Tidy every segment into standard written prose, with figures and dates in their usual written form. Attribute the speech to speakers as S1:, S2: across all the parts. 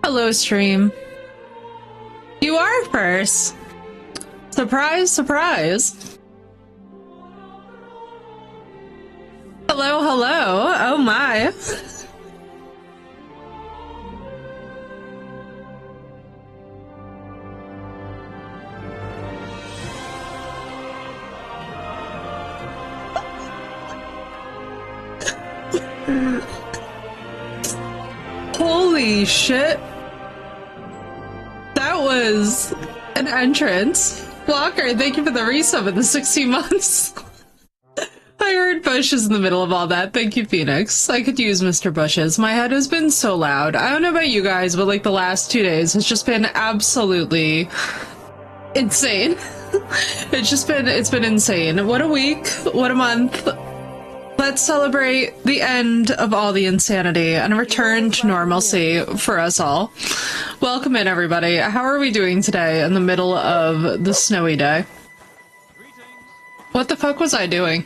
S1: Hello, stream. You are first. Surprise, surprise. Hello, hello. Oh my. Holy shit. That was an entrance. Blocker, thank you for the resub of the 60 months. I heard Bushes in the middle of all that. Thank you, Phoenix. I could use Mr. Bushes. My head has been so loud. I don't know about you guys, but like the last 2 days has just been absolutely insane. It's been insane. What a week. What a month. Let's celebrate the end of all the insanity and a return to normalcy for us all. Welcome in, everybody. How are we doing today in the middle of the snowy day? What the fuck was I doing?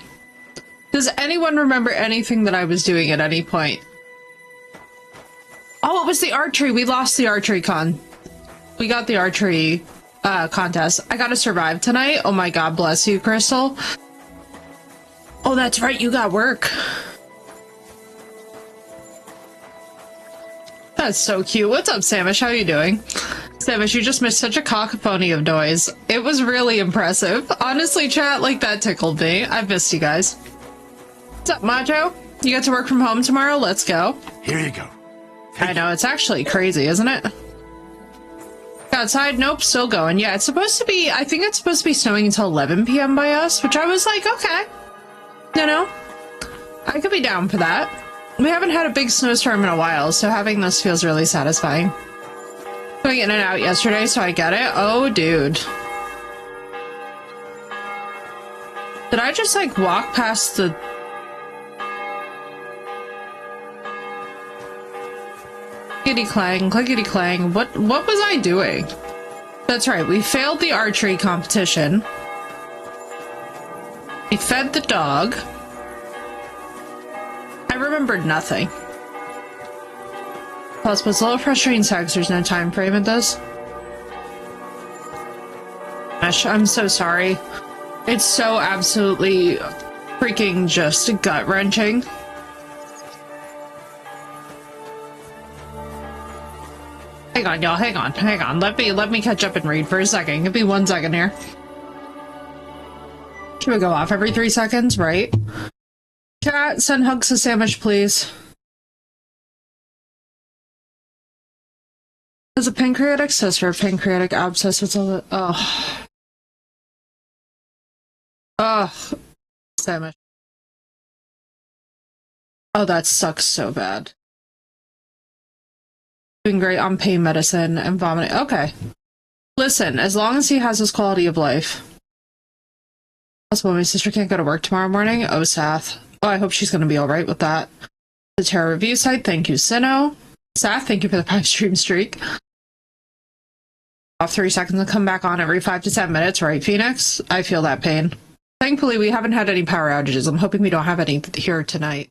S1: Does anyone remember anything that I was doing at any point? Oh, it was the archery. We lost the archery con. We got the archery contest. I gotta survive tonight. Oh my god, bless you, Crystal. Oh, that's right, you got work. That's so cute. What's up, Samish? How are you doing? Samish, you just missed such a cacophony of noise. It was really impressive. Honestly, chat, like, that tickled me. I've missed you guys. What's up, Majo? You get to work from home tomorrow? Let's go.
S2: Here you go.
S1: I know, it's actually crazy, isn't it? Outside? Nope, still going. Yeah, it's supposed to be, I think it's supposed to be snowing until 11 p.m. by us, which I was like, okay. You know, I could be down for that. We haven't had a big snowstorm in a while, so having this feels really satisfying. Going in and out yesterday, so I get it. Oh, dude. Did I just, like, walk past the... Clickety-clang, clickety-clang. What was I doing? That's right, we failed the archery competition. We fed the dog. I remembered nothing. Plus, it's a little frustrating because there's no time frame in this. Gosh, I'm so sorry. It's so absolutely freaking just gut-wrenching. Hang on, y'all. Hang on. Let me catch up and read for a second. Give me 1 second here. Should we go off every 3 seconds, right? Chat, send hugs to Sandwich, please. Has a pancreatic cyst or a pancreatic abscess? What's all that? Oh. Oh. Sandwich. Oh, that sucks so bad. Doing great on pain medicine and vomiting. Okay. Listen, as long as he has his quality of life. Possible my sister can't go to work tomorrow morning. Oh, Sath. Oh, I hope she's going to be all right with that. The Terror Review site. Thank you, Sino. Sath, thank you for the 5 stream streak. Off 3 seconds and come back on every 5 to 10 minutes, right, Phoenix? I feel that pain. Thankfully, we haven't had any power outages. I'm hoping we don't have any here tonight.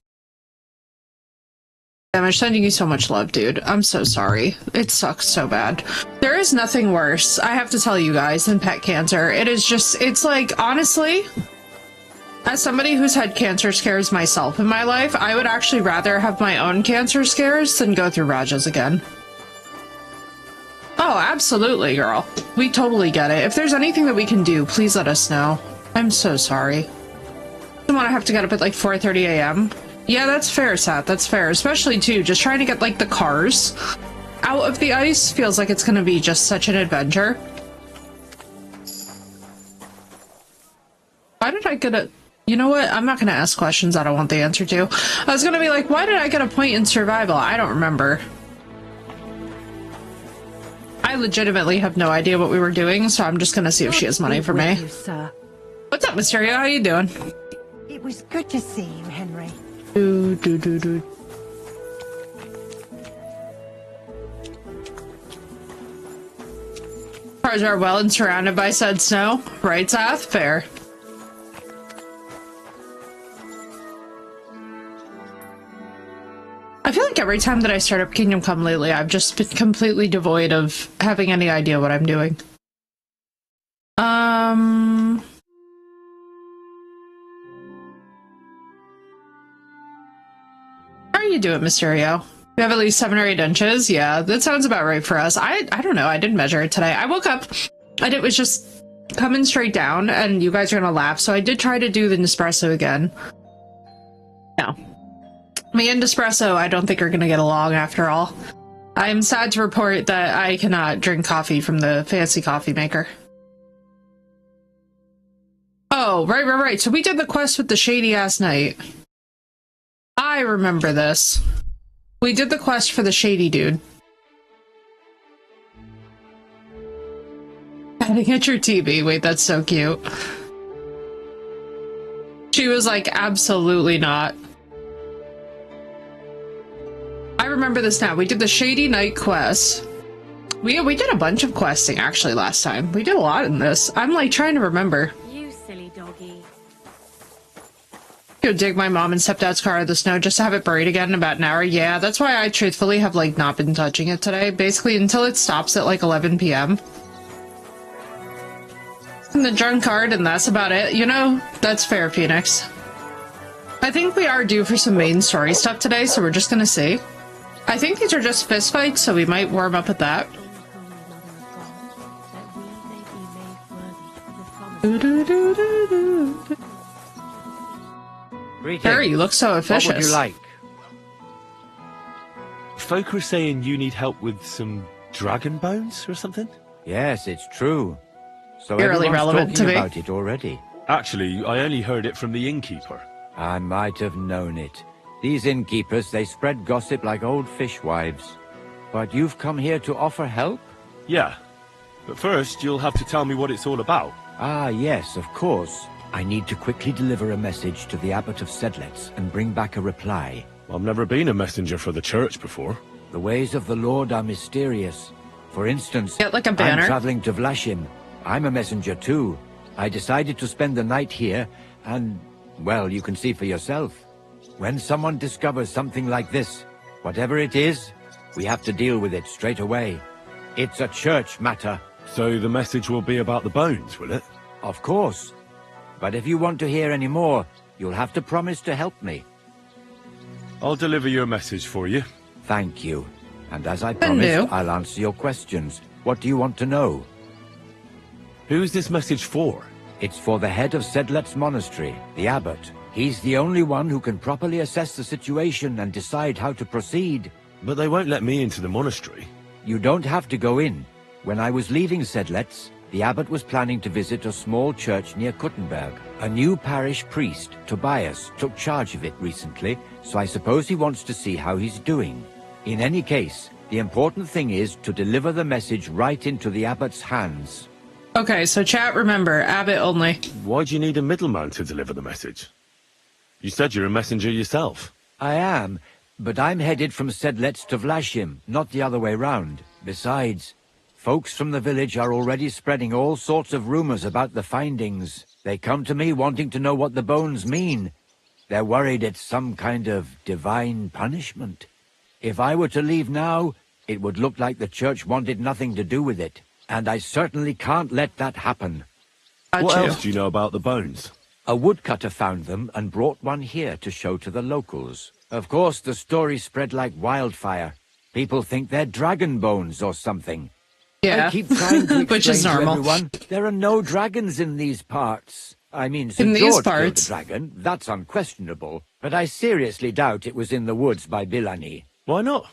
S1: I'm sending you so much love, dude. I'm so sorry. It sucks so bad. There is nothing worse, I have to tell you guys, than pet cancer. It is just, it's like, honestly, as somebody who's had cancer scares myself in my life, I would actually rather have my own cancer scares than go through Raja's again. Oh, absolutely, girl. We totally get it. If there's anything that we can do, please let us know. I'm so sorry. I don't want to have to get up at like 4:30 a.m. Yeah, that's fair, Sat. That's fair. Especially, too, just trying to get, like, the cars out of the ice feels like it's going to be just such an adventure. Why did I get a... You know what? I'm not going to ask questions I don't want the answer to. I was going to be like, why did I get a point in survival? I don't remember. I legitimately have no idea what we were doing, so I'm just going to see if she has money for me. What's up, Mysterio? How you doing?
S3: It was good to see you, Henry.
S1: Cars are well and surrounded by said snow. Right, Sath? Fair. I feel feel like every time that I start up Kingdom Come lately, I've just been completely devoid of having any idea what I'm doing. How are you doing, Mysterio? We have at least 7 or 8 inches. Yeah, that sounds about right for us. I don't know. I didn't measure it today. I woke up and it was just coming straight down, and you guys are gonna laugh. So I did try to do the Nespresso again. No. Me and Nespresso, I don't think are gonna get along after all. I'm sad to report that I cannot drink coffee from the fancy coffee maker. Oh, right. So we did the quest with the shady-ass knight. I remember this. We did the quest for the shady dude. Patting at your TV. Wait, that's so cute. She was like, absolutely not. I remember this now. We did the Shady Knight quest. We did a bunch of questing actually last time. We did a lot in this. I'm like trying to remember.
S2: You silly doggy.
S1: Go dig my mom and stepdad's car out of the snow just to have it buried again in about an hour. Yeah, that's why I truthfully have like not been touching it today. Basically until it stops at like 11 p.m. And the drunk card, and that's about it. You know, that's fair, Phoenix. I think we are due for some main story stuff today, so we're just gonna see. I think these are just fist fights, so we might warm up with that. Harry, you look so officious.
S4: What would you like?
S5: Folk are saying you need help with some dragon bones or something?
S4: Yes, it's true. So
S1: You're really
S4: everyone's
S1: relevant to
S4: talking
S1: me.
S4: about it already.
S5: Actually, I only heard it from the innkeeper.
S4: I might have known it. These innkeepers, they spread gossip like old fishwives. But you've come here to offer help?
S5: Yeah, but first you'll have to tell me what it's all about.
S4: Ah, yes, of course. I need to quickly deliver a message to the Abbot of Sedlets and bring back a reply.
S5: I've never been a messenger for the church before.
S4: The ways of the Lord are mysterious. For instance,
S1: Get like a banner.
S4: I'm traveling to Vlashim. I'm a messenger too. I decided to spend the night here, and, well, you can see for yourself. When someone discovers something like this, whatever it is, we have to deal with it straight away. It's a church matter.
S5: So the message will be about the bones, will it?
S4: Of course. But if you want to hear any more, you'll have to promise to help me.
S5: I'll deliver your message for you.
S4: Thank you. And as I
S1: do.
S4: promised, I'll answer your questions. What do you want to know?
S5: Who is this message for?
S4: It's for the head of Sedlet's monastery, the abbot. He's the only one who can properly assess the situation and decide how to proceed.
S5: But they won't let me into the monastery.
S4: You don't have to go in. When I was leaving Sedlet's, the abbot was planning to visit a small church near Kuttenberg. A new parish priest, Tobias, took charge of it recently, so I suppose he wants to see how he's doing. In any case, the important thing is to deliver the message right into the abbot's hands.
S1: Okay, so chat, remember, Abbott only.
S5: Why do you need a middleman to deliver the message? You said you're a messenger yourself.
S4: I am, but I'm headed from Sedlets to Vlashim, not the other way round. Besides, folks from the village are already spreading all sorts of rumors about the findings. They come to me wanting to know what the bones mean. They're worried it's some kind of divine punishment. If I were to leave now, it would look like the church wanted nothing to do with it. And I certainly can't let that happen.
S5: What else do you know about the bones?
S4: A woodcutter found them and brought one here to show to the locals. Of course, the story spread like wildfire. People think they're dragon bones or something.
S1: Yeah,
S4: I keep trying to explain
S1: which is normal.
S4: to everyone, there are no dragons in these parts. I mean,
S1: In
S4: St.
S1: these
S4: George killed
S1: parts.
S4: the dragon, that's unquestionable. But I seriously doubt it was in the woods by Bilani.
S5: Why not?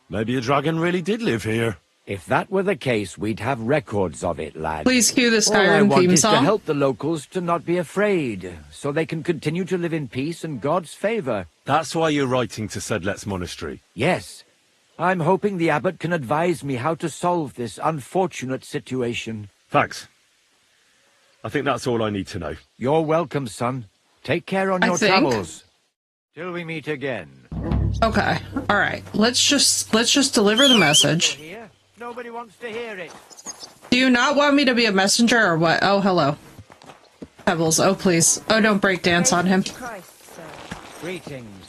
S5: Maybe a dragon really did live here.
S4: If that were the case, we'd have records of it, lad.
S1: Please cue the
S4: All I
S1: Skyrim
S4: want
S1: theme
S4: is to
S1: song.
S4: help the locals to not be afraid, so they can continue to live in peace and God's favor.
S5: That's why you're writing to Sedlet's monastery.
S4: Yes, I'm hoping the abbot can advise me how to solve this unfortunate situation.
S5: Thanks. I think that's all I need to know.
S4: You're welcome, son. Take care on
S1: I
S4: your
S1: think.
S4: travels. Till we meet again.
S1: Okay, all right. Let's just deliver the message.
S4: Here? Nobody wants to hear it.
S1: Do you not want me to be a messenger or what? Oh, hello. Pebbles. Oh, please. Oh, don't break dance on him.
S3: Christ, sir.
S4: Greetings.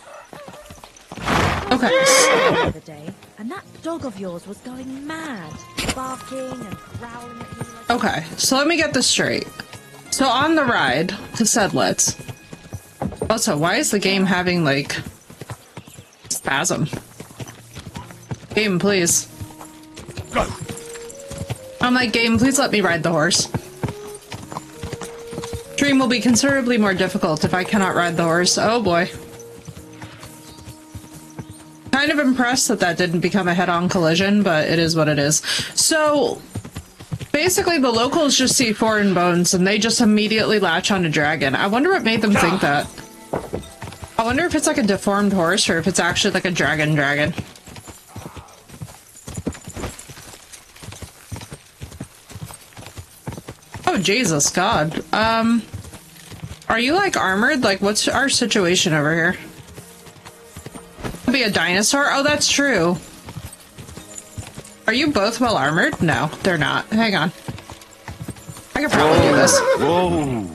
S1: Okay.
S2: The other day, and that dog of yours was going mad, barking and growling at you like...
S1: Okay, so let me get this straight. So on the ride to Sedlitz. Also, why is the game having, like, spasm? Game, please. I'm like, game, please let me ride the horse. Dream will be considerably more difficult if I cannot ride the horse. Oh boy. Kind of impressed that that didn't become a head-on collision, but it is what it is. So, basically the locals just see foreign bones and they just immediately latch on to dragon. I wonder what made them think that. I wonder if it's like a deformed horse or if it's actually like a dragon. Oh, Jesus, God. Are you, like, armored? Like, what's our situation over here? Could be a dinosaur? Oh, that's true. Are you both well armored? No, they're not. Hang on. I could probably do this.
S5: Whoa!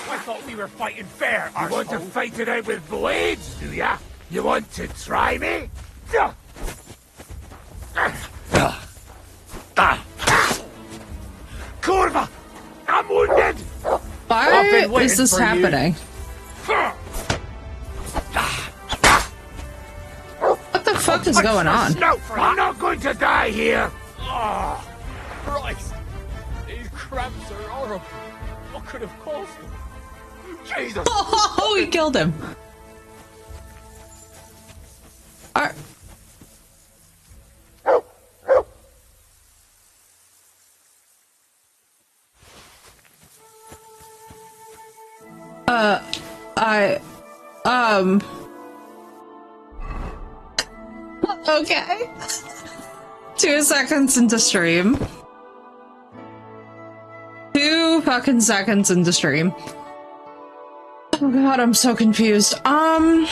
S6: I thought we were fighting fair, arsehole. You want to fight it out with blades, do ya? You want to try me? Curva! I'm wounded!
S1: Why is this happening? What the fuck is going on?
S6: No, I'm not going to die here!
S7: Oh, Christ! These cramps are horrible. What could have caused them?
S6: Jesus!
S1: Oh, he killed him. Okay. 2 seconds into stream. 2 fucking seconds into stream. Oh god, I'm so confused. I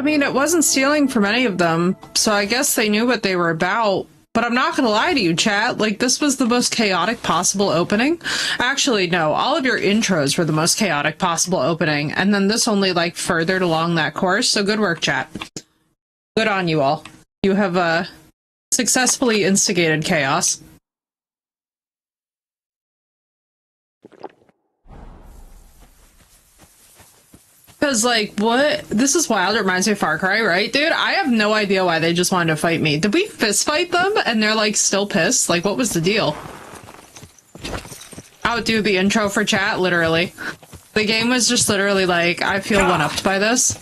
S1: mean, it wasn't stealing from any of them, so I guess they knew what they were about. But I'm not gonna lie to you, chat. Like, this was the most chaotic possible opening. Actually, no. All of your intros were the most chaotic possible opening. And then this only, like, furthered along that course. So good work, chat. Good on you all. You have, successfully instigated chaos. Because, like, what? This is wild. It reminds me of Far Cry, right? Dude, I have no idea why they just wanted to fight me. Did we fist fight them and they're, like, still pissed? Like, what was the deal? I would do the intro for chat, literally. The game was just literally like, I feel one-upped by this.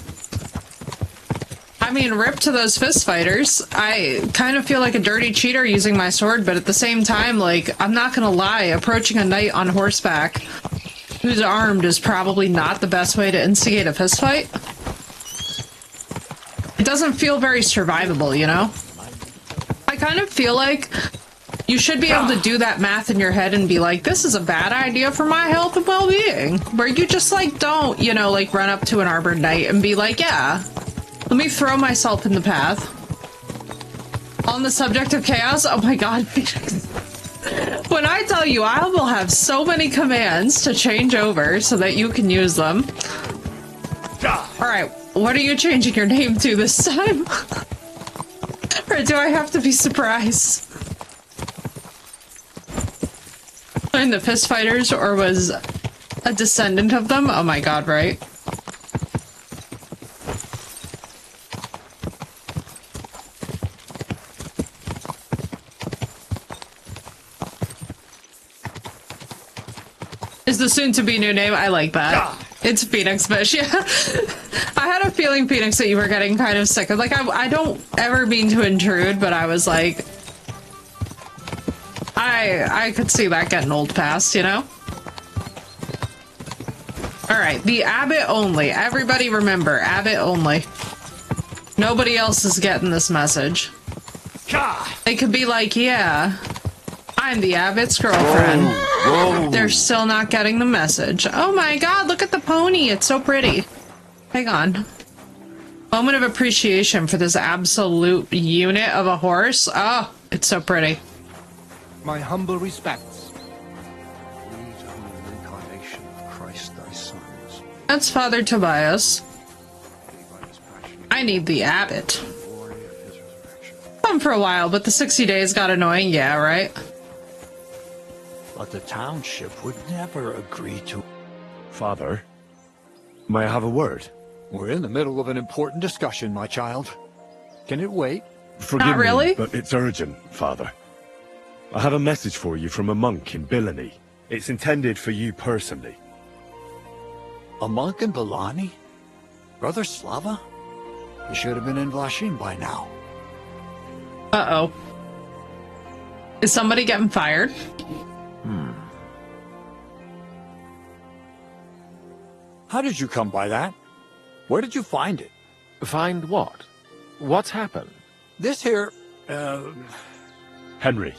S1: I mean, rip to those fist fighters. I kind of feel like a dirty cheater using my sword, but at the same time, like, I'm not gonna lie, approaching a knight on horseback who's armed is probably not the best way to instigate a fistfight. It doesn't feel very survivable, you know? I kind of feel like you should be able to do that math in your head and be like, this is a bad idea for my health and well-being. Where you just, like, don't, you know, like, run up to an armored knight and be like, yeah, let me throw myself in the path. On the subject of chaos, oh my god, Phoenix. When I tell you, I will have so many commands to change over so that you can use them. Alright, what are you changing your name to this time? Or do I have to be surprised? And the fist fighters, or was a descendant of them? Oh my god, right? Is the soon-to-be new name? I like that. It's Phoenix Fish, yeah. I had a feeling, Phoenix, that you were getting kind of sick of, like, I don't ever mean to intrude, but I was like, I could see that getting old fast, you know? Alright, the Abbot only. Everybody remember, Abbot only. Nobody else is getting this message. They could be like, yeah, I'm the Abbot's girlfriend.
S5: Whoa.
S1: They're still not getting the message. Oh my god, look at the pony. It's so pretty. Hang on. Moment of appreciation for this absolute unit of a horse. Oh, it's so pretty.
S8: My humble respects. whom the incarnation of Christ thy Son is.
S1: That's Father Tobias.
S8: By his passion
S1: I need the abbot.
S8: and glory of his resurrection.
S1: Fun for a while, but the 60 days got annoying, yeah, right?
S8: But the township would never agree to.
S5: Father, may I have a word?
S8: We're in the middle of an important discussion, my child. Can it wait?
S5: Forgive
S1: Not really?
S5: me, but it's urgent, Father. I have a message for you from a monk in Billany. It's intended for you personally.
S8: A monk in Belani? Brother Slava? He should have been in Vlashim by now.
S1: Uh-oh. Is somebody getting fired?
S8: How did you come by that? Where did you find it?
S9: Find what? What's happened?
S8: This here,
S5: Henry,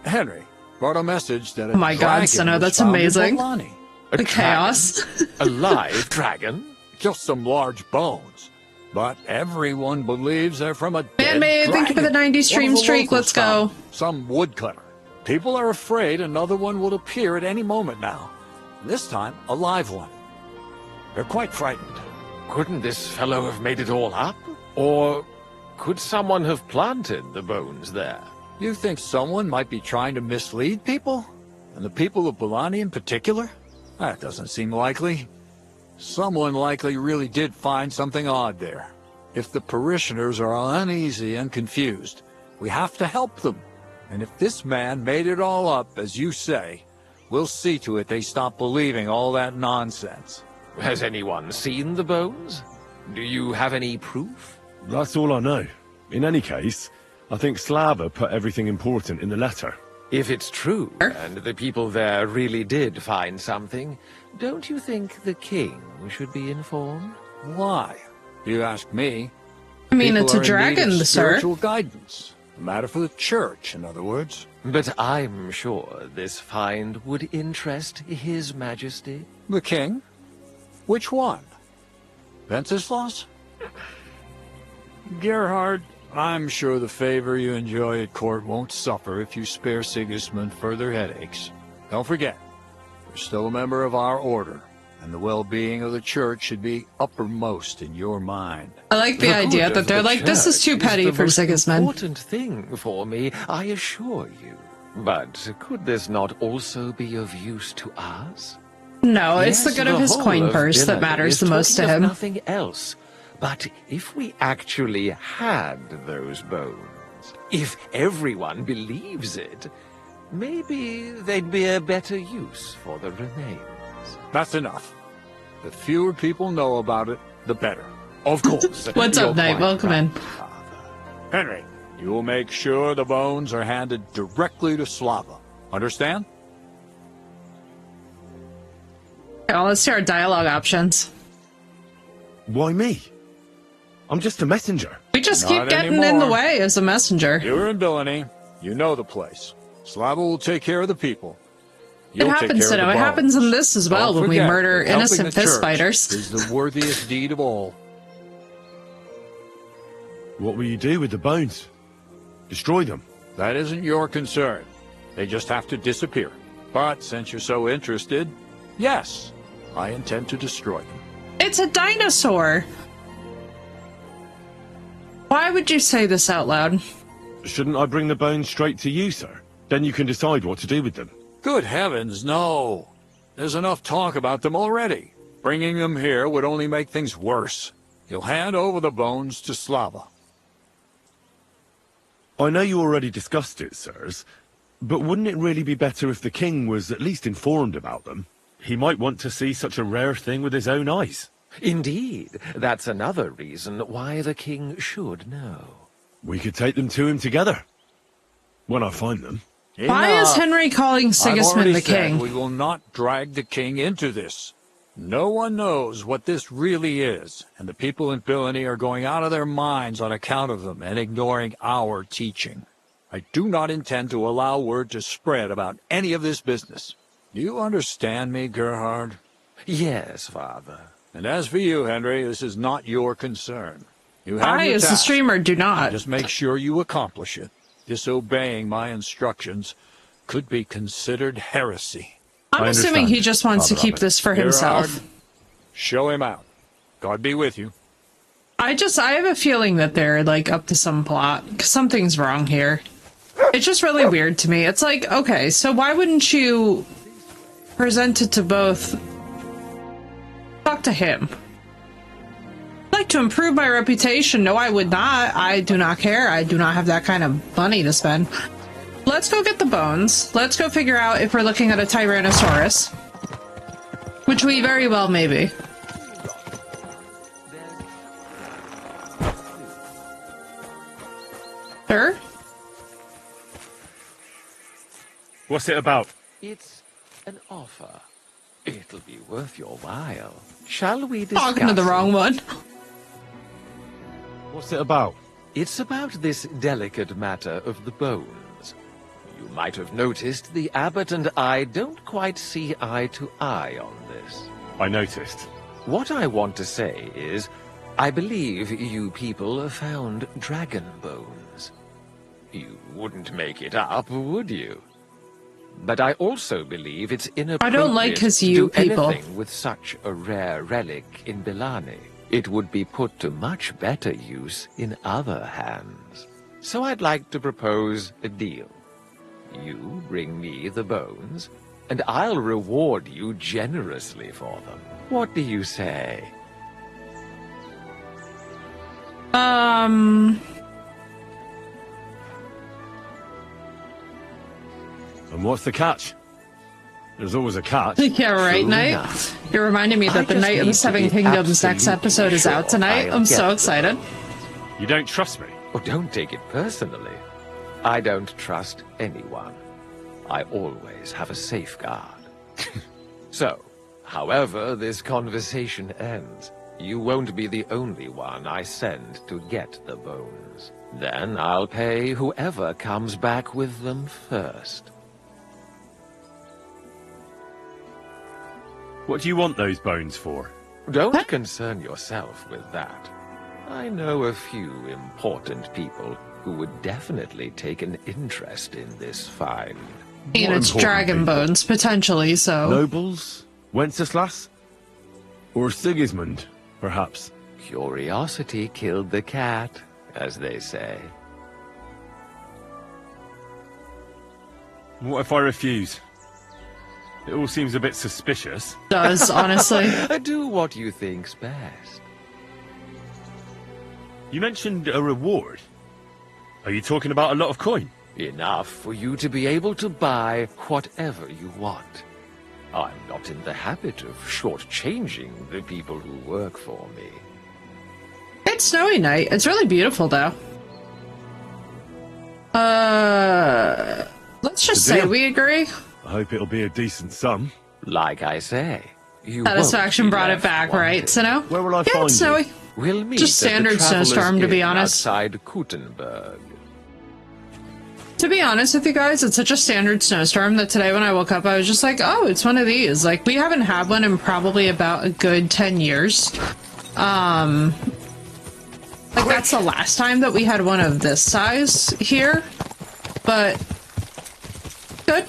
S8: Henry, brought a message that a
S1: Oh my God,
S8: dragon
S1: Senna,
S8: was
S1: that's
S8: found in
S1: amazing.
S8: Belani.
S9: A
S1: The
S9: dragon?
S1: chaos.
S9: A live dragon?
S8: Just some large bones. But everyone believes they're from a dead
S1: Man-made, thank you for the
S8: dragon.
S1: 90 stream
S8: One of the
S1: streak,
S8: locals
S1: let's go.
S8: found some woodcutter. People are afraid another one will appear at any moment now. This time, a live one. They're quite frightened.
S9: Couldn't this fellow have made it all up? Or could someone have planted the bones there?
S8: You think someone might be trying to mislead people? And the people of Belani in particular? That doesn't seem likely. Someone likely really did find something odd there. If the parishioners are uneasy and confused, we have to help them. And if this man made it all up, as you say, we'll see to it they stop believing all that nonsense.
S9: Has anyone seen the bones? Do you have any proof?
S5: that's all I know. In any case, I think Slava put everything important in the letter.
S9: If it's true, and the people there really did find something, don't you think the king should be informed?
S8: Why? You ask me.
S1: I mean,
S8: People
S1: it's a
S8: are in need
S1: dragon,
S8: of
S1: sir.
S8: spiritual guidance. A matter for the church, in other words.
S9: But I'm sure this find would interest His Majesty.
S8: The king? Which one? Wenceslas? Gerhard, I'm sure the favor you enjoy at court won't suffer if you spare Sigismund further headaches. Don't forget, you're still a member of our order, and the well-being of the church should be uppermost in your mind.
S1: I like the idea
S9: good
S1: that
S9: of
S1: they're
S9: the
S1: like, this is too
S9: church
S1: petty
S9: the
S1: for
S9: most
S1: Sigismund.
S9: important thing for me, I assure you. But could this not also be of use to us?
S1: No, it's the
S9: Yes,
S1: good of his
S9: whole
S1: coin
S9: of
S1: purse that
S9: Billany
S1: matters
S9: is
S1: the most to
S9: talking of
S1: him.
S9: Nothing else. But if we actually had those bones, if everyone believes it, maybe they'd be a better use for the remains.
S8: That's enough. The fewer people know about it, the better.
S9: Of course.
S1: What's up,
S9: you're
S1: Knight?
S9: quite
S1: Welcome in.
S9: right, Father.
S8: Henry, you will make sure the bones are handed directly to Slava. Understand?
S1: Okay, well, let's see our dialogue options.
S5: Why me? I'm just a messenger.
S1: We just
S8: Not
S1: keep getting in the
S8: anymore.
S1: way as a messenger.
S8: You're in Billany. You know the place. Slava will take care of the people.
S1: It
S8: You'll take
S1: happens,
S8: care of
S1: Sino.
S8: the
S1: It happens in this as well
S8: Don't
S1: when we
S8: forget
S1: murder
S8: that helping
S1: innocent
S8: the
S1: fist
S8: church
S1: fighters.
S8: is the worthiest deed of all.
S5: What will you do with the bones? Destroy them?
S8: That isn't your concern. They just have to disappear. But since you're so interested, yes, I intend to destroy them.
S1: It's a dinosaur. Why would you say this out loud?
S5: Shouldn't I bring the bones straight to you, sir? Then you can decide what to do with them.
S8: Good heavens, no. There's enough talk about them already. Bringing them here would only make things worse. You'll hand over the bones to Slava.
S5: I know you already discussed it, sirs, but wouldn't it really be better if the king was at least informed about them? He might want to see such a rare thing with his own eyes.
S9: Indeed, that's another reason why the king should know.
S5: We could take them to him together. When I find them.
S1: Why is Henry calling
S8: I've
S1: Sigismund
S8: already
S1: the
S8: said
S1: king?
S8: we will not drag the king into this. No one knows what this really is, and the people in Billany are going out of their minds on account of them and ignoring our teaching. I do not intend to allow word to spread about any of this business. Do you understand me, Gerhard?
S9: Yes, Father.
S8: And as for you, Henry, this is not your concern. You have
S1: I,
S8: your
S1: as the
S8: task.
S1: streamer, do not.
S8: Just make sure you accomplish it. Disobeying my instructions could be considered heresy.
S1: I'm assuming he
S5: understand,
S1: just wants to
S5: Father
S1: keep
S5: Abbot.
S1: this for himself.
S8: Gerard, show him out. God be with you.
S1: I have a feeling that they're, like, up to some plot. 'Cause something's wrong here. It's just really weird to me. It's like, okay, so why wouldn't you present it to both? Talk to him. I'd like to improve my reputation. No, I would not. I do not care. I do not have that kind of money to spend. Let's go get the bones. Let's go figure out if we're looking at a Tyrannosaurus. Which we very well may be. Sir?
S5: What's it about?
S9: It's an offer. It'll be worth your while. Shall we discuss
S1: Talking to the wrong one.
S5: What's it about?
S9: It's about this delicate matter of the bones. You might have noticed the abbot and I don't quite see eye to eye on this.
S5: I noticed.
S9: What I want to say is, I believe you people found dragon bones. You wouldn't make it up, would you? But I also believe it's inappropriate
S1: I don't like his
S9: to
S1: you
S9: do
S1: people.
S9: anything with such a rare relic in Bilani. It would be put to much better use in other hands. So I'd like to propose a deal. You bring me the bones, and I'll reward you generously for them. What do you say?
S5: And what's the catch? There's always a catch.
S1: Yeah, right,
S9: True
S1: Knight?
S9: enough.
S1: You're reminding me
S9: I
S1: that the
S9: just
S1: Knight of the
S9: need to
S1: Seven
S9: be
S1: Kingdoms next
S9: absolutely
S1: episode is out
S9: sure
S1: tonight.
S9: I'll
S1: I'm
S9: get
S1: so
S9: them.
S1: excited.
S5: You don't trust me?
S9: Oh, don't take it personally. I don't trust anyone. I always have a safeguard. So, however this conversation ends, you won't be the only one I send to get the bones. Then I'll pay whoever comes back with them first.
S5: What do you want those bones for?
S9: Don't concern yourself with that. I know a few important people who would definitely take an interest in this find.
S1: And
S5: What
S1: it's
S5: important
S1: dragon
S5: people?
S1: bones, potentially, so...
S5: Nobles? Wenceslas? Or Sigismund, perhaps?
S9: Curiosity killed the cat, as they say.
S5: What if I refuse? It all seems a bit suspicious.
S1: Does, honestly.
S9: Do what you think's best.
S5: You mentioned a reward. Are you talking about a lot of coin?
S9: Enough for you to be able to buy whatever you want. I'm not in the habit of shortchanging the people who work for me.
S1: It's snowy night. It's really beautiful, though. Let's just
S5: Good
S1: say
S5: deal.
S1: we agree.
S5: I hope it'll be a decent sum.
S9: Like I say, you
S1: Satisfaction
S9: won't be
S1: brought it
S9: left
S1: back, right,
S9: wanting.
S1: Sino?
S5: Where will I
S1: Yeah,
S5: find
S1: it's
S5: you?
S1: snowy.
S9: We'll meet
S1: Just
S9: at the
S1: standard
S9: Traveller's
S1: snowstorm, to be
S9: Inn
S1: honest.
S9: outside Kuttenberg.
S1: To be honest with you guys, it's such a standard snowstorm that today when I woke up, I was just like, oh, it's one of these. Like, we haven't had one in probably about a good 10 years. Like, that's the last time that we had one of this size here. But, good.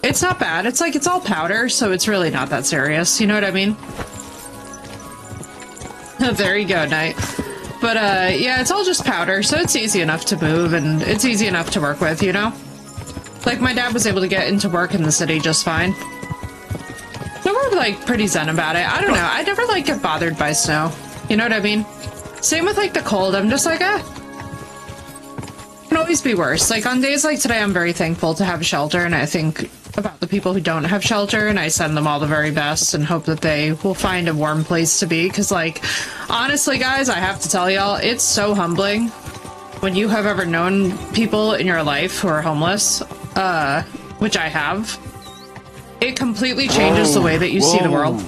S1: It's not bad. It's like, it's all powder, so it's really not that serious. You know what I mean? There you go, Knight. But, yeah, it's all just powder, so it's easy enough to move, and it's easy enough to work with, you know? Like, my dad was able to get into work in the city just fine. So we're, like, pretty zen about it. I don't know. I never, like, get bothered by snow. You know what I mean? Same with, like, the cold. I'm just like, it can always be worse. Like, on days like today, I'm very thankful to have shelter, and I think about the people who don't have shelter, and I send them all the very best and hope that they will find a warm place to be. Because, like, honestly, guys, I have to tell y'all, it's so humbling when you have ever known people in your life who are homeless, which I have. It completely changes the way that you see the world.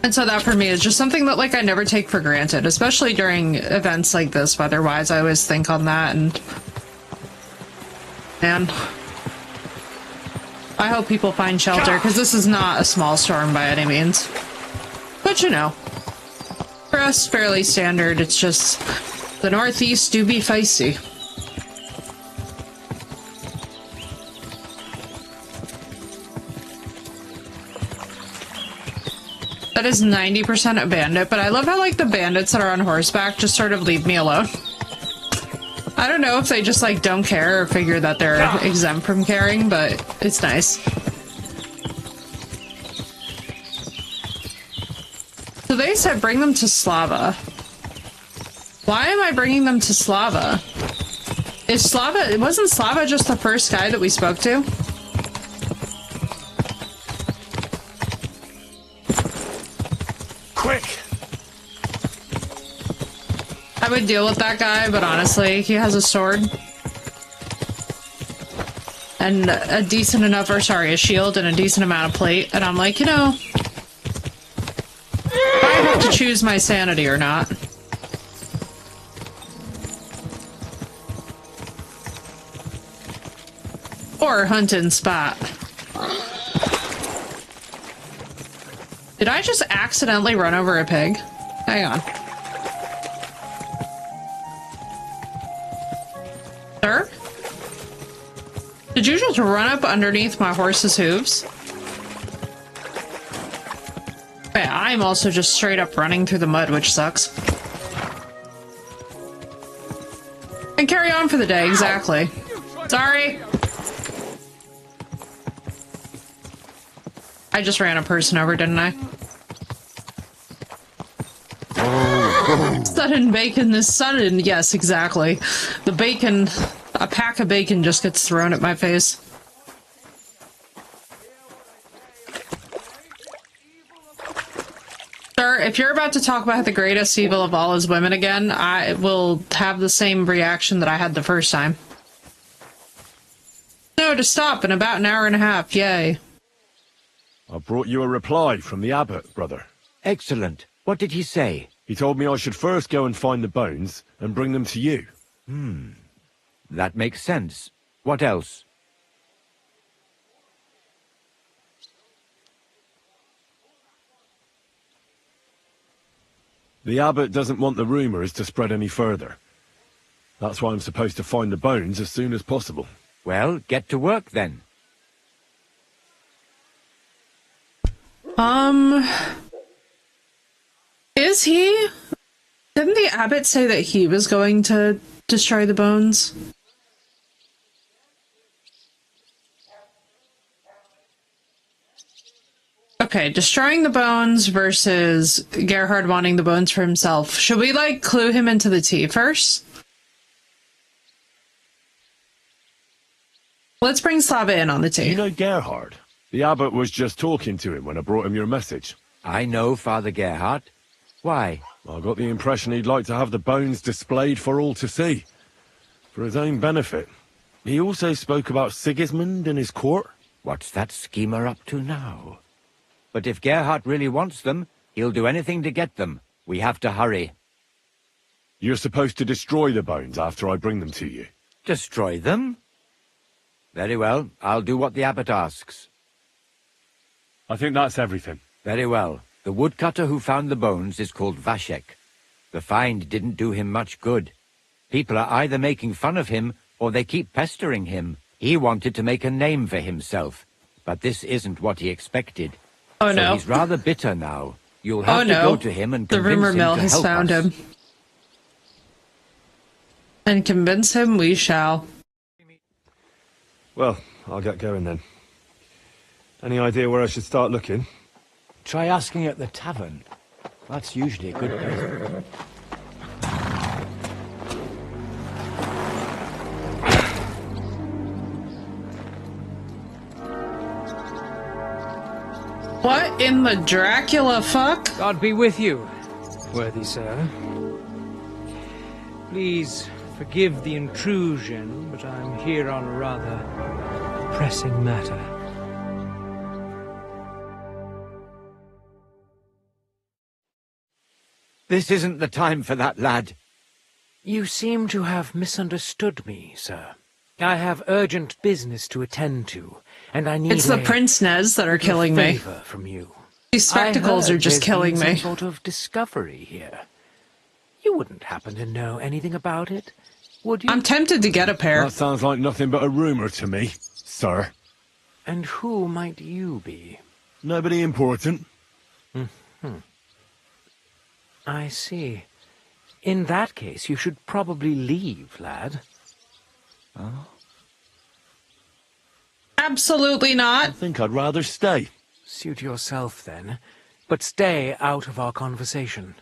S1: And so that for me is just something that, like, I never take for granted, especially during events like this, weather-wise. I always think on that, and man, I hope people find shelter, because this is not a small storm by any means. But, you know, for us, fairly standard. It's just the Northeast do be feisty. That is 90% a bandit, but I love how, like, the bandits that are on horseback just sort of leave me alone. I don't know if they just, like, don't care or figure that they're exempt from caring, but it's nice. So they said bring them to Slava. Why am I bringing them to Slava? Wasn't Slava just the first guy that we spoke to?
S6: Quick!
S1: I would deal with that guy, but honestly, he has a sword. And a decent enough, or sorry, a shield and a decent amount of plate. And I'm like, you know, I have to choose my sanity or not. Or hunt and spot. Did I just accidentally run over a pig? Hang on. Sir? Did you just run up underneath my horse's hooves? Yeah, I'm also just straight up running through the mud, which sucks. And carry on for the day, exactly. Sorry. I just ran a person over, didn't I? Sudden bacon is sudden. Yes, exactly. The bacon, a pack of bacon just gets thrown at my face. Sir, if you're about to talk about the greatest evil of all is women again, I will have the same reaction that I had the first time. No, to stop in about an hour and a half, yay.
S5: I brought you a reply from the abbot, brother.
S4: Excellent. What did he say?
S5: He told me I should first go and find the bones and bring them to you.
S4: That makes sense. What else?
S5: The abbot doesn't want the rumours to spread any further. That's why I'm supposed to find the bones as soon as possible.
S4: Well, get to work then.
S1: Is he? Didn't the abbot say that he was going to destroy the bones? Okay, destroying the bones versus Gerhard wanting the bones for himself. Should we, like, clue him into the tea first? Let's bring Slava in on the tea.
S5: You know Gerhard? The abbot was just talking to him when I brought him your message.
S4: I know Father Gerhard. Why?
S5: I got the impression he'd like to have the bones displayed for all to see. For his own benefit. He also spoke about Sigismund and his court.
S4: What's that schemer up to now? But if Gerhard really wants them, he'll do anything to get them. We have to hurry.
S5: You're supposed to destroy the bones after I bring them to you.
S4: Destroy them? Very well. I'll do what the abbot asks.
S5: I think that's everything.
S4: Very well. The woodcutter who found the bones is called Vashek. The find didn't do him much good. People are either making fun of him, or they keep pestering him. He wanted to make a name for himself, but this isn't what he expected.
S1: Oh
S4: so
S1: no.
S4: He's rather bitter now. You'll have to go to him and
S1: The
S4: convince
S1: rumor
S4: him
S1: mill
S4: to
S1: has
S4: help
S1: found
S4: us.
S1: him. And convince him we shall.
S5: Well, I'll get going then. Any idea where I should start looking?
S10: Try asking at the tavern. That's usually a good place.
S1: What in the Dracula fuck?
S11: God be with you, worthy sir. Please forgive the intrusion, but I'm here on a rather pressing matter.
S4: This isn't the time for that, lad.
S11: You seem to have misunderstood me, sir. I have urgent business to attend to, and I need
S1: It's the Prince Nez that are killing me.
S11: favor from you.
S1: These spectacles are just killing me.
S11: Some sort of discovery here. You wouldn't happen to know anything about it, would you?
S1: I'm tempted to get a pair.
S5: That sounds like nothing but a rumour to me, sir.
S11: And who might you be?
S5: Nobody important.
S11: I see. In that case, you should probably leave, lad.
S1: Absolutely not.
S5: I think I'd rather stay.
S11: Suit yourself, then. But stay out of our conversation.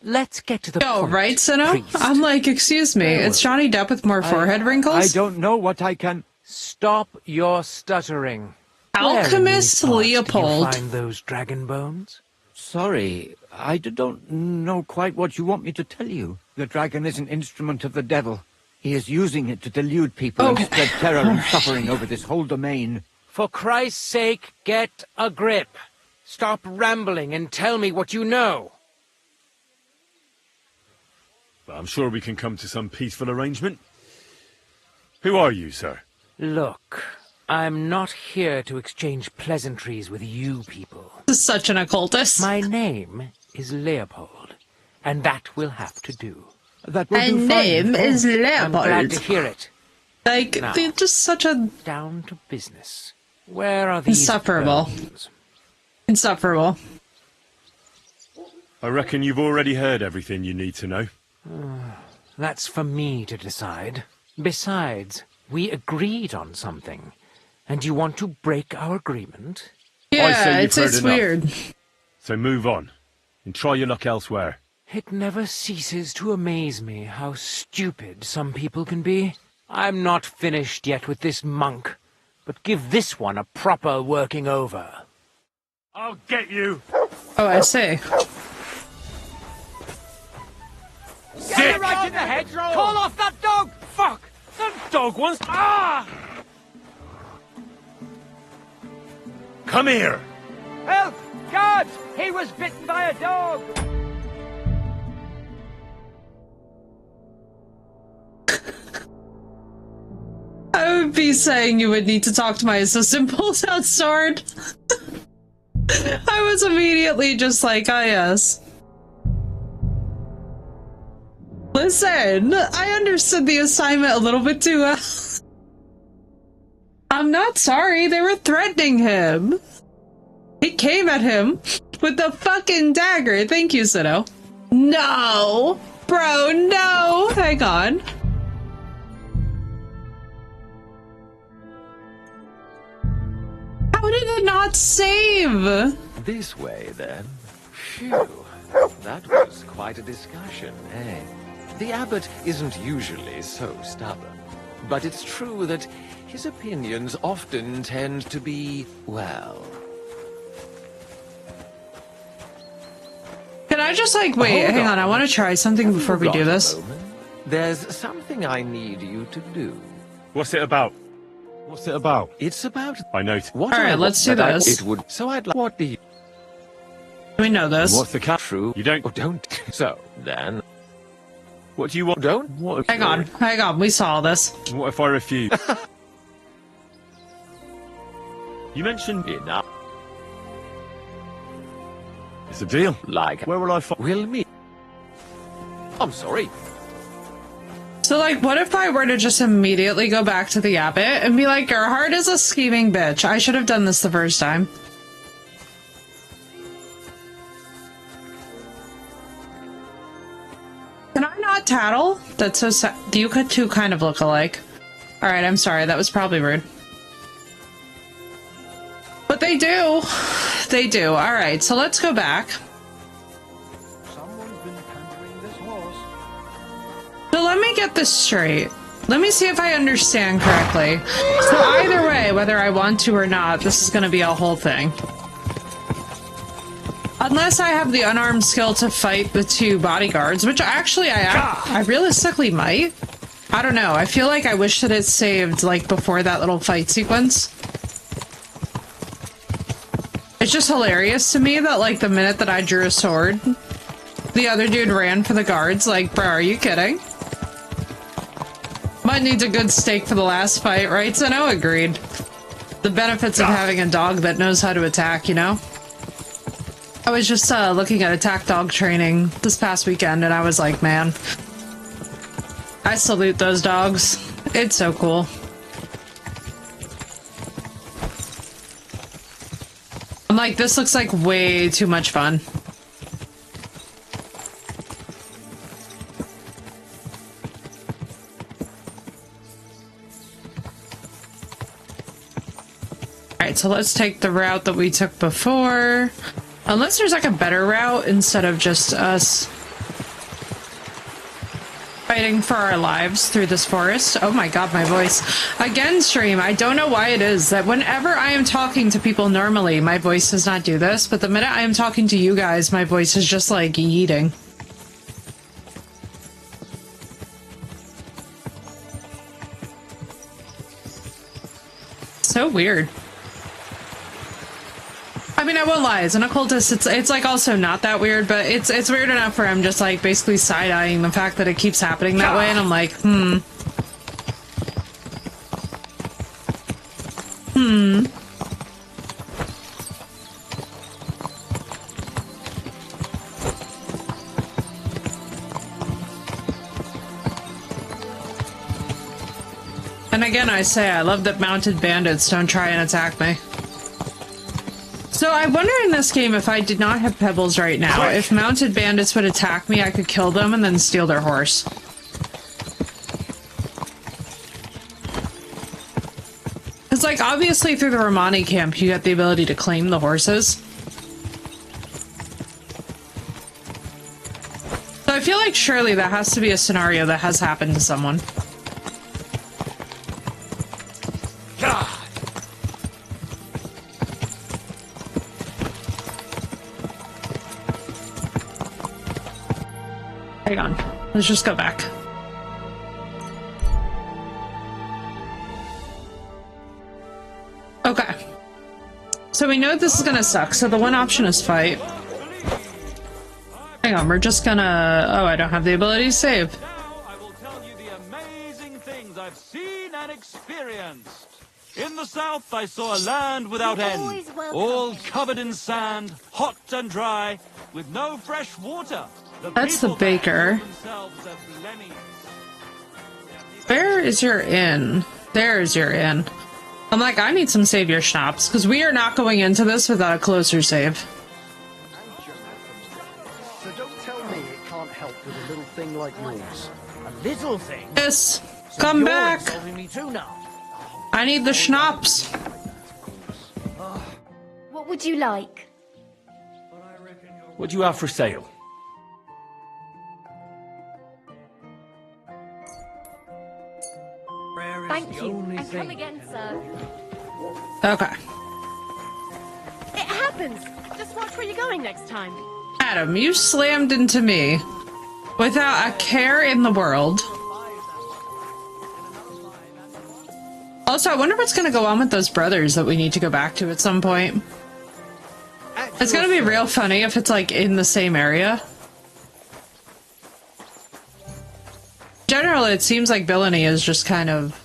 S11: Let's get to the
S1: Oh,
S11: point,
S1: right, Sinnoh?
S11: priest.
S1: I'm like, excuse me, it's Johnny Depp with more forehead wrinkles?
S4: I don't know what I can...
S11: Stop your stuttering. Where in
S1: Alchemist
S11: these parts
S1: Leopold.
S11: did you find those dragon bones?
S4: Sorry, I don't know quite what you want me to tell you. The dragon is an instrument of the devil. He is using it to delude people and spread terror and suffering over this whole domain.
S11: For Christ's sake, get a grip. Stop rambling and tell me what you know.
S5: But I'm sure we can come to some peaceful arrangement. Who are you, sir?
S11: Look, I'm not here to exchange pleasantries with you people.
S1: This is such an occultist.
S11: My name is Leopold, and that will have to do.
S4: That will
S1: My
S4: do fine.
S1: name is
S11: I'm glad to
S1: Leopold.
S11: hear it.
S1: Like,
S11: Now,
S1: they're just such a...
S11: Down to business. Where are these
S1: Insufferable.
S11: bones?
S1: insufferable.
S5: I reckon you've already heard everything you need to know.
S11: That's for me to decide. Besides, we agreed on something. And you want to break our agreement?
S1: Yeah,
S5: you've heard
S1: it's
S5: enough.
S1: weird.
S5: So move on, and try your luck elsewhere.
S11: It never ceases to amaze me how stupid some people can be. I'm not finished yet with this monk, but give this one a proper working over.
S5: I'll get you!
S1: Oh, I see.
S7: Get right in the hedgerow! Call off that dog! Fuck! That dog wants... Ah!
S5: Come here!
S7: Help! Guards! He was bitten by a dog!
S1: I would be saying you would need to talk to my assistant pulls out sword. I was immediately just like, ah, yes. Listen, I understood the assignment a little bit too well. I'm not sorry, they were threatening him. He came at him with the fucking dagger. Thank you, Sinnoh. No! Bro, no! Hang on. How did it not save?
S9: This way, then. Phew. That was quite a discussion, eh? The abbot isn't usually so stubborn. But it's true that his opinions often tend to be, well...
S1: Can I just, like, wait, hang on, I want to try something before we do this.
S9: There's something I need you to do.
S5: What's it about? What's it about?
S9: It's about...
S5: I know.
S9: What
S1: Alright, let's do this.
S9: It would... So I'd like... What do you...
S1: We know this.
S5: What's the cat?
S9: True.
S5: You don't...
S9: Oh, don't... So, then...
S5: What do you want?
S9: Don't... What...
S1: Hang on, we saw this.
S5: What if I refuse? You mentioned...
S9: Enough.
S5: It's a deal.
S9: Like...
S5: Where will I find...
S9: We'll meet. I'm sorry.
S1: So, like, what if I were to just immediately go back to the abbot and be like, Gerhard is a scheming bitch. I should have done this the first time. Can I not tattle? That's so sad. You could two kind of look alike. Alright, I'm sorry. That was probably rude. But they do. They do. Alright, so let's go back.
S10: Someone's been handling this horse.
S1: So let me get this straight. Let me see if I understand correctly. So either way, whether I want to or not, this is going to be a whole thing. Unless I have the unarmed skill to fight the two bodyguards, which actually I realistically might. I don't know. I feel like I wish that it saved, like, before that little fight sequence. It's just hilarious to me that, like, the minute that I drew a sword, the other dude ran for the guards. Like, bro, are you kidding? Might need a good steak for the last fight, right? So no, agreed. The benefits of having a dog that knows how to attack, you know? I was just looking at attack dog training this past weekend, and I was like, man, I salute those dogs. It's so cool. I'm like, this looks like way too much fun. Alright, so let's take the route that we took before. Unless there's like a better route instead of just us fighting for our lives through this forest. Oh my god, my voice. Again, stream, I don't know why it is that whenever I am talking to people normally, my voice does not do this, but the minute I am talking to you guys, my voice is just like yeeting. So weird. I mean, I won't lie, as an occultist, it's like also not that weird, but it's weird enough where I'm just like basically side-eyeing the fact that it keeps happening that way, and I'm like, And again, I say, I love that mounted bandits don't try and attack me. So I wonder in this game, if I did not have pebbles right now, if mounted bandits would attack me, I could kill them and then steal their horse. Because, like, obviously through the Romani camp, you get the ability to claim the horses. So I feel like surely that has to be a scenario that has happened to someone. Hang on, let's just go back. Okay. So we know this is gonna suck, so the one option is fight. Hang on, we're just gonna... Oh, I don't have the ability to save.
S12: Now I will tell you the amazing things I've seen and experienced. In the south, I saw a land without end, all covered in sand, hot and dry, with no fresh water.
S1: That's the baker. Where is your inn? There is your inn. I'm like, I need some savior schnapps, because we are not going into this without a closer save.
S13: So don't tell me it can't help with a little thing like yours. A little thing?
S1: Yes, come back!
S13: Me too now.
S1: I need the schnapps.
S14: What would you like?
S6: What do you have for sale?
S14: Thank you, and come again, sir.
S1: Okay.
S14: It happens. Just watch where you're going next time.
S1: Adam, you slammed into me without a care in the world. Also, I wonder what's going to go on with those brothers that we need to go back to at some point. It's going to be real funny if it's like in the same area. Generally, it seems like villainy is just kind of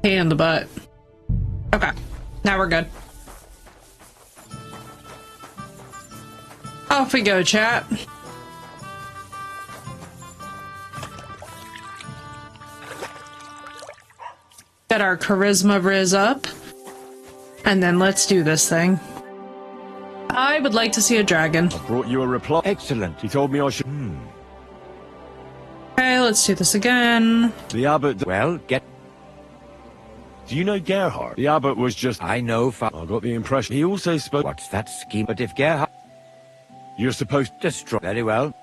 S1: pain in the butt. Okay, now we're good. Off we go, chat. Get our charisma riz up. And then let's do this thing. I would like to see a dragon.
S5: I brought you a reply.
S4: Excellent.
S5: He told me I should...
S1: Okay, let's do this again.
S5: The abbot...
S4: Well, get...
S5: Do you know Gerhard? The abbot was just...
S4: I know,
S5: I got the impression he also spoke...
S4: What's that scheme? But if Gerhard...
S5: You're supposed to...
S4: Destroy... Very well.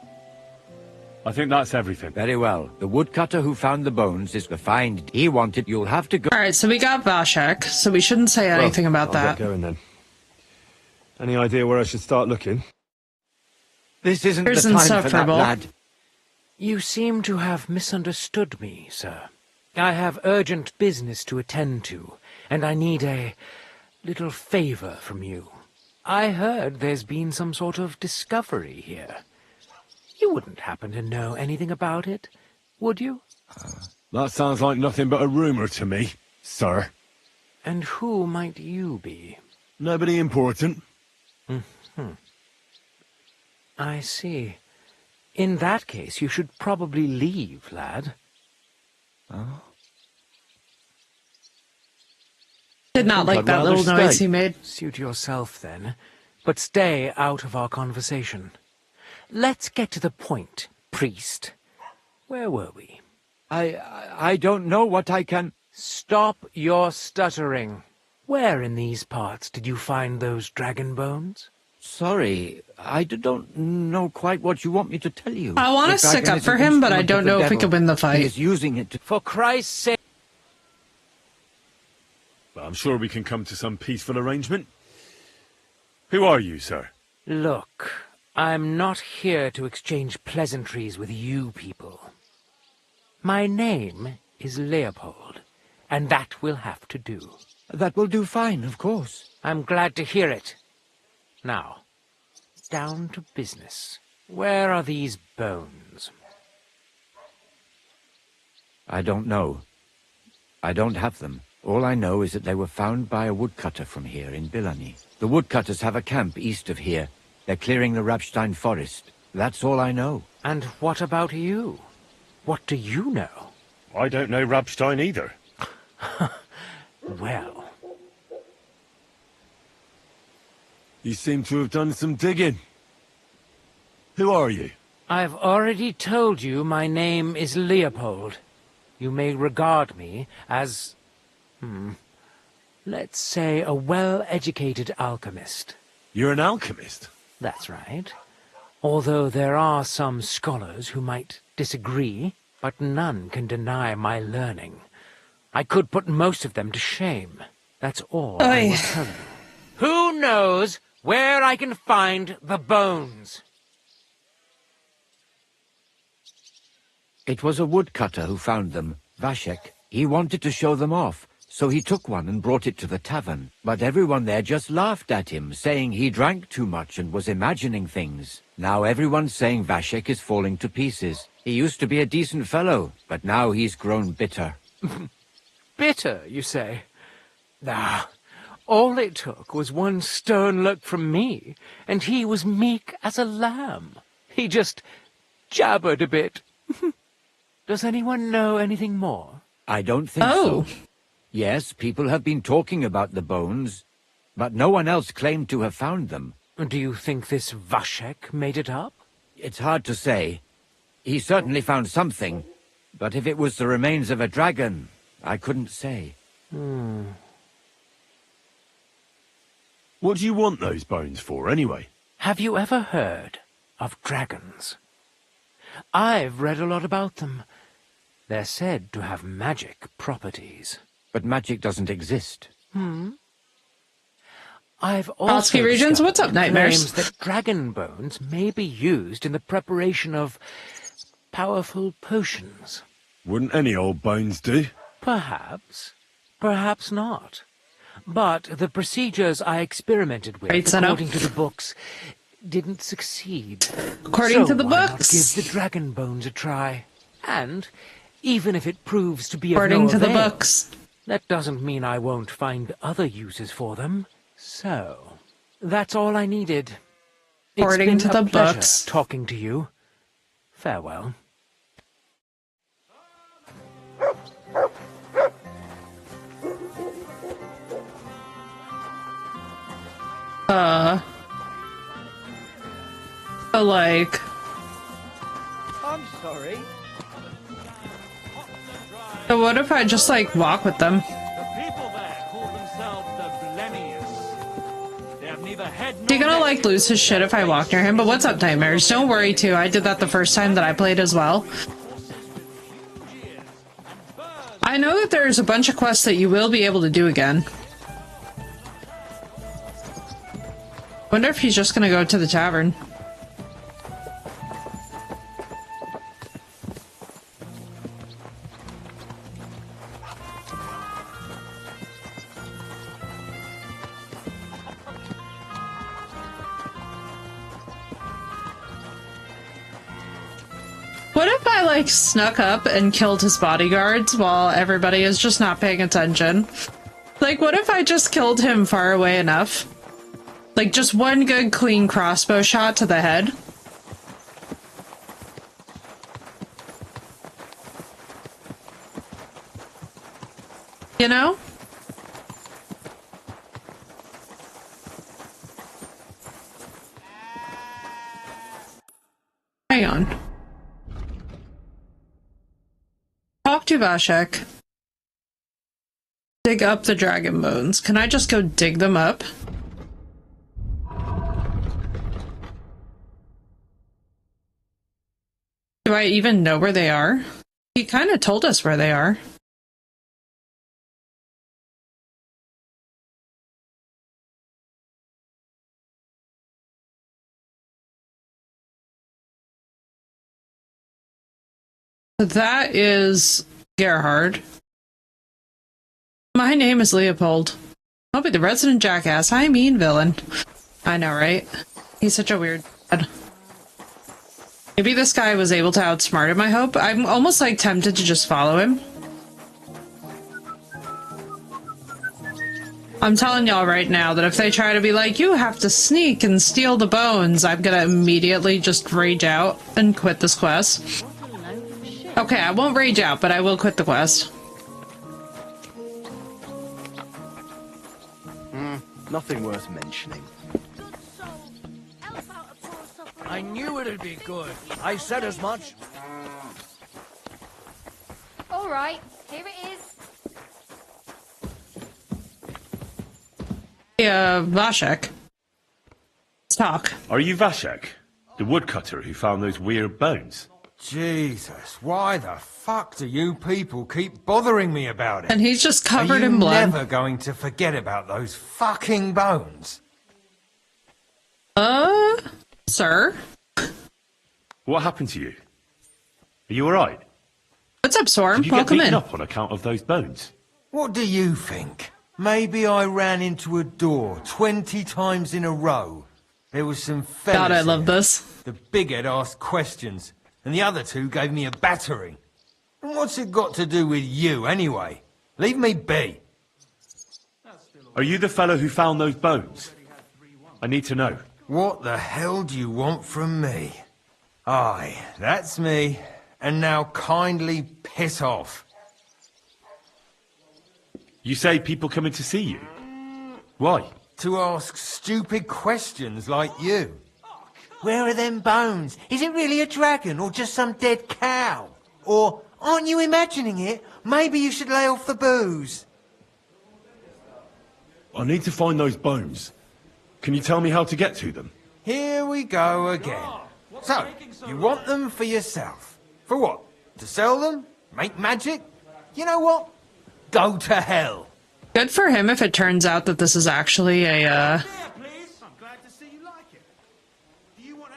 S5: I think that's everything.
S4: Very well. The woodcutter who found the bones is the find he wanted. You'll have to go...
S1: Alright, so we got Vashek, so we shouldn't say anything about
S5: I'll
S1: that.
S5: get going then. Any idea where I should start looking?
S4: This isn't
S1: Here's
S4: the time for that,
S1: insufferable.
S4: lad.
S11: You seem to have misunderstood me, sir. I have urgent business to attend to, and I need a little favor from you. I heard there's been some sort of discovery here. You wouldn't happen to know anything about it, would you?
S5: That sounds like nothing but a rumor to me, sir.
S11: And who might you be?
S5: Nobody important.
S11: I see. In that case, you should probably leave, lad.
S4: Oh?
S1: Did not like that little noise he made.
S11: Suit yourself, then, but stay out of our conversation. Let's get to the point, priest. Where were we?
S4: I don't know what I can...
S11: Stop your stuttering. Where in these parts did you find those dragon bones?
S4: Sorry, I don't know quite what you want me to tell you.
S1: I want to
S4: The
S1: stick
S4: dragon
S1: up
S4: is
S1: for
S4: an
S1: him, but I
S4: instrument
S1: don't
S4: of the
S1: know if we
S4: devil.
S1: can win the
S4: He
S1: fight.
S4: is using it to...
S11: For Christ's sake...
S5: Well, I'm sure we can come to some peaceful arrangement. Who are you, sir?
S11: Look, I'm not here to exchange pleasantries with you people. My name is Leopold, and that will have to do.
S4: That will do fine, of course.
S11: I'm glad to hear it. Now, down to business. Where are these bones?
S4: I don't know. I don't have them. All I know is that they were found by a woodcutter from here in Bilani. The woodcutters have a camp east of here. They're clearing the Rapstein forest. That's all I know.
S11: And what about you? What do you know?
S5: I don't know Rapstein either.
S11: Well...
S5: You seem to have done some digging. Who are you?
S11: I've already told you my name is Leopold. You may regard me as... let's say a well-educated alchemist.
S5: You're an alchemist?
S11: That's right. Although there are some scholars who might disagree, but none can deny my learning. I could put most of them to shame. That's all I will tell you. Who knows where I can find the bones?
S4: It was a woodcutter who found them, Vashek. He wanted to show them off, so he took one and brought it to the tavern. But everyone there just laughed at him, saying he drank too much and was imagining things. Now everyone's saying Vashek is falling to pieces. He used to be a decent fellow, but now he's grown bitter.
S11: Bitter, you say? Ah, all it took was one stern look from me, and he was meek as a lamb. He just jabbered a bit. Does anyone know anything more?
S4: I don't think so. Yes, people have been talking about the bones, but no one else claimed to have found them.
S11: Do you think this Vashek made it up?
S4: It's hard to say. He certainly found something, but if it was the remains of a dragon, I couldn't say.
S5: What do you want those bones for, anyway?
S11: Have you ever heard of dragons? I've read a lot about them. They're said to have magic properties.
S4: But magic doesn't exist.
S11: I've also
S1: Regions, what's up, Nightmares?
S11: claims that dragon bones may be used in the preparation of powerful potions.
S5: Wouldn't any old bones do?
S11: Perhaps. Perhaps not. But the procedures I experimented with,
S1: Right, son up.
S11: according to the books, didn't succeed.
S1: According to the
S11: why not
S1: books.
S11: give the dragon bones a try. And, even if it proves to be
S1: According
S11: of no
S1: to the
S11: avail,
S1: books.
S11: that doesn't mean I won't find other uses for them. So, that's all I needed.
S1: According
S11: It's
S1: to
S11: been
S1: the
S11: a pleasure
S1: books.
S11: talking to you. Farewell.
S1: But like...
S10: I'm sorry.
S1: So what if I just, like, walk with them?
S12: The people there call themselves the Blemius. They have neither head nor
S1: He's gonna,
S12: neck.
S1: like, lose his shit if I walk near him, but what's up, Nightmares? Don't worry, too. I did that the first time that I played as well. I know that there's a bunch of quests that you will be able to do again. Wonder if he's just gonna go to the tavern. What if I, like, snuck up and killed his bodyguards while everybody is just not paying attention? Like, what if I just killed him far away enough? Like, just one good, clean crossbow shot to the head? You know? Hang on. Talk to Vashek. dig up the dragon bones. Can I just go dig them up? Do I even know where they are? He kind of told us where they are. That is Gerhard. My name is Leopold. I'll be the resident jackass. I mean villain. I know, right? He's such a weird dad. Maybe this guy was able to outsmart him, I hope. I'm almost like tempted to just follow him. I'm telling y'all right now that if they try to be like, you have to sneak and steal the bones, I'm gonna immediately just rage out and quit this quest. Okay, I won't rage out, but I will quit the quest.
S13: Nothing worth mentioning.
S7: I knew it'd be good. I said as much.
S15: All right, here it is.
S1: Vashek. Let's talk.
S5: Are you Vashek? The woodcutter who found those weird bones?
S16: Jesus, why the fuck do you people keep bothering me about it?
S1: And he's just covered in blood.
S16: Are you never going to forget about those fucking bones?
S1: Sir?
S5: What happened to you? Are you alright?
S1: What's up, Storm?
S5: Did you
S1: Welcome
S5: get beaten
S1: in.
S5: up on account of those bones?
S16: What do you think? Maybe I ran into a door 20 times in a row. There was some fellas
S1: God, I love
S16: here.
S1: this.
S16: The bighead asked questions, and the other two gave me a battering. And what's it got to do with you, anyway? Leave me be.
S5: Are you the fellow who found those bones? I need to know.
S16: What the hell do you want from me? Aye, that's me. And now kindly piss off.
S5: You say people coming to see you? Why?
S16: To ask stupid questions like you. Where are them bones? Is it really a dragon or just some dead cow? Or, aren't you imagining it? Maybe you should lay off the booze.
S5: I need to find those bones. Can you tell me how to get to them?
S16: Here we go again. So, you want them for yourself. For what? To sell them? Make magic? You know what? Go to hell.
S1: Good for him if it turns out that this is actually a,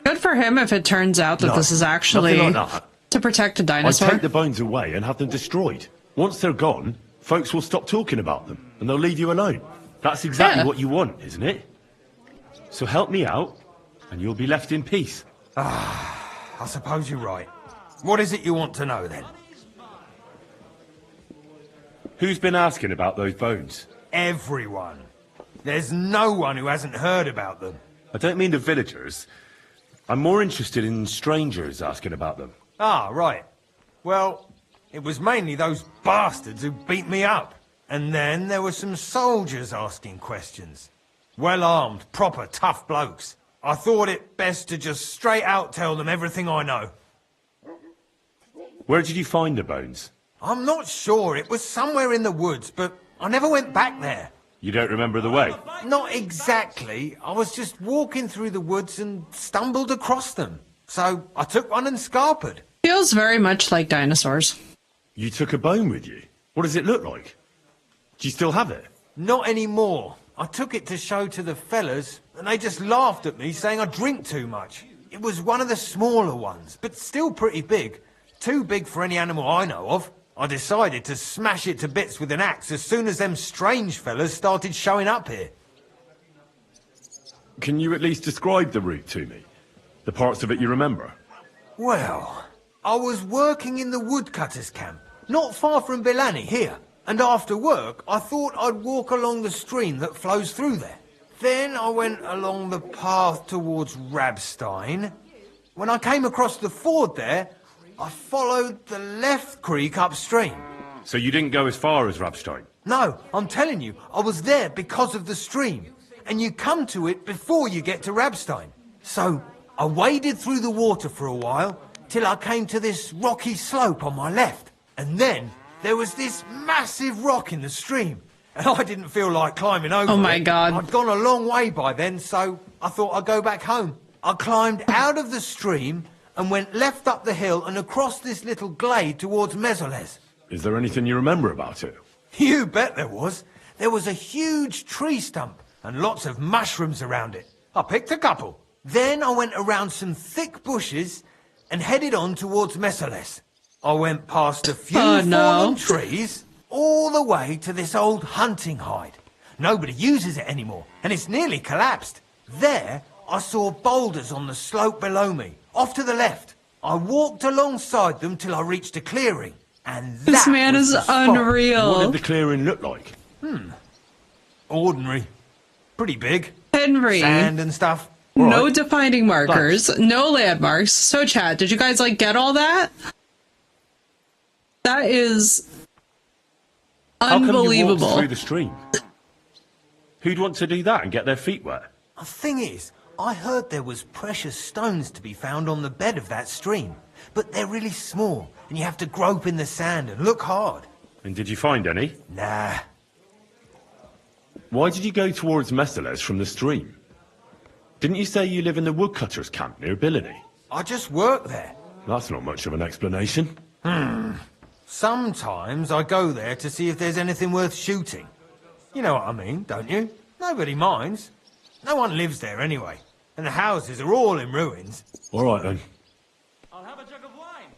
S1: Good for him if it turns out that this is actually
S5: nothing like that.
S1: to protect a
S5: I
S1: dinosaur.
S5: take the bones away and have them destroyed. Once they're gone, folks will stop talking about them, and they'll leave you alone. That's exactly what you want, isn't it? So help me out, and you'll be left in peace.
S16: I suppose you're right. What is it you want to know, then?
S5: Who's been asking about those bones?
S16: Everyone. There's no one who hasn't heard about them.
S5: I don't mean the villagers. I'm more interested in strangers asking about them.
S16: Ah, right. Well, it was mainly those bastards who beat me up. And then there were some soldiers asking questions. Well-armed, proper tough blokes. I thought it best to just straight out tell them everything I know.
S5: Where did you find the bones?
S16: I'm not sure. It was somewhere in the woods, but I never went back there.
S5: You don't remember the way?
S16: Not exactly. I was just walking through the woods and stumbled across them. So I took one and scarpered.
S1: Feels very much like dinosaurs.
S5: You took a bone with you? What does it look like? Do you still have it?
S16: Not anymore. I took it to show to the fellas, and they just laughed at me, saying I drink too much. It was one of the smaller ones, but still pretty big. Too big for any animal I know of. I decided to smash it to bits with an axe as soon as them strange fellas started showing up here.
S5: Can you at least describe the route to me? The parts of it you remember?
S16: Well, I was working in the woodcutters' camp, not far from Bilani here. And after work, I thought I'd walk along the stream that flows through there. Then I went along the path towards Rabstein. When I came across the ford there, I followed the left creek upstream.
S5: So you didn't go as far as Rabstein?
S16: No, I'm telling you, I was there because of the stream. And you come to it before you get to Rabstein. So I waded through the water for a while, till I came to this rocky slope on my left. And then there was this massive rock in the stream. and I didn't feel like climbing over
S1: Oh my
S16: it.
S1: God.
S16: I'd gone a long way by then, so I thought I'd go back home. I climbed out of the stream and went left up the hill and across this little glade towards Mesoles.
S5: Is there anything you remember about it?
S16: You bet there was. There was a huge tree stump and lots of mushrooms around it. I picked a couple. Then I went around some thick bushes and headed on towards Mesoles. I went past a few fallen trees all the way to this old hunting hide. Nobody uses it anymore, and it's nearly collapsed. There, I saw boulders on the slope below me, off to the left. I walked alongside them till I reached a clearing, and
S1: This man is unreal.
S5: What did the clearing look like?
S16: Ordinary. Pretty big.
S1: Henry.
S16: Sand and stuff.
S1: No defining markers, no landmarks. So, Chad, did you guys, like, get all that? That is unbelievable.
S5: How come you walked through the stream? Who'd want to do that and get their feet wet?
S16: The thing is, I heard there was precious stones to be found on the bed of that stream. But they're really small, and you have to grope in the sand and look hard.
S5: And did you find any?
S16: Nah.
S5: Why did you go towards Mesoles from the stream? Didn't you say you live in the woodcutters' camp near Billany?
S16: I just work there.
S5: That's not much of an explanation.
S16: Sometimes I go there to see if there's anything worth shooting. You know what I mean, don't you? Nobody minds. No one lives there anyway. And the houses are all in ruins.
S5: All right, then.
S12: I'll have a jug of wine.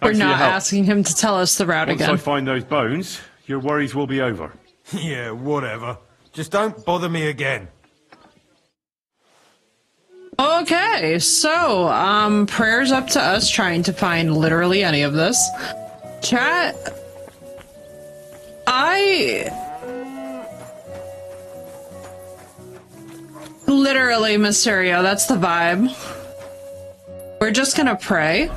S1: We're
S5: Thanks for your
S1: not
S5: help.
S1: asking him to tell us the route
S5: Once
S1: again.
S5: I find those bones, your worries will be over.
S16: Yeah, whatever. Just don't bother me again.
S1: Okay, so, prayers up to us trying to find literally any of this. Chat, literally, Mysterio, that's the vibe. We're just gonna pray.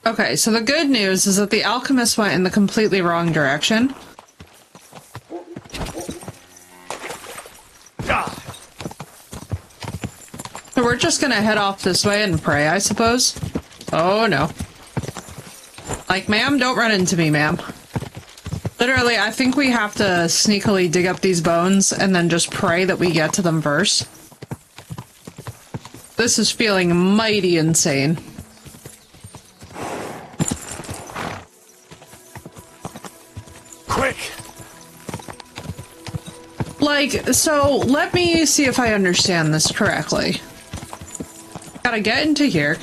S1: Okay, so the good news is that the alchemist went in the completely wrong direction. So we're just gonna head off this way and pray, I suppose. Oh no. Like, ma'am, don't run into me, ma'am. Literally, I think we have to sneakily dig up these bones and then just pray that we get to them first. This is feeling mighty insane.
S5: Quick!
S1: Like, so let me see if I understand this correctly. Gotta get into here.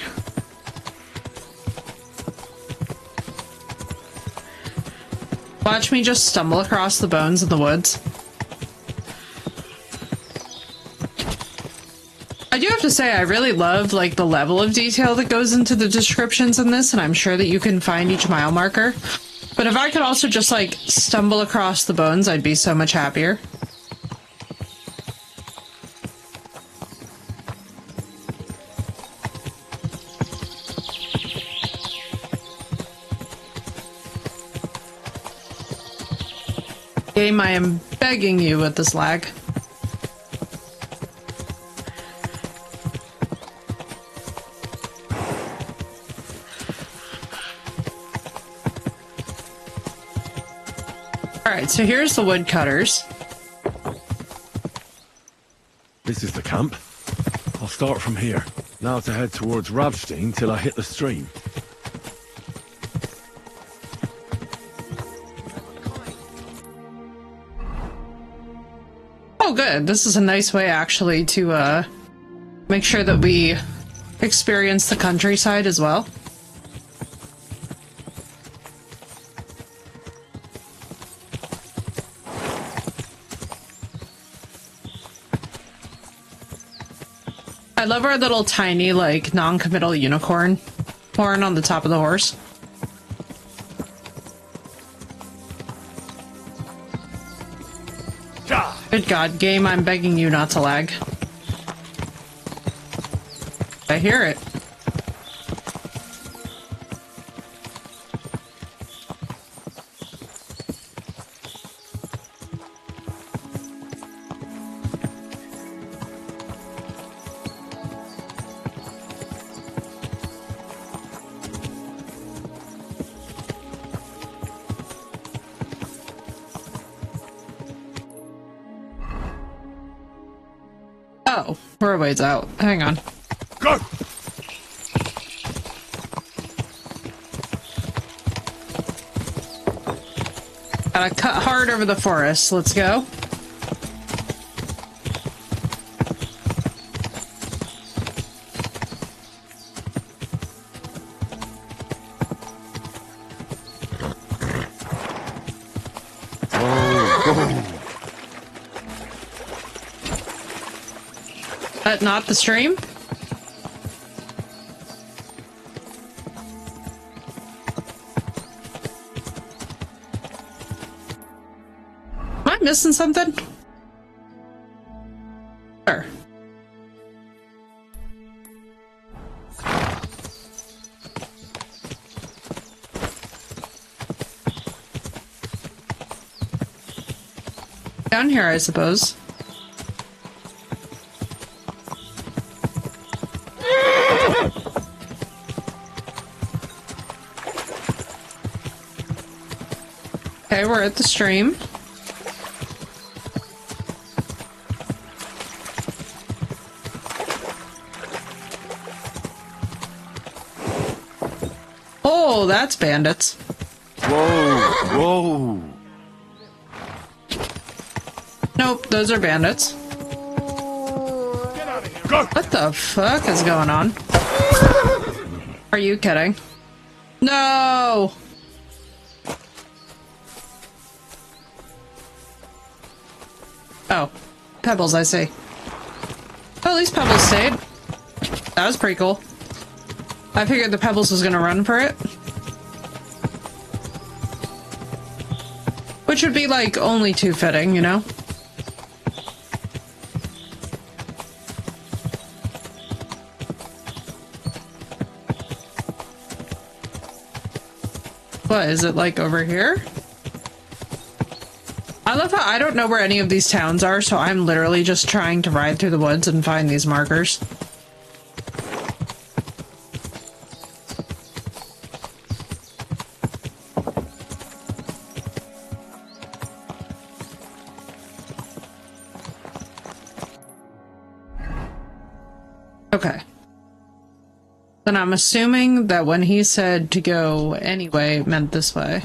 S1: Watch me just stumble across the bones in the woods. I do have to say, I really love, like, the level of detail that goes into the descriptions in this, and I'm sure that you can find each mile marker. But if I could also just, like, stumble across the bones, I'd be so much happier. Game, I am begging you with this lag. Alright, so here's the woodcutters.
S5: This is the camp. I'll start from here. Now to head towards Rabstein till I hit the stream.
S1: Oh, good. This is a nice way, actually, to, make sure that we experience the countryside as well. I love our little tiny, like, non-committal unicorn horn on the top of the horse. Good God, game, I'm begging you not to lag. I hear it. We're a ways out. Hang on.
S6: Go!
S1: Gotta cut hard over the forest. Let's go. That not the stream? Am I missing something? Sure. Down here, I suppose. Okay, we're at the stream. Oh, that's bandits.
S5: Whoa, whoa.
S1: Nope, those are bandits.
S6: Get out of here. Go!
S1: What the fuck is going on? Are you kidding? No! Oh, Pebbles, I see. Oh, at least Pebbles stayed. That was pretty cool. I figured the Pebbles was gonna run for it. Which would be, like, only too fitting, you know? What, is it, like, over here? I love how I don't know where any of these towns are, so I'm literally just trying to ride through the woods and find these markers. Okay. Then I'm assuming that when he said to go anyway, it meant this way.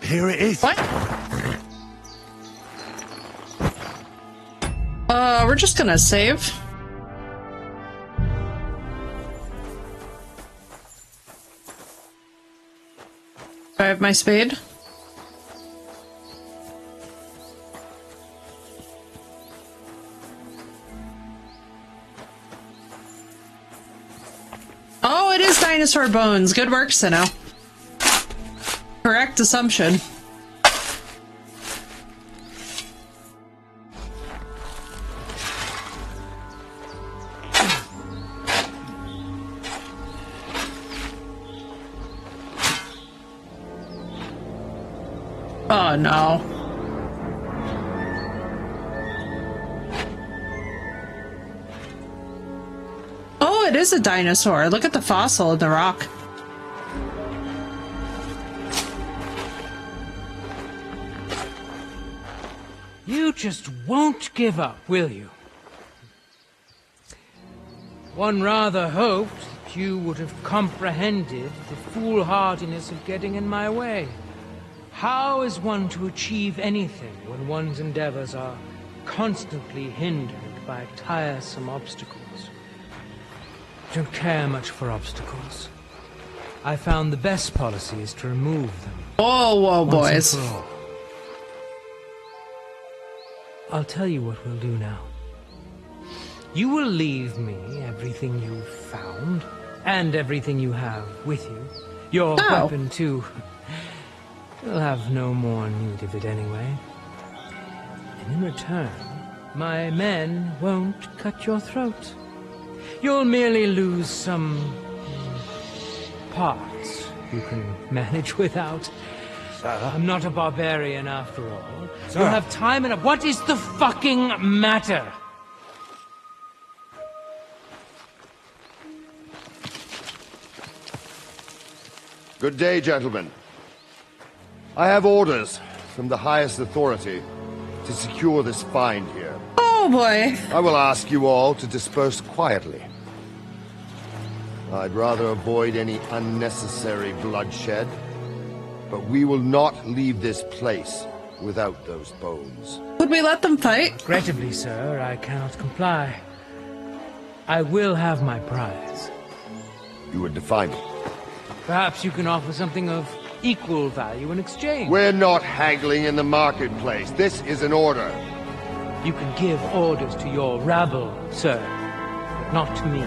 S5: Here it is.
S1: What? We're just gonna save. Do I have my spade? Oh, it is dinosaur bones. Good work, Sinnoh. Correct assumption. Oh no. Oh, it is a dinosaur. Look at the fossil in the rock.
S11: You just won't give up, will you? One rather hoped that you would have comprehended the foolhardiness of getting in my way. How is one to achieve anything when one's endeavors are constantly hindered by tiresome obstacles? I don't care much for obstacles. I found the best policy is to remove them.
S1: Whoa, whoa, boys.
S11: I'll tell you what we'll do now. You will leave me everything you've found, and everything you have with you. Your weapon, too. You'll have no more need of it anyway. And in return, my men won't cut your throat. You'll merely lose some parts you can manage without. sir. I'm not a barbarian after all. You'll have time enough. What is the fucking matter?
S17: Good day, gentlemen. I have orders from the highest authority to secure this find here.
S1: Oh boy.
S17: I will ask you all to disperse quietly. I'd rather avoid any unnecessary bloodshed, but we will not leave this place without those bones.
S1: Would we let them fight?
S11: Regrettably, sir, I cannot comply. I will have my prize.
S17: You would defy me.
S11: Perhaps you can offer something of equal value in exchange.
S17: We're not haggling in the marketplace. This is an order.
S11: You can give orders to your rabble, sir, but not to me.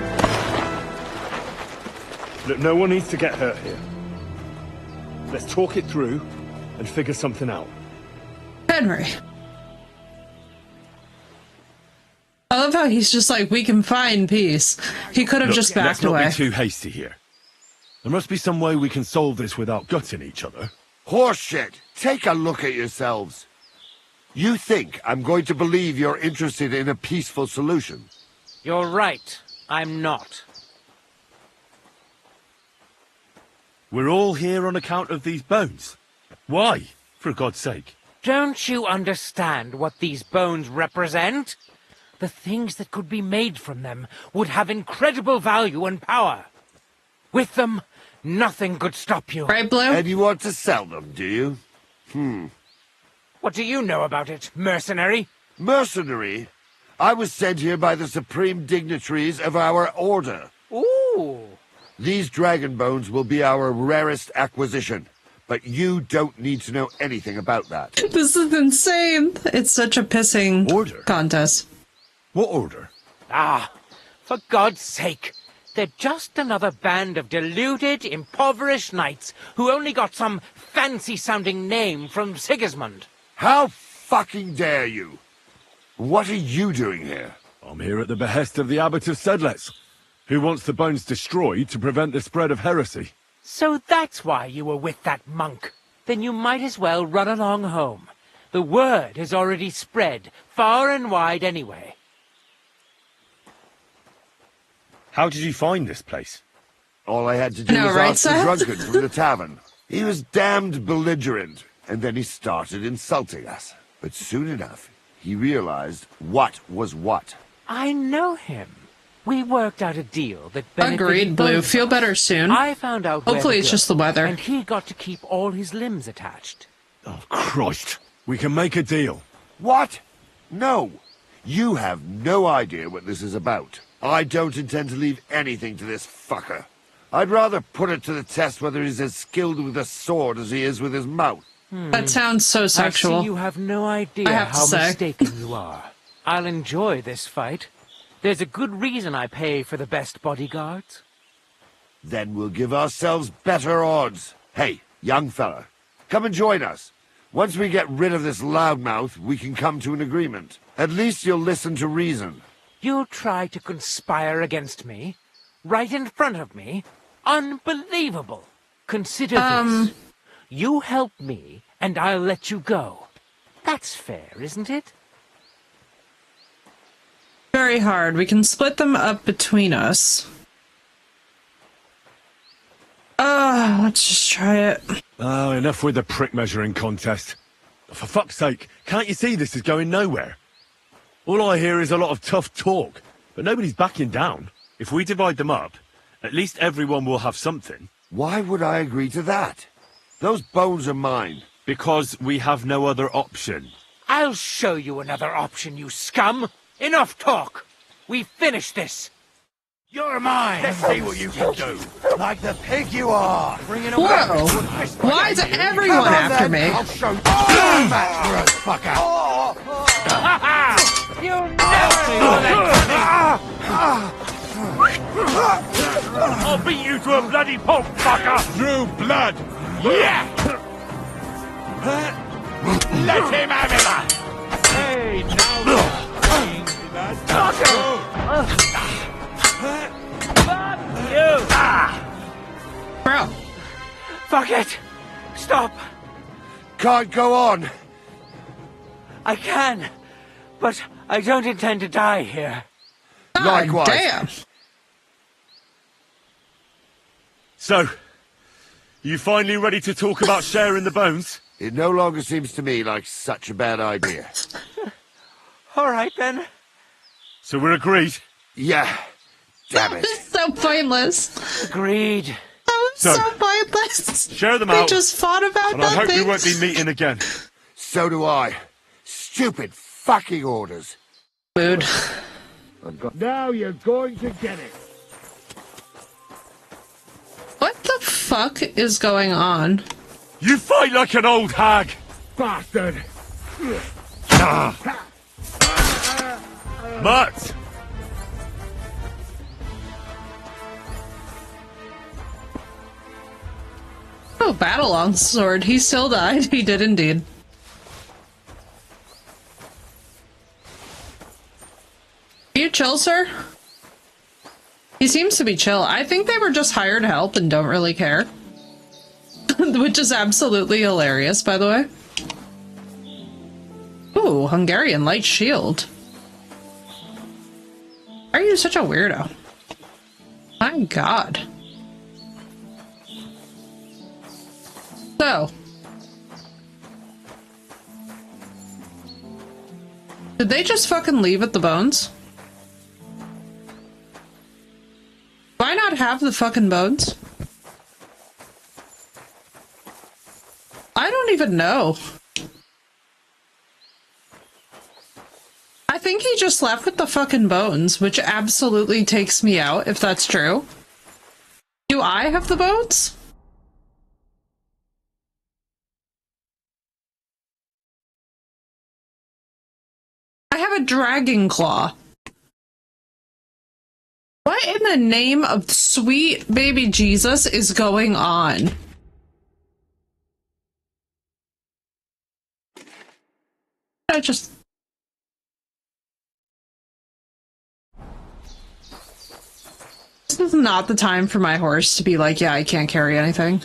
S5: Look, no one needs to get hurt here. Let's talk it through and figure something out.
S1: Henry. I love how he's just like, we can find peace. He could have just backed away.
S5: Let's not be too hasty here. There must be some way we can solve this without gutting each other.
S17: Horseshit! Take a look at yourselves. You think I'm going to believe you're interested in a peaceful solution?
S11: You're right. I'm not.
S5: We're all here on account of these bones. Why, for God's sake?
S11: Don't you understand what these bones represent? The things that could be made from them would have incredible value and power. With them, nothing could stop you.
S1: Right, Blue?
S17: And you want to sell them, do you?
S11: What do you know about it, mercenary?
S17: Mercenary? I was sent here by the supreme dignitaries of our order.
S11: Ooh.
S17: These dragon bones will be our rarest acquisition, but you don't need to know anything about that.
S1: This is insane. It's such a pissing contest.
S5: What order?
S11: Ah, for God's sake. They're just another band of deluded, impoverished knights who only got some fancy-sounding name from Sigismund.
S17: How fucking dare you? What are you doing here?
S5: I'm here at the behest of the Abbot of Sedlitz, who wants the bones destroyed to prevent the spread of heresy.
S11: So that's why you were with that monk. Then you might as well run along home. The word has already spread far and wide anyway.
S5: How did you find this place?
S17: All I had to do was ask the drunkard from the tavern. He was damned belligerent, and then he started insulting us. But soon enough, he realized what was what.
S11: I know him. We worked out a deal that benefited
S1: Agreed, Blue.
S11: both
S1: Feel
S11: of us.
S1: better soon.
S11: I found out where
S1: Hopefully
S11: to
S1: it's
S11: go,
S1: just the weather.
S11: and he got to keep all his limbs attached.
S5: Oh, Christ. We can make a deal.
S17: What? No. You have no idea what this is about. I don't intend to leave anything to this fucker. I'd rather put it to the test whether he's as skilled with a sword as he is with his mouth.
S1: That sounds so sexual.
S11: I see you have no idea how mistaken you are. I'll enjoy this fight. There's a good reason I pay for the best bodyguards.
S17: Then we'll give ourselves better odds. Hey, young fella, come and join us. Once we get rid of this loudmouth, we can come to an agreement. At least you'll listen to reason.
S11: You'll try to conspire against me? Right in front of me? Unbelievable! Consider this. You help me, and I'll let you go. That's fair, isn't it?
S1: Very hard. We can split them up between us. Let's just try it.
S5: Oh, enough with the prick measuring contest. For fuck's sake, can't you see this is going nowhere? All I hear is a lot of tough talk, but nobody's backing down. If we divide them up, at least everyone will have something.
S17: Why would I agree to that? Those bones are mine.
S5: Because we have no other option.
S11: I'll show you another option, you scum! Enough talk! We've finished this!
S6: You're mine! Let's see what you can do!
S16: Like the pig you are!
S6: Bring it
S1: Whoa! Why is everyone after me?
S16: I'll show you a match for us, fucker!
S11: You never saw that
S6: I'll beat you to a bloody pulp, fucker! Through blood! Yeah! Let him have it! Hey, now
S11: Fuck you!
S1: Bro.
S11: Fuck it! Stop!
S17: can't go on.
S11: I can, but I don't intend to die here.
S17: Likewise.
S1: Damn.
S5: So, you finally ready to talk about sharing the bones?
S17: It no longer seems to me like such a bad idea.
S11: All right, then.
S5: So we're agreed?
S17: Yeah. Damn it.
S1: So pointless.
S11: Agreed.
S1: That was so pointless.
S5: Share them
S1: They
S5: out.
S1: just fought about
S5: and I hope
S1: nothing.
S5: we won't be meeting again.
S17: So do I. Stupid fucking orders.
S1: Mood.
S17: Now you're going to get it.
S1: What the fuck is going on?
S5: You fight like an old hag!
S17: Bastard!
S5: Mutt!
S1: Oh, battle long sword. He still died. He did indeed. Are you chill, sir? He seems to be chill. I think they were just hired help and don't really care. Which is absolutely hilarious, by the way. Ooh, Hungarian light shield. Why are you such a weirdo? My god. So. Did they just fucking leave at the bones? Why not have the fucking bones? I don't even know. I think he just left with the fucking bones, which absolutely takes me out if that's true. Do I have the bones? I have a dragon claw. What in the name of sweet baby Jesus is going on? I just... This is not the time for my horse to be like, yeah, I can't carry anything.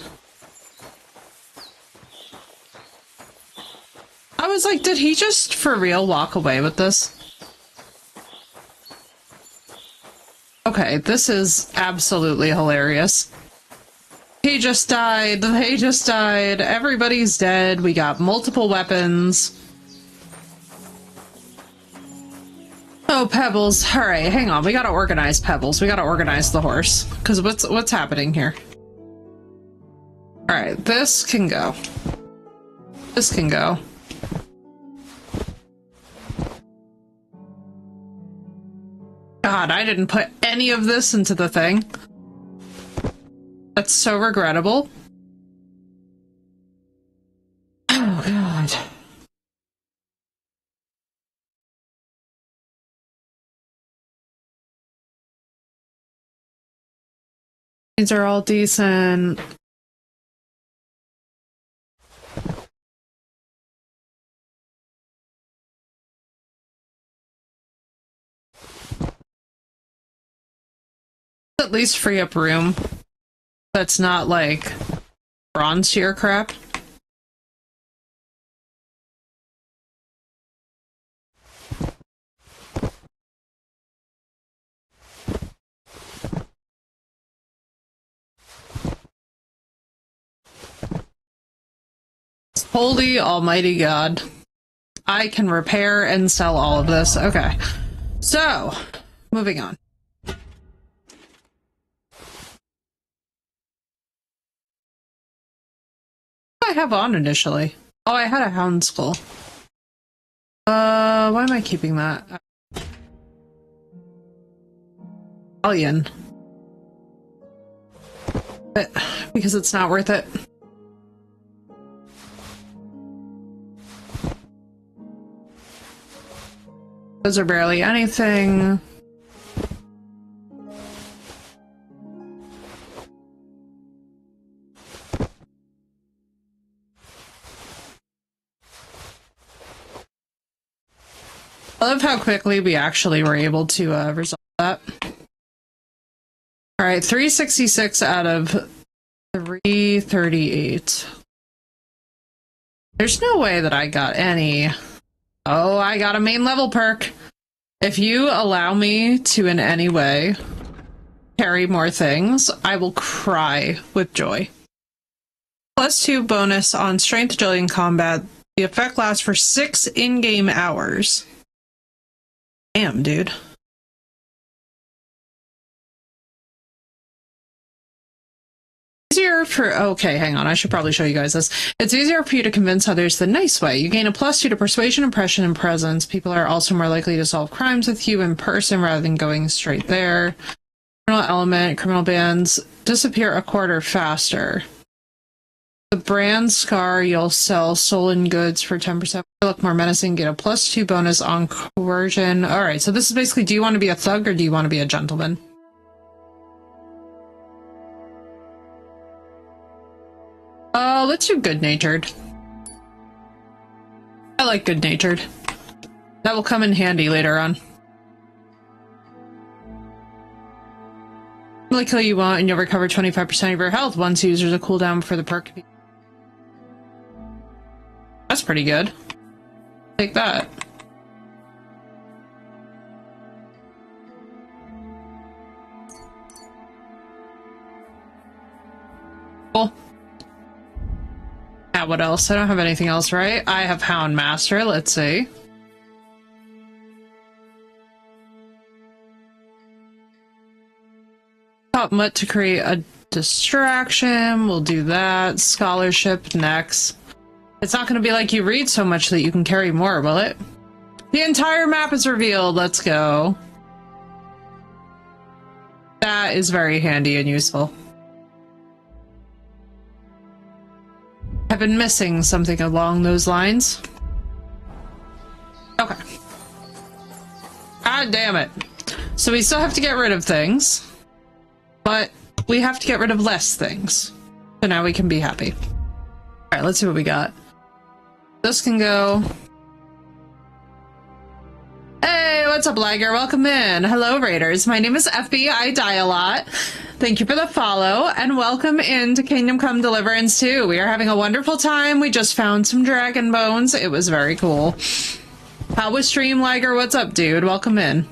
S1: I was like, did he just for real walk away with this? Okay, this is absolutely hilarious. He just died, they just died, everybody's dead, we got multiple weapons. Oh, Pebbles. Alright, hang on, we gotta organize Pebbles. We gotta organize the horse. Because what's happening here? Alright, this can go. This can go. God, I didn't put any of this into the thing. That's so regrettable. Oh, God. These are all decent. At least free up room. That's not like bronze tier crap. Holy almighty God. I can repair and sell all of this. Okay. So, moving on. What did I have on initially? Oh, I had a hound skull. Why am I keeping that? Alien. Because it's not worth it. Those are barely anything. I love how quickly we actually were able to resolve that. Alright, 366 out of 338. There's no way that I got any... Oh, I got a main level perk. If you allow me to in any way carry more things, I will cry with joy. +2 bonus on strength, agility, and combat. The effect lasts for 6 in-game hours. Damn, dude. Easier for... Okay, hang on. I should probably show you guys this. It's easier for you to convince others the nice way. You gain a +2 to persuasion, impression, and presence. People are also more likely to solve crimes with you in person rather than going straight there. Criminal element, criminal bands disappear a quarter faster. The brand scar, you'll sell stolen goods for 10%. Look more menacing, get a +2 bonus on coercion. Alright, so this is basically, do you want to be a thug or do you want to be a gentleman? Let's do good-natured. I like good-natured. That will come in handy later on. Like who you want, and you'll recover 25% of your health once users a cooldown for the perk. That's pretty good. Take that. Cool. Now what else? I don't have anything else, right? I have Hound Master. Let's see. Top Mutt to create a distraction. We'll do that. Scholarship next. It's not going to be like you read so much that you can carry more, will it? The entire map is revealed. Let's go. That is very handy and useful. I've been missing something along those lines. Okay. God damn it. So we still have to get rid of things. But we have to get rid of less things. So now we can be happy. Alright, let's see what we got. This can go. Hey, what's up, Liger? Welcome in. Hello, Raiders. My name is FB. I die a lot. Thank you for the follow, and welcome into Kingdom Come Deliverance 2. We are having a wonderful time. We just found some dragon bones. It was very cool. How was stream, Liger? What's up, dude? Welcome in.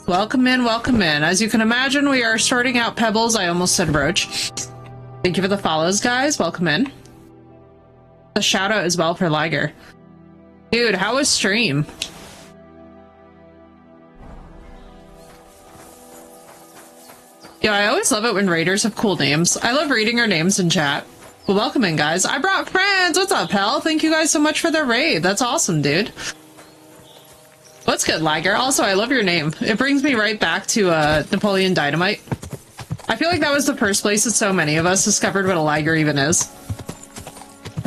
S1: Welcome in, welcome in. As you can imagine, we are sorting out pebbles. I almost said roach. Thank you for the follows, guys. Welcome in. A shout out as well for Liger. Dude, how was stream? Yeah, I always love it when raiders have cool names. I love reading our names in chat. Well, welcome in, guys. I brought friends. What's up, Hell? Thank you guys so much for the raid. That's awesome, dude. What's good, Liger? Also, I love your name. It brings me right back to Napoleon Dynamite. I feel like that was the first place that so many of us discovered what a Liger even is.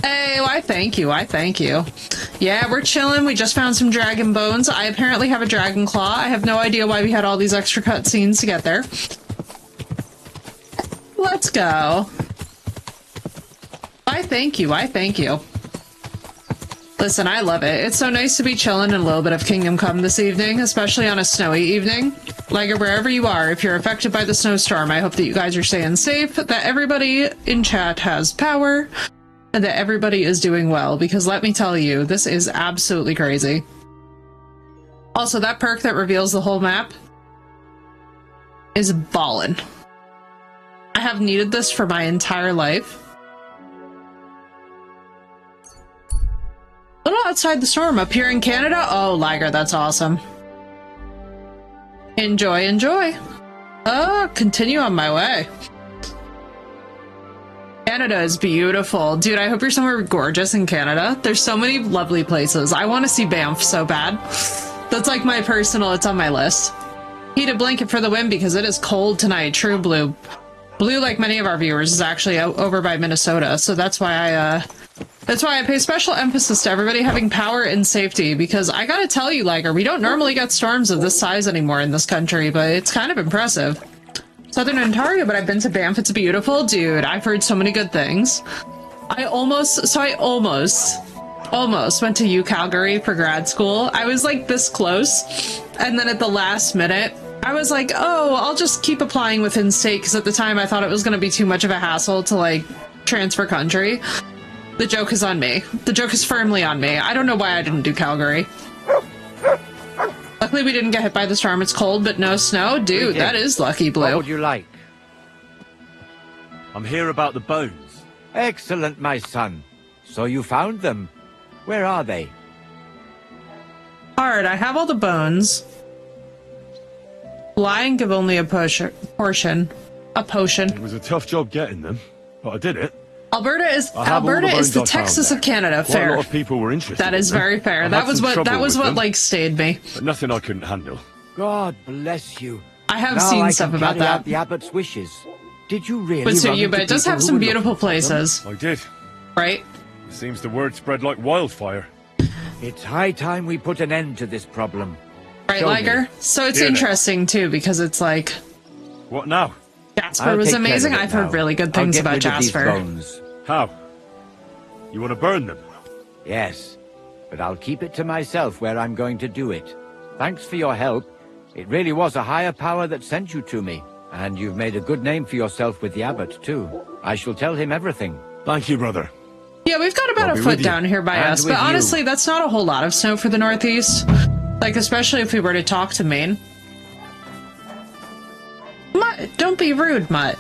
S1: Hey, why thank you, why thank you. Yeah, we're chilling. We just found some dragon bones. I apparently have a dragon claw. I have no idea why we had all these extra cutscenes to get there. Let's go. Why thank you, why thank you. Listen, I love it. It's so nice to be chilling in a little bit of Kingdom Come this evening, especially on a snowy evening. Like, wherever you are, if you're affected by the snowstorm, I hope that you guys are staying safe, that everybody in chat has power, and that everybody is doing well, because let me tell you, this is absolutely crazy. Also, that perk that reveals the whole map is ballin'. I have needed this for my entire life. A little outside the storm up here in Canada. Oh, Liger, that's awesome. Enjoy, enjoy. Oh, continue on my way. Canada is beautiful. Dude, I hope you're somewhere gorgeous in Canada. There's so many lovely places. I want to see Banff so bad. That's like my personal, it's on my list. Heated blanket for the win because it is cold tonight. True blue. Blue, like many of our viewers, is actually over by Minnesota, so that's why I pay special emphasis to everybody having power and safety, because I gotta tell you, Liger, we don't normally get storms of this size anymore in this country, but it's kind of impressive. Southern Ontario, but I've been to Banff, it's beautiful. Dude, I've heard so many good things. I almost went to UCalgary for grad school. I was like this close, and then at the last minute, I was like, oh, I'll just keep applying within state, because at the time I thought it was going to be too much of a hassle to, like, transfer country. The joke is on me. The joke is firmly on me. I don't know why I didn't do Calgary. Luckily we didn't get hit by the storm. It's cold, but no snow. Dude, that is lucky, Blue.
S4: What would you like?
S5: I'm here about the bones.
S4: Excellent, my son. So you found them. Where are they?
S1: Alright, I have all the bones. Lie and give only a portion. A potion.
S5: It was a tough job getting them, but I did it.
S1: Alberta is the Texas of Canada.
S5: Quite
S1: Fair.
S5: a lot of people were interested.
S1: That is very fair. That was what like stayed me.
S5: But nothing I couldn't handle.
S4: God bless you.
S1: I have
S4: now
S1: seen
S4: I
S1: stuff
S4: can
S1: about
S4: carry
S1: that.
S4: Out the abbot's wishes. Did you really?
S1: But so
S4: run
S1: you,
S4: into
S1: but it does
S4: people
S1: have
S4: who
S1: some
S4: were
S1: beautiful
S4: looking for them?
S1: places.
S5: I did.
S1: Right?
S5: It seems the word spread like wildfire.
S4: It's high time we put an end to this problem.
S1: Right,
S4: Show
S1: Liger?
S4: me.
S1: So it's
S5: Here
S1: interesting too, because it's like
S5: What now?
S1: Jasper was amazing. I've heard really good things about Jasper.
S5: How? You want to burn them?
S4: Yes, but I'll keep it to myself where I'm going to do it. Thanks for your help. It really was a higher power that sent you to me. And you've made a good name for yourself with the abbot, too. I shall tell him everything.
S5: Thank you, brother.
S1: Yeah, we've got about a foot down here by us, but honestly, that's not a whole lot of snow for the Northeast. Like, especially if we were to talk to Maine. Mutt, don't be rude, Mutt.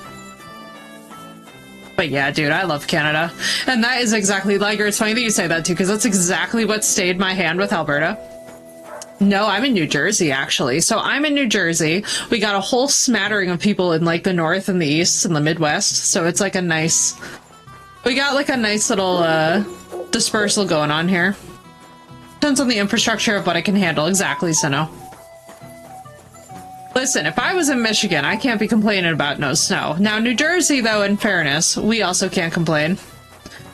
S1: But yeah, dude, I love Canada. And that is exactly, Liger, it's funny that you say that too, because that's exactly what stayed my hand with Alberta. No, I'm in New Jersey, actually. So I'm in New Jersey. We got a whole smattering of people in, like, the North and the East and the Midwest. So it's, like, a nice... We got, like, a nice little, dispersal going on here. Depends on the infrastructure of what I can handle. Exactly, Sino. Listen, if I was in Michigan, I can't be complaining about no snow. Now, New Jersey, though, in fairness, we also can't complain.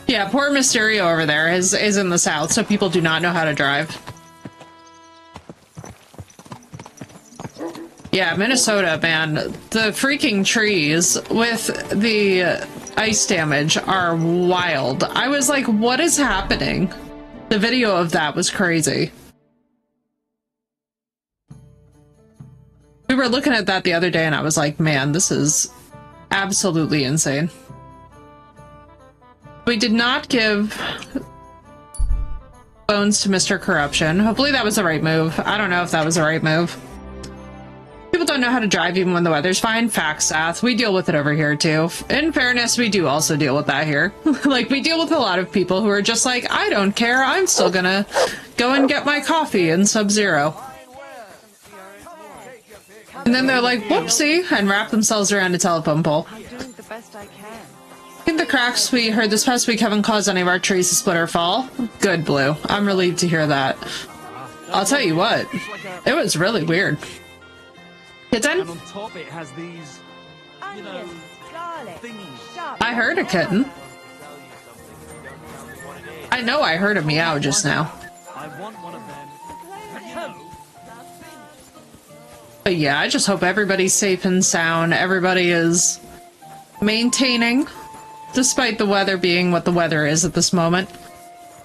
S1: Yeah, poor Mysterio over there is in the South, so people do not know how to drive. Yeah, Minnesota, man. The freaking trees with the ice damage are wild. I was like, what is happening? The video of that was crazy. We were looking at that the other day and I was like, man, this is absolutely insane. We did not give bones to Mr. Corruption. Hopefully that was the right move. I don't know if that was the right move. People don't know how to drive even when the weather's fine. Facts, Sath. We deal with it over here, too. In fairness, we do also deal with that here. Like, we deal with a lot of people who are just like, I don't care, I'm still gonna go and get my coffee in Sub-Zero. And then they're like, whoopsie, and wrap themselves around a telephone pole.
S14: I'm doing the best I can.
S1: I think the cracks we heard this past week haven't caused any of our trees to split or fall. Good, Blue. I'm relieved to hear that. I'll tell you what, it was really weird. Kitten?
S12: And on top it has these, you know, things.
S1: I heard a kitten. I know I heard a meow just now.
S12: I want one of them.
S1: But yeah, I just hope everybody's safe and sound. Everybody is maintaining, despite the weather being what the weather is at this moment.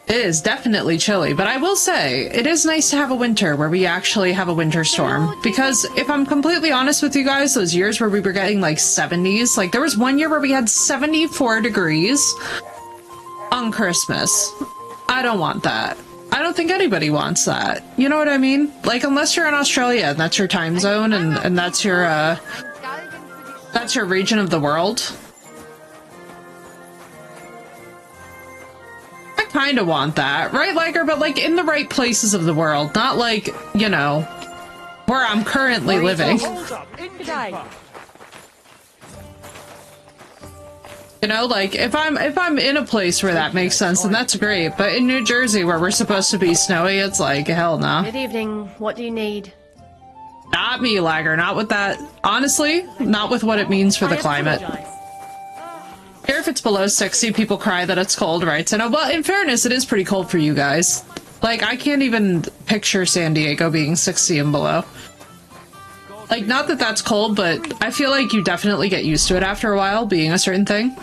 S1: It is definitely chilly, but I will say, it is nice to have a winter where we actually have a winter storm. Because if I'm completely honest with you guys, those years where we were getting like 70s, like there was one year where we had 74 degrees on Christmas. I don't want that. I don't think anybody wants that. You know what I mean? Like, unless you're in Australia and that's your time zone and that's your region of the world. I kind of want that, right, Liger? But like in the right places of the world, not like, you know, where I'm currently living. You know, like if I'm in a place where that makes sense, then that's great. But in New Jersey, where we're supposed to be snowy, it's like hell no.
S14: Good evening. What do you need?
S1: Not me, Liger. Not with that. Honestly, not with what it means for the climate. Here, if it's below 60, people cry that it's cold, right? So no, well, in fairness, it is pretty cold for you guys. Like, I can't even picture San Diego being 60 and below. Like, not that that's cold, but I feel like you definitely get used to it after a while, being a certain thing.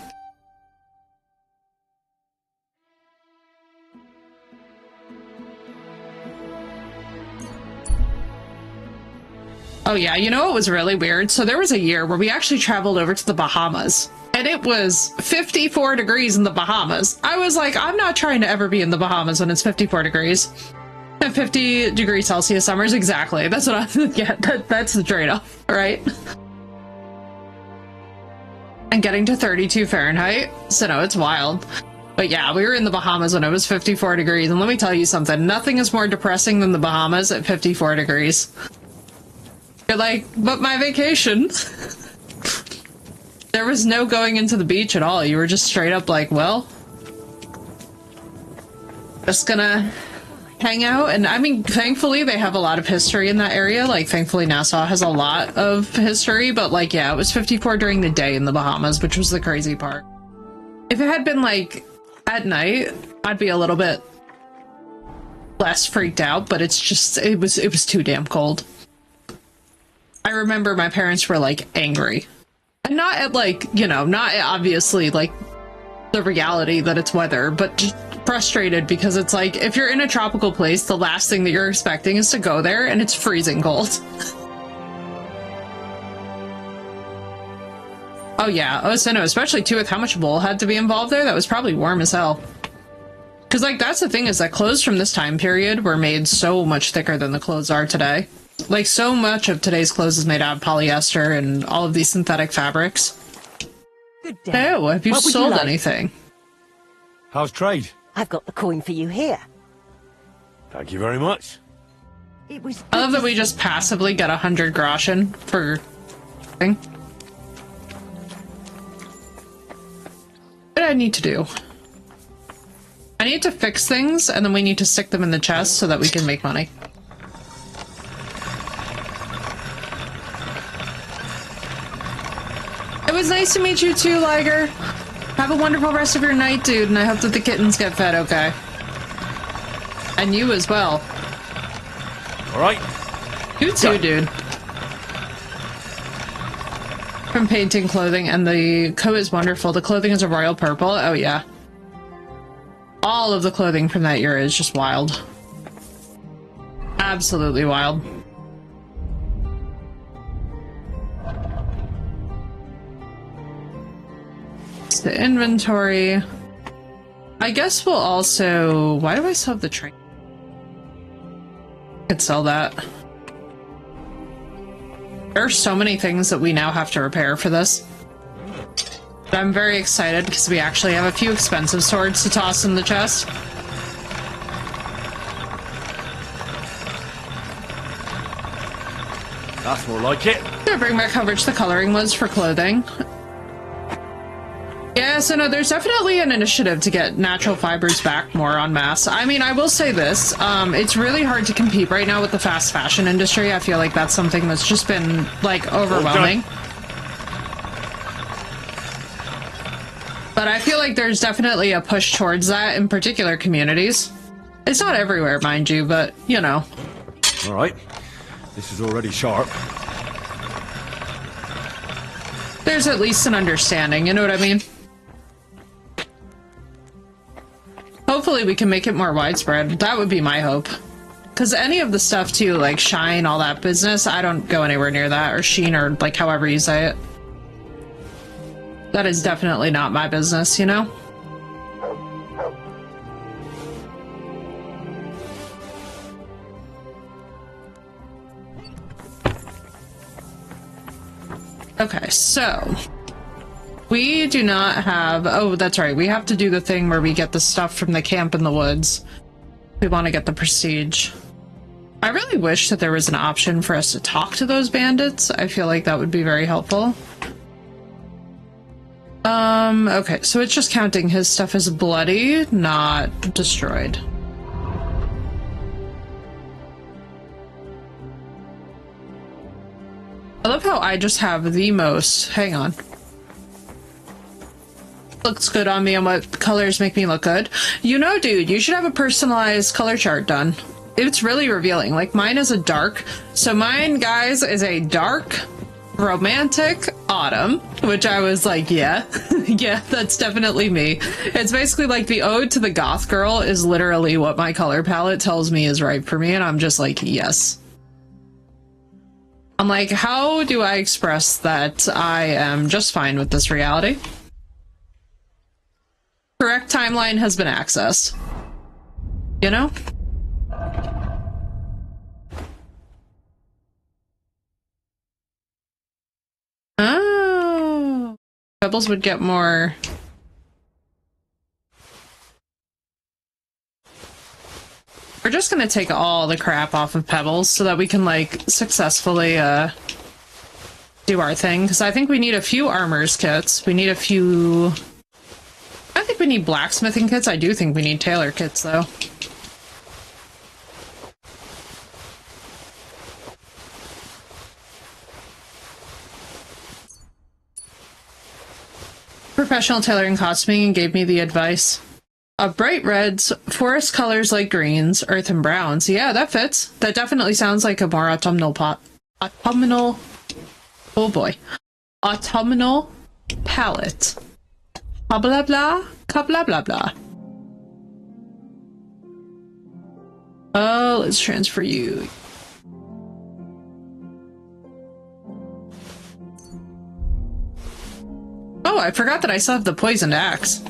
S1: Oh yeah, you know what was really weird? So there was a year where we actually traveled over to the Bahamas. and it was 54 degrees in the Bahamas. I was like, I'm not trying to ever be in the Bahamas when it's 54 degrees. And 50 degrees Celsius summers, exactly. That's what I get. That's the trade-off, right? And getting to 32 Fahrenheit. So no, it's wild. But yeah, we were in the Bahamas when it was 54 degrees. And let me tell you something. Nothing is more depressing than the Bahamas at 54 degrees. You're like, but my vacation. There was no going into the beach at all. You were just straight up like, well, just gonna hang out. And I mean, thankfully they have a lot of history in that area. Like, thankfully Nassau has a lot of history, but like, yeah, it was 54 during the day in the Bahamas, which was the crazy part. If it had been like at night, I'd be a little bit less freaked out, but it's just, it was too damn cold. I remember my parents were like angry, and not at like, you know, not obviously like the reality that it's weather, but just frustrated because it's like, if you're in a tropical place, the last thing that you're expecting is to go there and it's freezing cold. Oh yeah, oh so no, especially too with how much wool had to be involved there, that was probably warm as hell. Because like, that's the thing, is that clothes from this time period were made so much thicker than the clothes are today. Like, so much of today's clothes is made out of polyester and all of these synthetic fabrics.
S3: Good day.
S1: Oh, have you
S3: What would
S1: sold
S3: like?
S1: anything?
S5: How's trade?
S3: I've got the coin for you here.
S5: Thank you very much.
S3: It was.
S1: I love that we just passively get 100 groschen for thing. What do I need to do? I need to fix things, and then we need to stick them in the chest so that we can make money. It was nice to meet you too, Liger. Have a wonderful rest of your night, dude, and I hope that the kittens get fed okay. And you as well.
S5: Alright.
S1: You too, dude. From painting clothing, and the coat is wonderful. The clothing is a royal purple. Oh, yeah. All of the clothing from that era is just wild. Absolutely wild. It's the inventory. I guess we'll also... Why do I still have the train? I could sell that. There are so many things that we now have to repair for this. But I'm very excited because we actually have a few expensive swords to toss in the chest.
S5: That's more like it.
S1: To bring back how rich the coloring was for clothing. Yeah, so no, there's definitely an initiative to get natural fibers back more en masse. I mean, I will say this, it's really hard to compete right now with the fast fashion industry. I feel like that's something that's just been, like, overwhelming. But I feel like there's definitely a push towards that in particular communities. It's not everywhere, mind you, but, you know.
S5: Alright. This is already sharp.
S1: There's at least an understanding, you know what I mean? Hopefully we can make it more widespread. That would be my hope. Because any of the stuff too, like Shine, all that business, I don't go anywhere near that, or Sheen, or like however you say it. That is definitely not my business, you know? Okay, so... We do not have... Oh, that's right. We have to do the thing where we get the stuff from the camp in the woods. We want to get the prestige. I really wish that there was an option for us to talk to those bandits. I feel like that would be very helpful. Okay, so it's just counting his stuff as bloody, not destroyed. I love how I just have the most... Hang on. Looks good on me and what colors make me look good. You know, dude, you should have a personalized color chart done. It's really revealing. Like, mine is a dark. So mine, guys, is a dark, romantic autumn, which I was like, yeah. Yeah, that's definitely me. It's basically like the ode to the goth girl is literally what my color palette tells me is right for me, and I'm just like, yes. I'm like, how do I express that I am just fine with this reality? Correct timeline has been accessed. You know? Oh. Pebbles would get more... We're just gonna take all the crap off of Pebbles so that we can, like, successfully, do our thing. Because I think we need a few armor's kits. We need a few... I think we need blacksmithing kits. I do think we need tailor kits, though. Professional tailoring costuming and gave me the advice. Bright reds, forest colors like greens, earth and browns. Yeah, that fits. That definitely sounds like a more autumnal autumnal... Oh boy. Autumnal palette. Blah blah blah, blah blah blah. Oh, let's transfer you. Oh, I forgot that I still have the poisoned axe.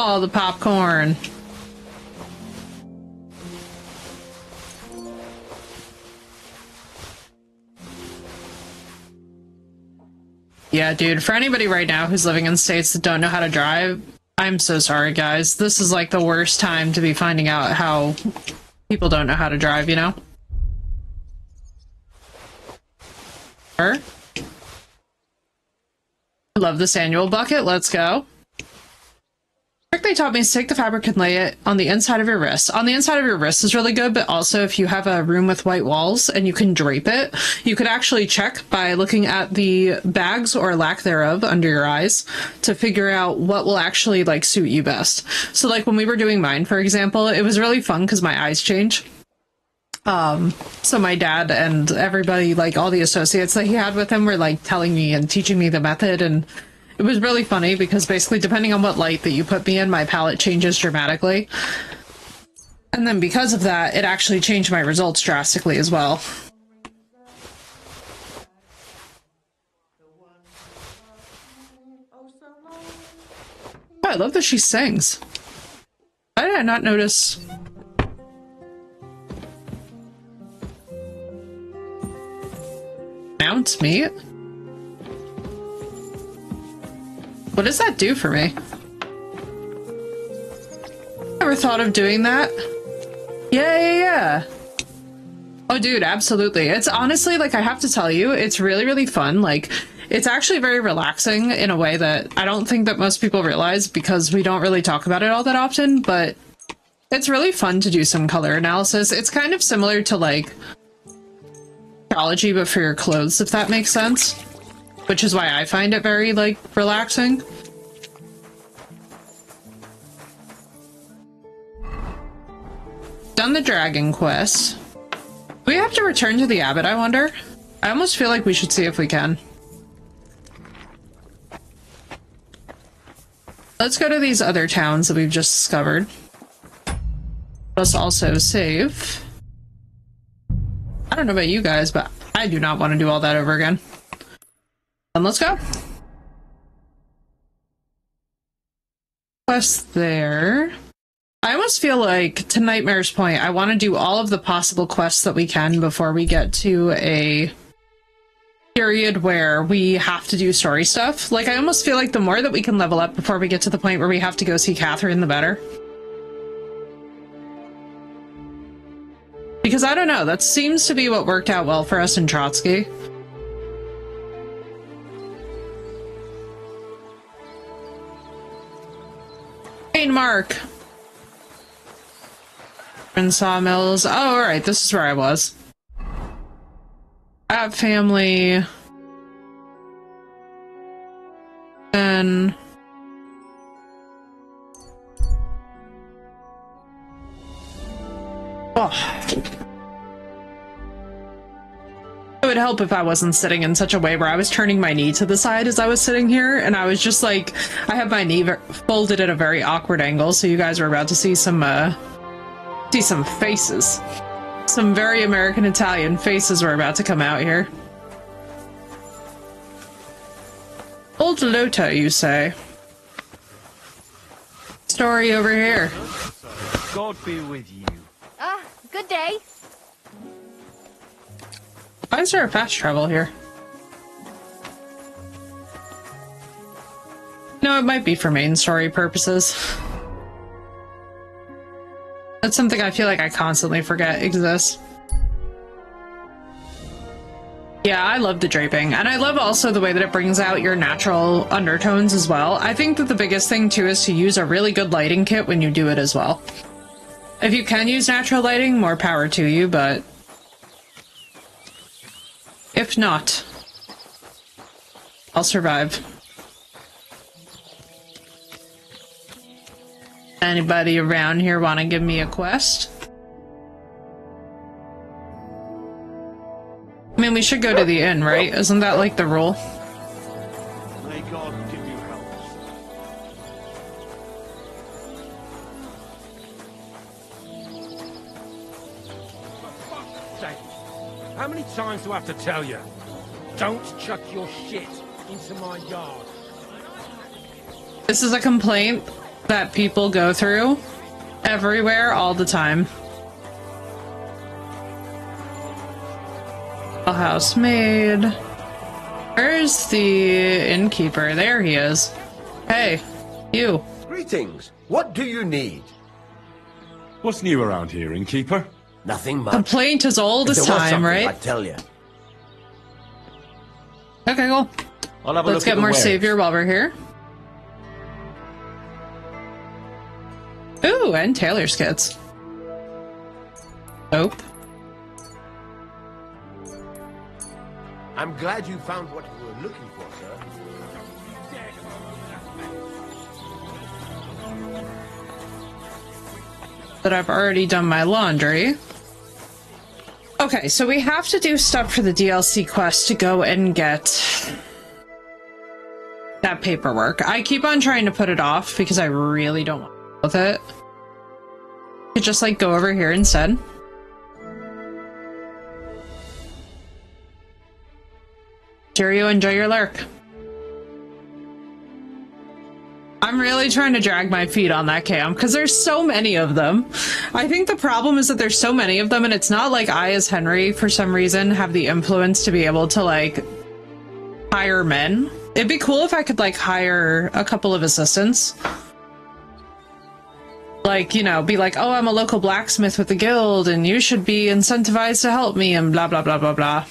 S1: Oh, the popcorn. Yeah, dude, for anybody right now who's living in states that don't know how to drive, I'm so sorry, guys. This is like the worst time to be finding out how people don't know how to drive, you know? I love this annual bucket. Let's go. Trick they taught me is take the fabric and lay it on the inside of your wrist. On the inside of your wrist is really good, but also if you have a room with white walls and you can drape it, you could actually check by looking at the bags or lack thereof under your eyes to figure out what will actually like suit you best. So like when we were doing mine, for example, it was really fun because my eyes change. So my dad and everybody, like all the associates that he had with him were like telling me and teaching me the method, and it was really funny because basically depending on what light that you put me in, my palette changes dramatically. And then because of that, it actually changed my results drastically as well. Oh, I love that she sings. Why did I not notice? Mount meat? What does that do for me? Ever thought of doing that? Yeah. Oh, dude, absolutely. It's honestly, like, I have to tell you, it's really, really fun. Like, it's actually very relaxing in a way that I don't think that most people realize because we don't really talk about it all that often, but it's really fun to do some color analysis. It's kind of similar to, like, astrology, but for your clothes, if that makes sense. Which is why I find it very, like, relaxing. Done the dragon quest. Do we have to return to the abbot, I wonder? I almost feel like we should see if we can. Let's go to these other towns that we've just discovered. Let's also save. I don't know about you guys, but I do not want to do all that over again. And let's go. Quest there. I almost feel like, to Nightmare's point, I want to do all of the possible quests that we can before we get to a period where we have to do story stuff. Like, I almost feel like the more that we can level up before we get to the point where we have to go see Catherine, the better. Because I don't know, that seems to be what worked out well for us in Trotsky. Hey, Mark. In Sawmills. Oh, alright, this is where I was. I have family. And... oh. It would help if I wasn't sitting in such a way where I was turning my knee to the side as I was sitting here, and I was just like, I have my knee folded at a very awkward angle, so you guys are about to see some faces. Some very American Italian faces are about to come out here. Old Lota, you say? Story over here.
S7: God be with you.
S15: Ah, good day.
S1: Why is there a fast travel here? No, it might be for main story purposes. That's something I feel like I constantly forget exists. Yeah, I love the draping, and I love also the way that it brings out your natural undertones as well. I think that the biggest thing too is to use a really good lighting kit when you do it as well. If you can use natural lighting, more power to you, but if not, I'll survive. Anybody around here want to give me a quest? I mean, we should go to the inn, right? Isn't that like the rule?
S7: May God give you help. For fuck's sake! How many times do I have to tell you? Don't chuck your shit into my yard.
S1: This is a complaint that people go through everywhere all the time. A housemaid. Where's the innkeeper? There he is. Hey, you.
S18: Greetings. What do you need?
S5: What's new around here, innkeeper?
S18: Nothing much.
S1: Complaint as old as time, right?
S18: I tell you.
S1: Okay, cool. Let's get more savior while we're here. Ooh, and tailor's kits. Nope.
S18: I'm glad you found what you were looking for, sir.
S1: That I've already done my laundry. Okay, so we have to do stuff for the DLC quest to go and get that paperwork. I keep on trying to put it off because I really don't want to deal with it. Could just like go over here instead. Cheerio, enjoy your lurk. I'm really trying to drag my feet on that camp because there's so many of them. I think the problem is that there's so many of them, and it's not like I, as Henry, for some reason, have the influence to be able to like hire men. It'd be cool if I could like hire a couple of assistants. Like, you know, be like, oh, I'm a local blacksmith with the guild, and you should be incentivized to help me, and blah, blah, blah, blah, blah.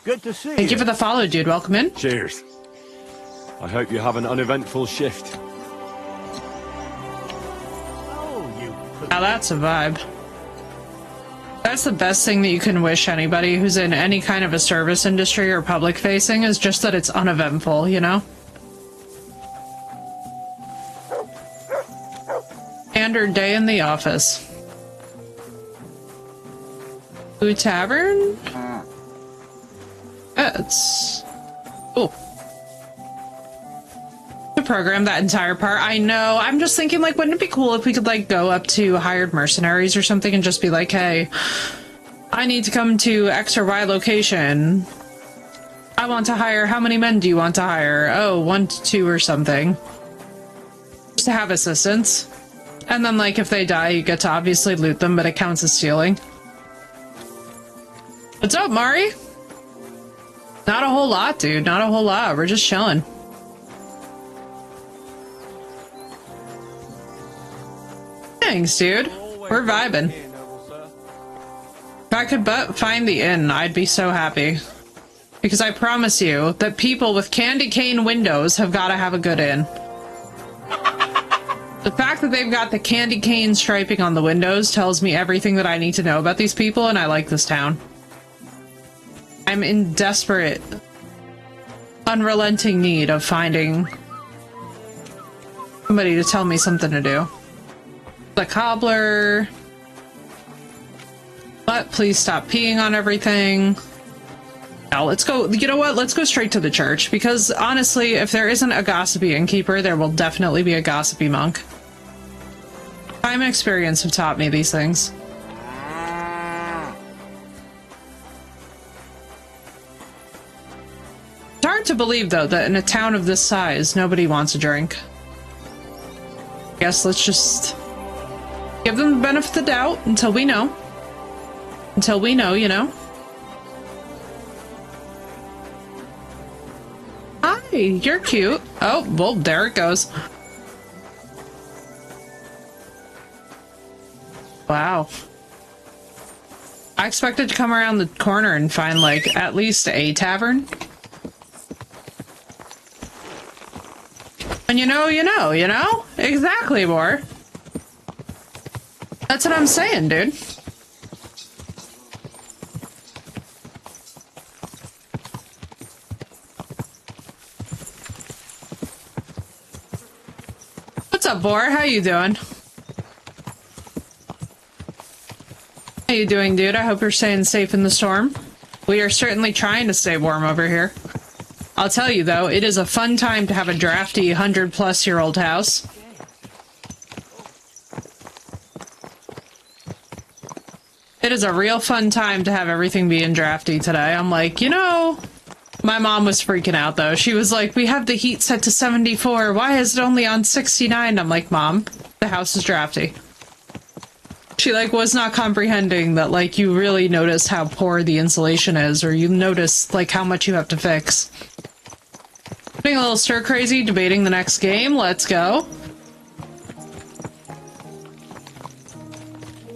S18: Good to see you.
S1: Thank you for the follow, dude. Welcome in.
S5: Cheers. I hope you have an uneventful shift.
S1: Now that's a vibe. That's the best thing that you can wish anybody who's in any kind of a service industry or public facing, is just that it's uneventful, you know? Standard day in the office. Food tavern? It's... Oh. To program that entire part. I know. I'm just thinking, like, wouldn't it be cool if we could, like, go up to hired mercenaries or something and just be like, hey, I need to come to X or Y location. I want to hire... How many men do you want to hire? Oh, 1 to 2 or something. Just to have assistants. And then, like, if they die, you get to obviously loot them, but it counts as stealing. What's up, Mari? Not a whole lot, dude. Not a whole lot. We're just chilling. Thanks, dude. We're vibing. If I could but find the inn, I'd be so happy. Because I promise you that people with candy cane windows have got to have a good inn. The fact that they've got the candy cane striping on the windows tells me everything that I need to know about these people, and I like this town. I'm in desperate, unrelenting need of finding somebody to tell me something to do. The cobbler. But please stop peeing on everything. Now let's go. You know what? Let's go straight to the church, because honestly, if there isn't a gossipy innkeeper, there will definitely be a gossipy monk. Time and experience have taught me these things. to believe, though, that in a town of this size, nobody wants a drink. Guess let's just give them the benefit of the doubt until we know. Until we know, you know. Hi, you're cute. Oh, well, there it goes. Wow. I expected to come around the corner and find, like, at least a tavern. And you know? Exactly, Boar. That's what I'm saying, dude. What's up, Boar? How you doing? How you doing, dude? I hope you're staying safe in the storm. We are certainly trying to stay warm over here. I'll tell you, though, it is a fun time to have a drafty 100-plus-year-old house. It is a real fun time to have everything being drafty today. I'm like, you know... My mom was freaking out, though. She was like, we have the heat set to 74. Why is it only on 69? I'm like, Mom, the house is drafty. She, like, was not comprehending that, like, you really notice how poor the insulation is, or you notice, like, how much you have to fix. Being a little stir-crazy, debating the next game. Let's go.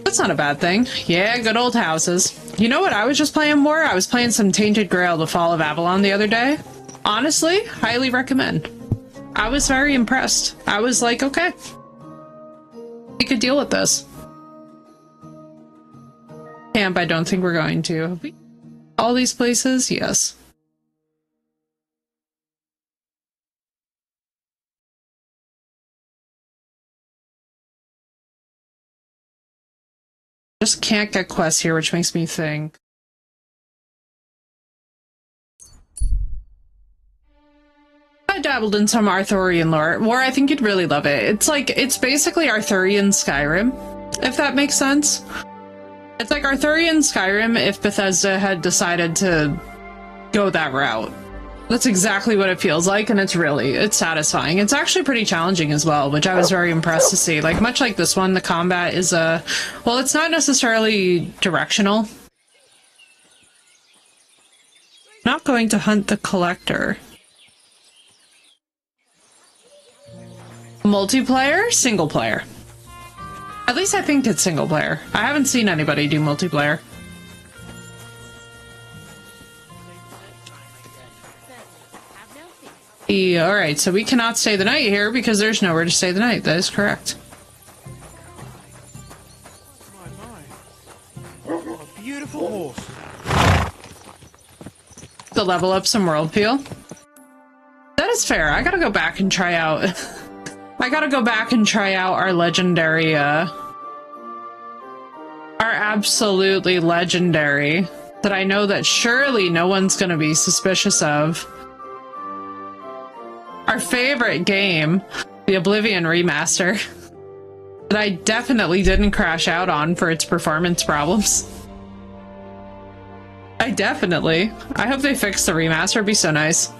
S1: That's not a bad thing. Yeah, good old houses. You know what I was just playing more? I was playing some Tainted Grail, The Fall of Avalon the other day. Honestly, highly recommend. I was very impressed. I was like, okay. We could deal with this. Camp, I don't think we're going to. Have we? All these places? Yes. Just can't get quests here, which makes me think. I dabbled in some Arthurian lore, where I think you'd really love it. It's like, it's basically Arthurian Skyrim, if that makes sense. It's like Arthurian Skyrim if Bethesda had decided to go that route. That's exactly what it feels like, and it's satisfying. It's actually pretty challenging as well, which I was very impressed to see. Like, much like this one, the combat is well, it's not necessarily directional. Not going to hunt the collector. Multiplayer? Single player. At least I think it's single player. I haven't seen anybody do multiplayer. Yeah, alright, so we cannot stay the night here because there's nowhere to stay the night. That is correct.
S6: What a beautiful horse.
S1: To level up some world feel. That is fair. I gotta go back and try out... I gotta go back and try out our legendary, our absolutely legendary, that I know that surely no one's gonna be suspicious of. Our favorite game, the Oblivion remaster, that I definitely didn't crash out on for its performance problems. I hope they fix the remaster. It'd be so nice.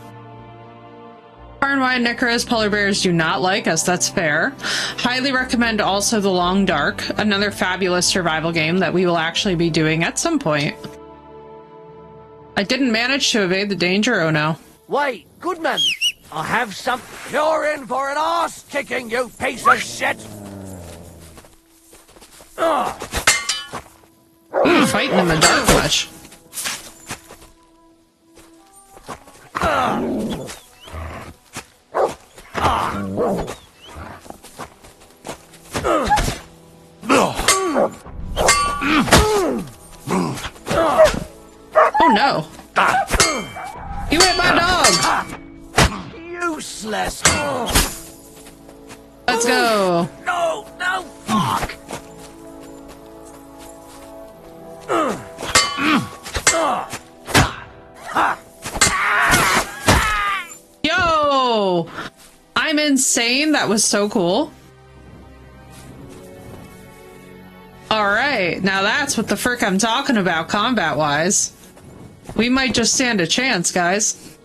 S1: Far and wide Nicaras polar bears do not like us, that's fair. Highly recommend also The Long Dark, another fabulous survival game that we will actually be doing at some point. I didn't manage to evade the danger, oh no.
S6: Wait, Goodman! I have some... You're in for an arse kicking, you piece of shit!
S1: Ooh, fighting in the dark much. Oh no! You hit my dog!
S6: Useless!
S1: Let's go!
S6: No, fuck!
S1: Yo! I'm insane. That was so cool. Alright, now that's what the frick I'm talking about combat-wise. We might just stand a chance, guys.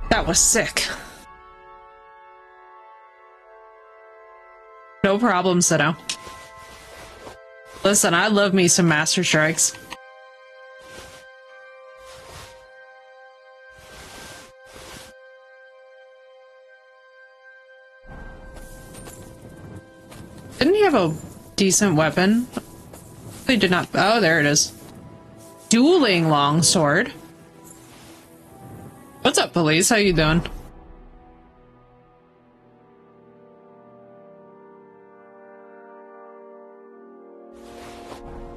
S1: That was sick. No problem, Sino. Listen, I love me some Master Strikes. Didn't he have a decent weapon? They did not. Oh, there it is. Dueling longsword. What's up, police? How you doing?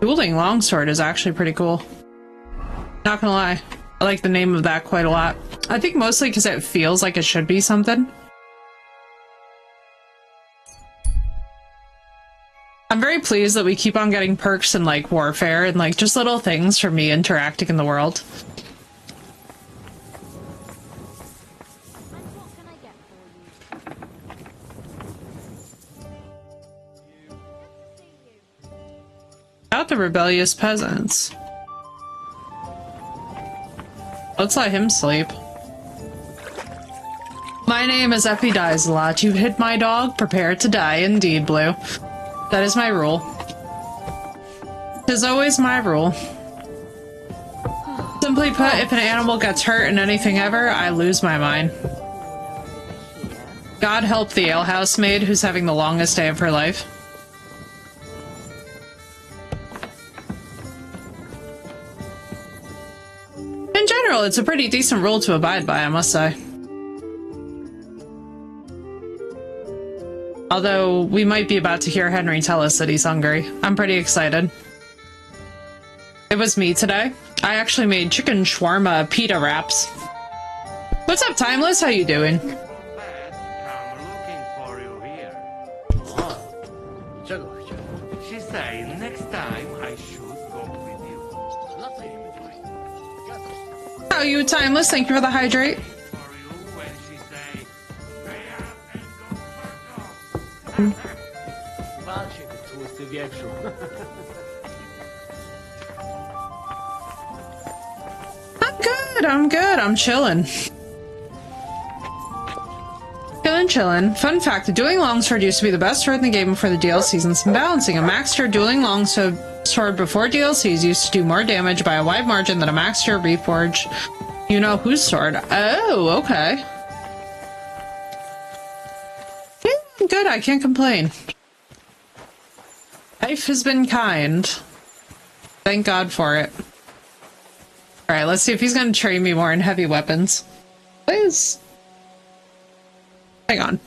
S1: Dueling longsword is actually pretty cool. Not gonna lie. I like the name of that quite a lot. I think mostly because it feels like it should be something. I'm very pleased that we keep on getting perks in like warfare and like just little things for me interacting in the world. About the rebellious peasants. Let's let him sleep. My name is Effie Dies a Lot. You hit my dog, prepare to die. Indeed, Blue. That is my rule. 'Tis always my rule. Simply put, if an animal gets hurt in anything ever, I lose my mind. God help the alehouse maid who's having the longest day of her life. In general, it's a pretty decent rule to abide by, I must say. Although, we might be about to hear Henry tell us that he's hungry. I'm pretty excited. It was me today. I actually made chicken shawarma pita wraps. What's up, Timeless? How you doing?
S6: She said next time I should go with you.
S1: How you, Timeless? Thank you for the hydrate. I'm good. I'm chilling. Chillin'. Fun fact, the dueling longsword used to be the best sword in the game before the DLCs and some balancing. A max tier dueling longsword before DLCs used to do more damage by a wide margin than a max tier reforged. You know whose sword? Oh, okay. Yeah, I'm good. I can't complain. Life has been kind. Thank God for it. Alright, let's see if he's gonna train me more in heavy weapons. Please. Hang on.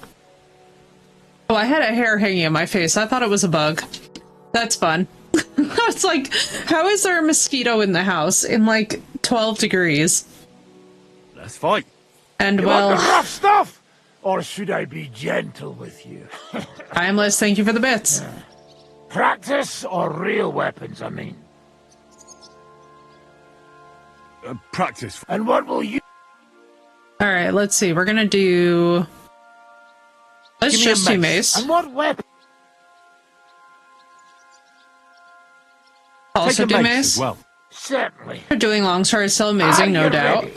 S1: Oh, I had a hair hanging in my face. I thought it was a bug. That's fun. I was like, how is there a mosquito in the house in like 12 degrees?
S6: Let's fight.
S1: And
S6: you
S1: well...
S6: want the rough stuff? Or should I be gentle with you?
S1: Timeless, thank you for the bits.
S6: Practice or real weapons, I mean?
S5: Practice.
S6: And what will you...
S1: Alright, let's see. We're gonna do... Let's just do mace.
S6: And what weapon?
S1: Also do mace.
S5: As well.
S6: Certainly.
S1: Doing longsword is still amazing, no doubt.
S6: Ready?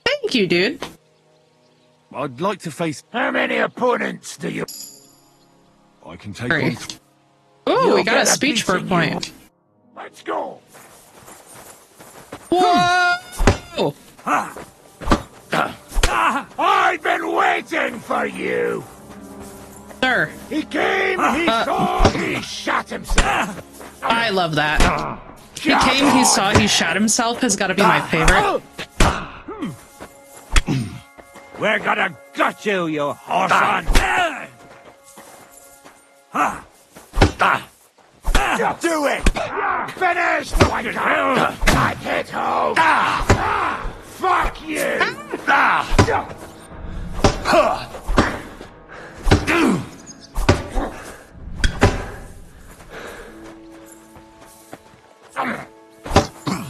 S1: Thank you, dude.
S5: I'd like to face...
S6: How many opponents do you...
S5: I can take
S1: 3.
S5: on...
S1: Ooh, we got a speech for a point.
S6: Let's go.
S1: Whoa!
S6: I've been waiting for you.
S1: Sir.
S6: He came, he saw, he shot himself.
S1: I love that. He came, he saw, he shot himself has got to be my favorite.
S6: We're gonna gut you, you horse on. Do it! Finished! I hit home! Fuck you!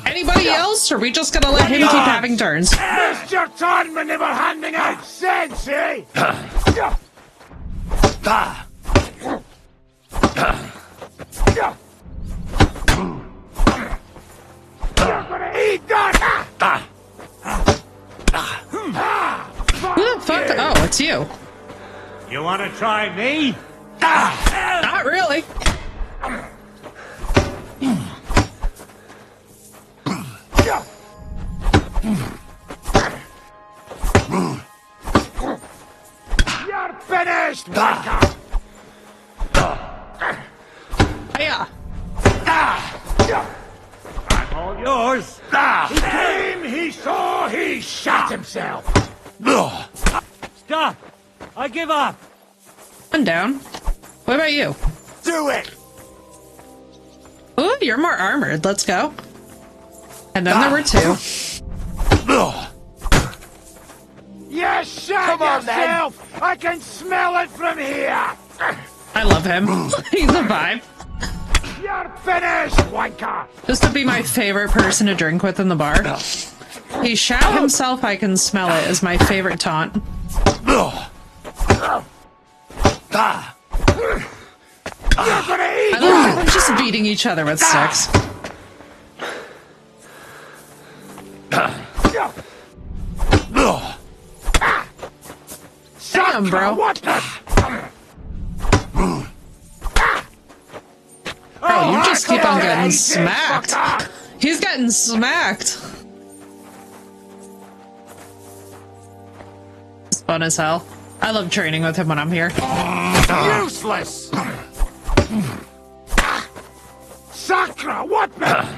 S1: Anybody else, or are we just gonna let him keep having turns?
S6: Mr. Todman never handing out sense, eh? You're gonna eat that!
S1: it's you.
S6: You want to try me?
S1: Not really.
S6: You're finished, wanker!
S1: Yeah.
S6: I'm all yours. He came, he saw, he shot himself.
S12: Stop! I give up!
S1: I'm down. What about you?
S6: Do it!
S1: Ooh, you're more armored. Let's go. And then there were two.
S6: You shot yourself! I can smell it from here!
S1: I love him. He's a vibe.
S6: You're finished, wanker!
S1: This would be my favorite person to drink with in the bar. He shat himself, I can smell it, is my favorite taunt. I love them just beating each other with sticks. Damn, bro. Bro, you just keep on getting smacked. He's getting smacked. It's fun as hell. I love training with him when I'm here.
S6: Useless! Sakra, what the?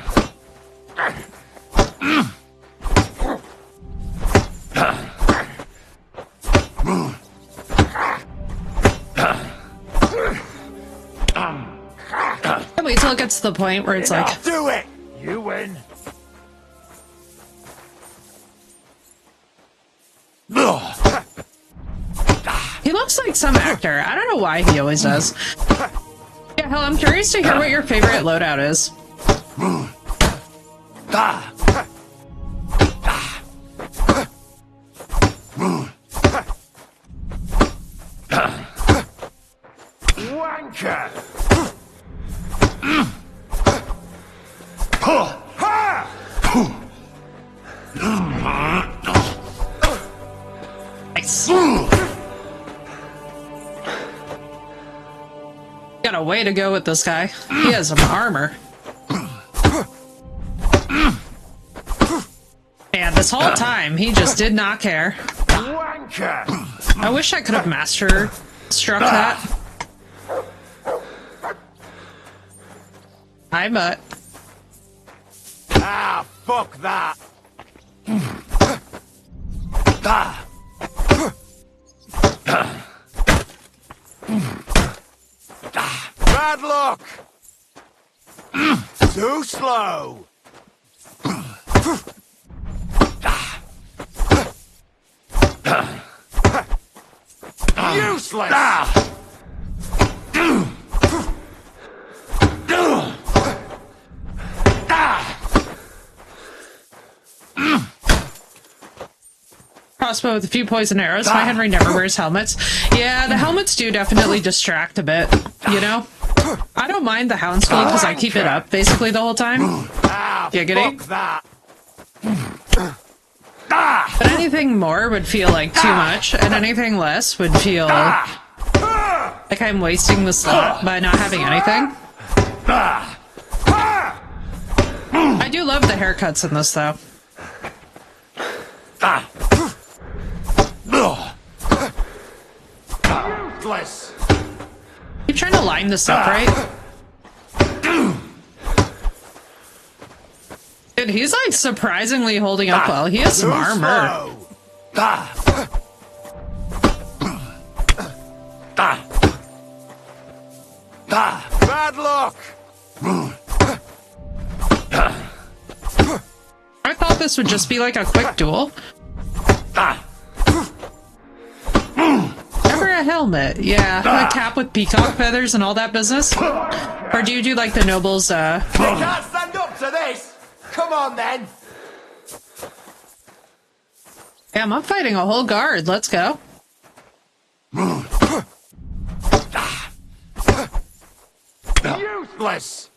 S1: Wait till it gets to the point where it's like...
S6: Do it! You win.
S1: He looks like some actor. I don't know why he always does. Yeah, hell, I'm curious to hear what your favorite loadout is.
S6: Wanker!
S1: Nice. Got a way to go with this guy. He has some armor. And this whole time, he just did not care.
S6: Wanker!
S1: I wish I could have master struck that. I bet.
S6: Ah, fuck that! Bad luck! Too slow! Useless!
S1: Crossbow with a few poison arrows. My Henry never wears helmets. Yeah, the helmets do definitely distract a bit, you know? I don't mind the hound school because I keep it up basically the whole time. Giggity. But anything more would feel like too much, and anything less would feel like I'm wasting the slot by not having anything. I do love the haircuts in this, though.
S6: Useless!
S1: Keep trying to line this up, right? Dude, he's like surprisingly holding up well. He has some armor.
S6: Bad luck!
S1: I thought this would just be like a quick duel. Never a helmet. Yeah, a cap with peacock feathers and all that business. Or do you do like the nobles,
S6: You can't stand up to this! Come on, then!
S1: Damn, I'm fighting a whole guard. Let's go.
S6: Useless!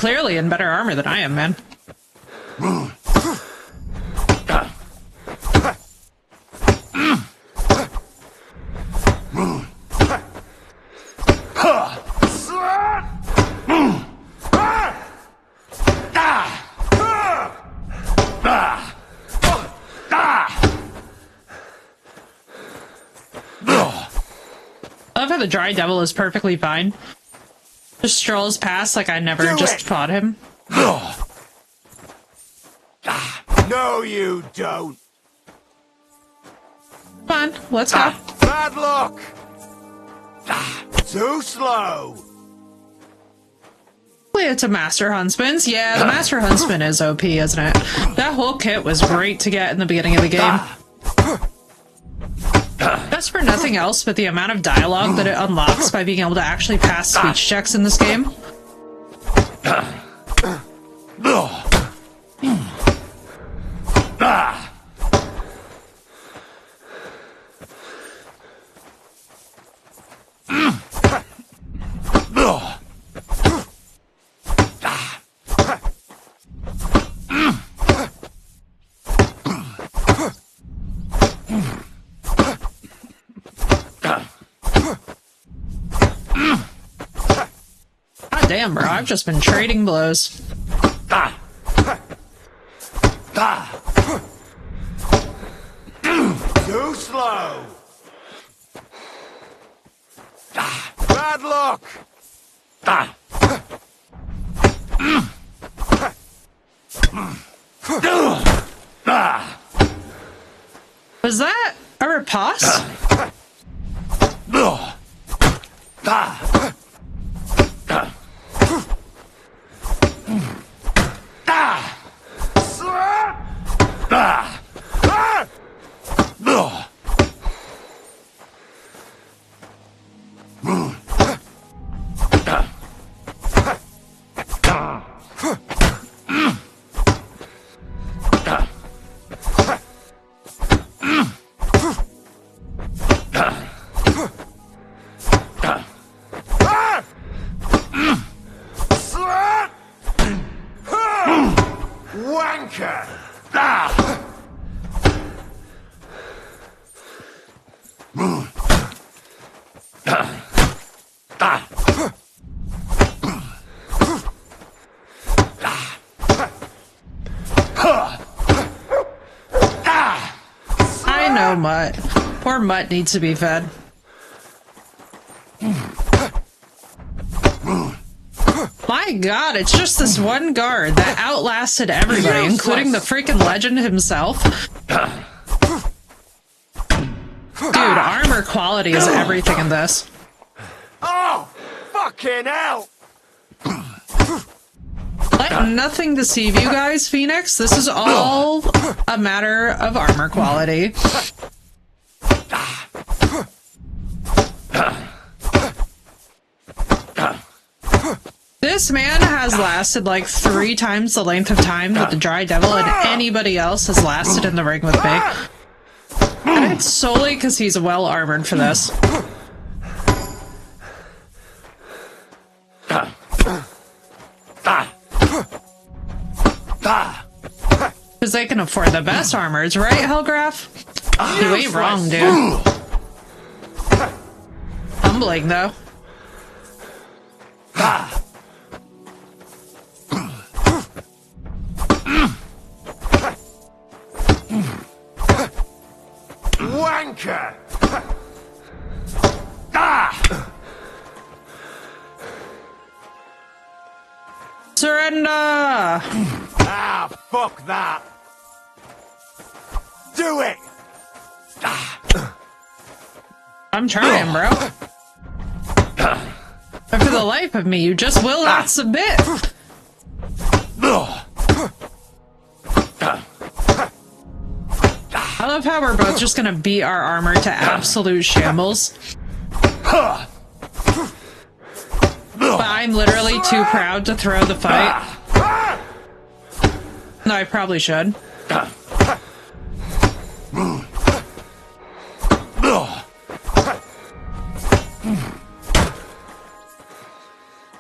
S1: clearly in better armor than I am, man. I love how the Dry Devil is perfectly fine. Just strolls past like I never fought him.
S9: No, you don't.
S1: Come on, let's go.
S9: Bad luck. Too slow.
S1: It's a Master Huntsman's. Yeah, the Master Huntsman is OP, isn't it? That whole kit was great to get in the beginning of the game. Just for nothing else but the amount of dialogue that it unlocks by being able to actually pass speech checks in this game. God damn, bro, I've just been trading blows.
S9: Too slow. Bad luck.
S1: Was that a riposte?
S9: Wanker!
S1: I know Mutt. Poor Mutt needs to be fed. My god, it's just this one guard that outlasted everybody, including the freaking legend himself. Dude, armor quality is everything in this.
S9: Oh, fucking hell!
S1: Let nothing deceive you guys, Phoenix. This is all a matter of armor quality. This man has lasted like 3 times the length of time that the Dry Devil and anybody else has lasted in the ring with me. And it's solely because he's well armored for this. Because they can afford the best armors, right, Hellgraph? You ain't wrong, dude. Humbling, though.
S9: Wanker!
S1: Surrender!
S9: Ah, fuck that! Do it!
S1: I'm trying, bro. But for the life of me, you just will not submit. I love how we're both just gonna beat our armor to absolute shambles. But I'm literally too proud to throw the fight. No, I probably should.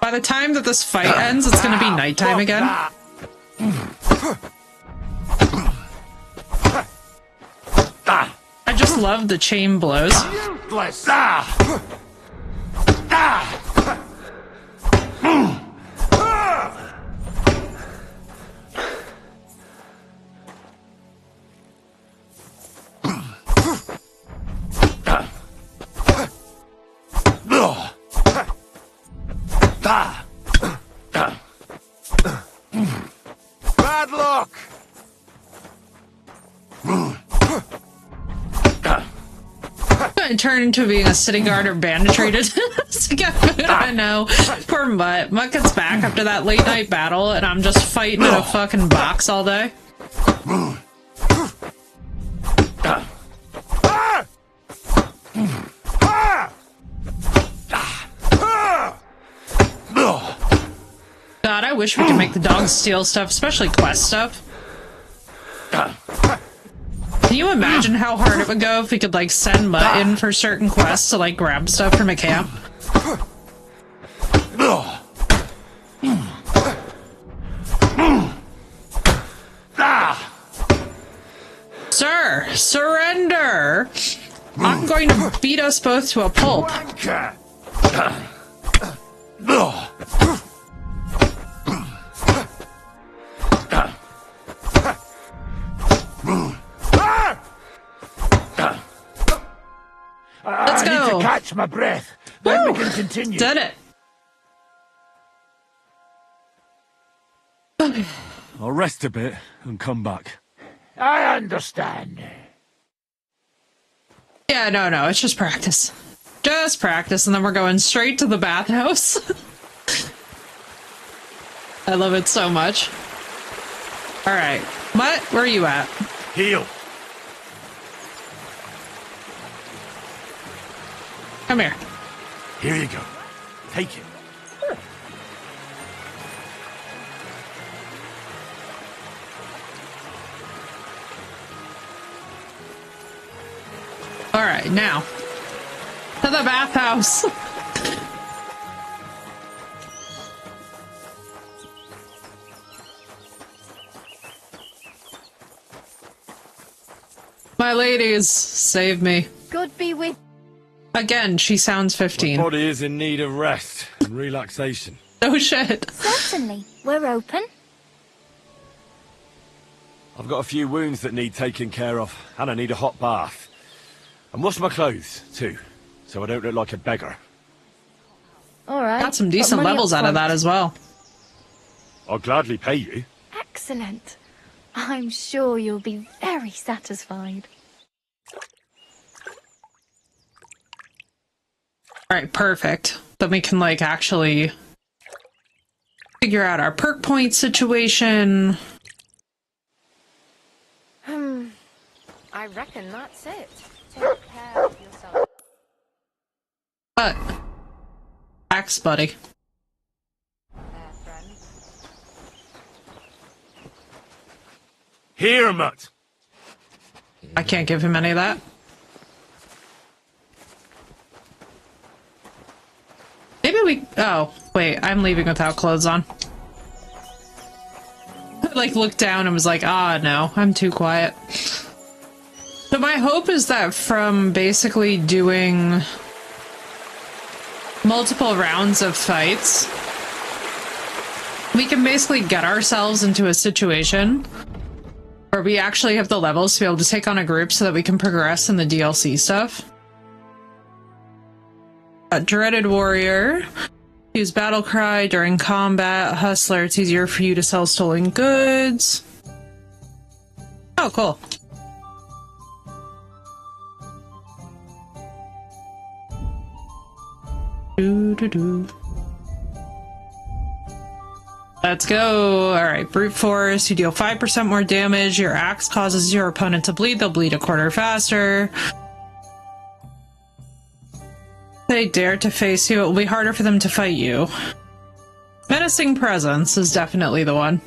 S1: By the time that this fight ends, it's gonna be nighttime again. I just love the chain blows.
S6: Useless!
S9: Bad luck!
S1: I turn into being a city guard or banditry to get food. I know. Poor Mutt. Mutt gets back after that late night battle, and I'm just fighting in a fucking box all day. God, I wish we could make the dogs steal stuff, especially quest stuff. Can you imagine how hard it would go if we could, like, send Mutt in for certain quests to, like, grab stuff from a camp? Sir, surrender! I'm going to beat us both to a pulp. Let's
S6: I
S1: go.
S6: need to catch my breath. Then we can continue.
S1: Did it.
S5: I'll rest a bit and come back.
S6: I understand.
S1: Yeah, no, it's just practice. Just practice, and then we're going straight to the bathhouse. I love it so much. Alright. What? Where are you at?
S5: Heal.
S1: Come here.
S5: Here you go. Take it.
S1: Alright, now. To the bathhouse. My ladies, save me.
S15: God be with...
S1: Again, she sounds 15.
S5: My body is in need of rest and relaxation.
S1: Oh shit.
S15: Certainly. We're open.
S5: I've got a few wounds that need taking care of, and I need a hot bath. And wash my clothes, too, so I don't look like a beggar.
S15: All right.
S1: Got some decent levels out of that as well.
S5: I'll gladly pay you.
S15: Excellent. I'm sure you'll be very satisfied.
S1: Alright, perfect. Then we can, like, actually figure out our perk point situation.
S2: I reckon that's it. Take care of yourself.
S1: But, axe, buddy.
S5: Here, Mutt.
S1: I can't give him any of that. Maybe we... Oh, wait, I'm leaving without clothes on. I, like, looked down and was like, ah, no, I'm too quiet. So my hope is that from basically doing multiple rounds of fights, we can basically get ourselves into a situation where we actually have the levels to be able to take on a group so that we can progress in the DLC stuff. Dreaded Warrior. Use Battle Cry during combat. Hustler, it's easier for you to sell stolen goods. Oh, cool. Let's go. Alright, Brute Force. You deal 5% more damage. Your axe causes your opponent to bleed. They'll bleed a quarter faster. They dare to face you. It will be harder for them to fight you. Menacing Presence is definitely the one.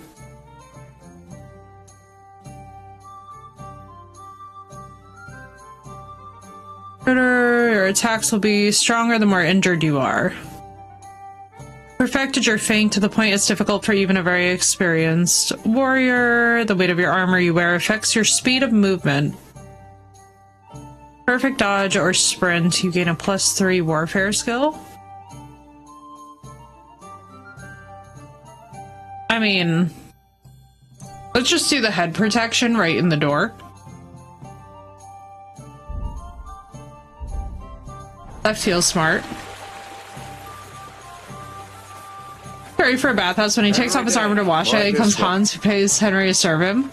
S1: Your attacks will be stronger the more injured you are. For perfected your feint to the point it's difficult for even a very experienced warrior. The weight of your armor you wear affects your speed of movement. Perfect dodge or sprint, you gain a +3 warfare skill. I mean, let's just do the head protection right in the door. That feels smart. Ready for a bathhouse. When he takes off his armor to wash it, in comes Hans, who pays Henry to serve him.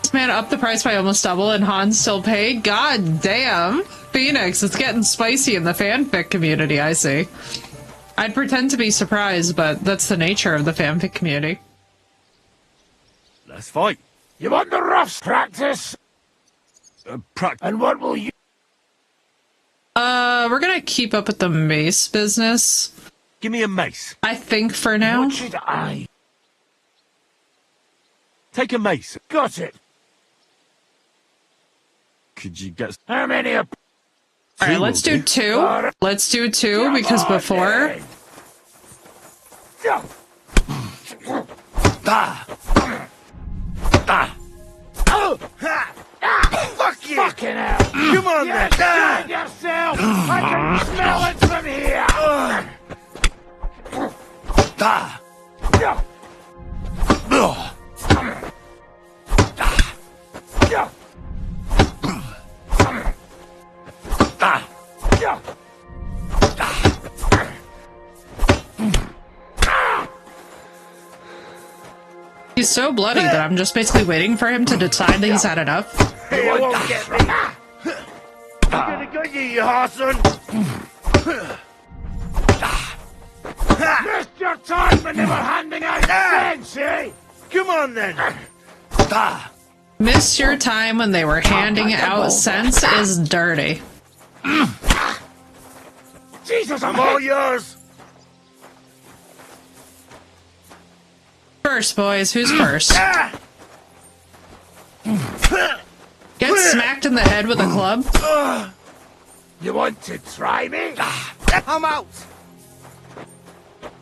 S1: This man upped the price by almost double, and Hans still paid? God damn! Phoenix, it's getting spicy in the fanfic community, I see. I'd pretend to be surprised, but that's the nature of the fanfic community.
S5: Let's fight.
S6: You want the roughs practice?
S5: And
S6: what will you...
S1: We're gonna keep up with the mace business.
S5: Give me a mace.
S1: I think for now.
S6: What should I...
S5: Take a mace.
S6: Got it.
S5: Could you get...
S6: How many up?
S1: Alright, let's do 2. Let's do 2, because before...
S6: Fuck you! Fucking hell!
S5: Come on,
S6: then! Stand yourself! I can smell it from here!
S1: He's so bloody that I'm just basically waiting for him to decide that he's had enough.
S6: You won't get me! I'm gonna get you, you arson! Missed your time and never handing out sense, eh?
S5: Come on, then!
S1: Missed your time when they were handing out sense is dirty.
S6: Jesus,
S5: I'm all yours!
S1: First, boys, who's first? Get smacked in the head with a club?
S6: You want to try me? I'm out!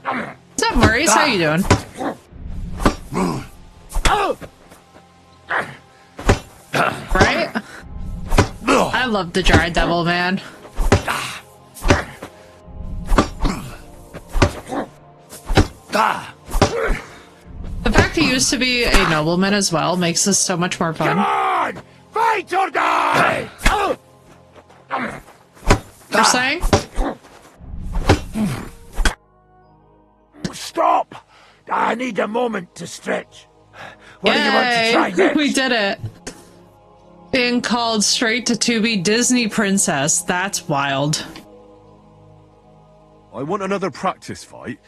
S1: What's up, Maurice? How you doing? Right? I love the dry devil, man. The fact he used to be a nobleman as well makes this so much more fun.
S6: Come on! Fight or die!
S1: You're saying?
S6: Stop! I need a moment to stretch. What do you want to try next?
S1: We did it. Being called straight to Tubi Disney Princess. That's wild.
S5: I want another practice fight,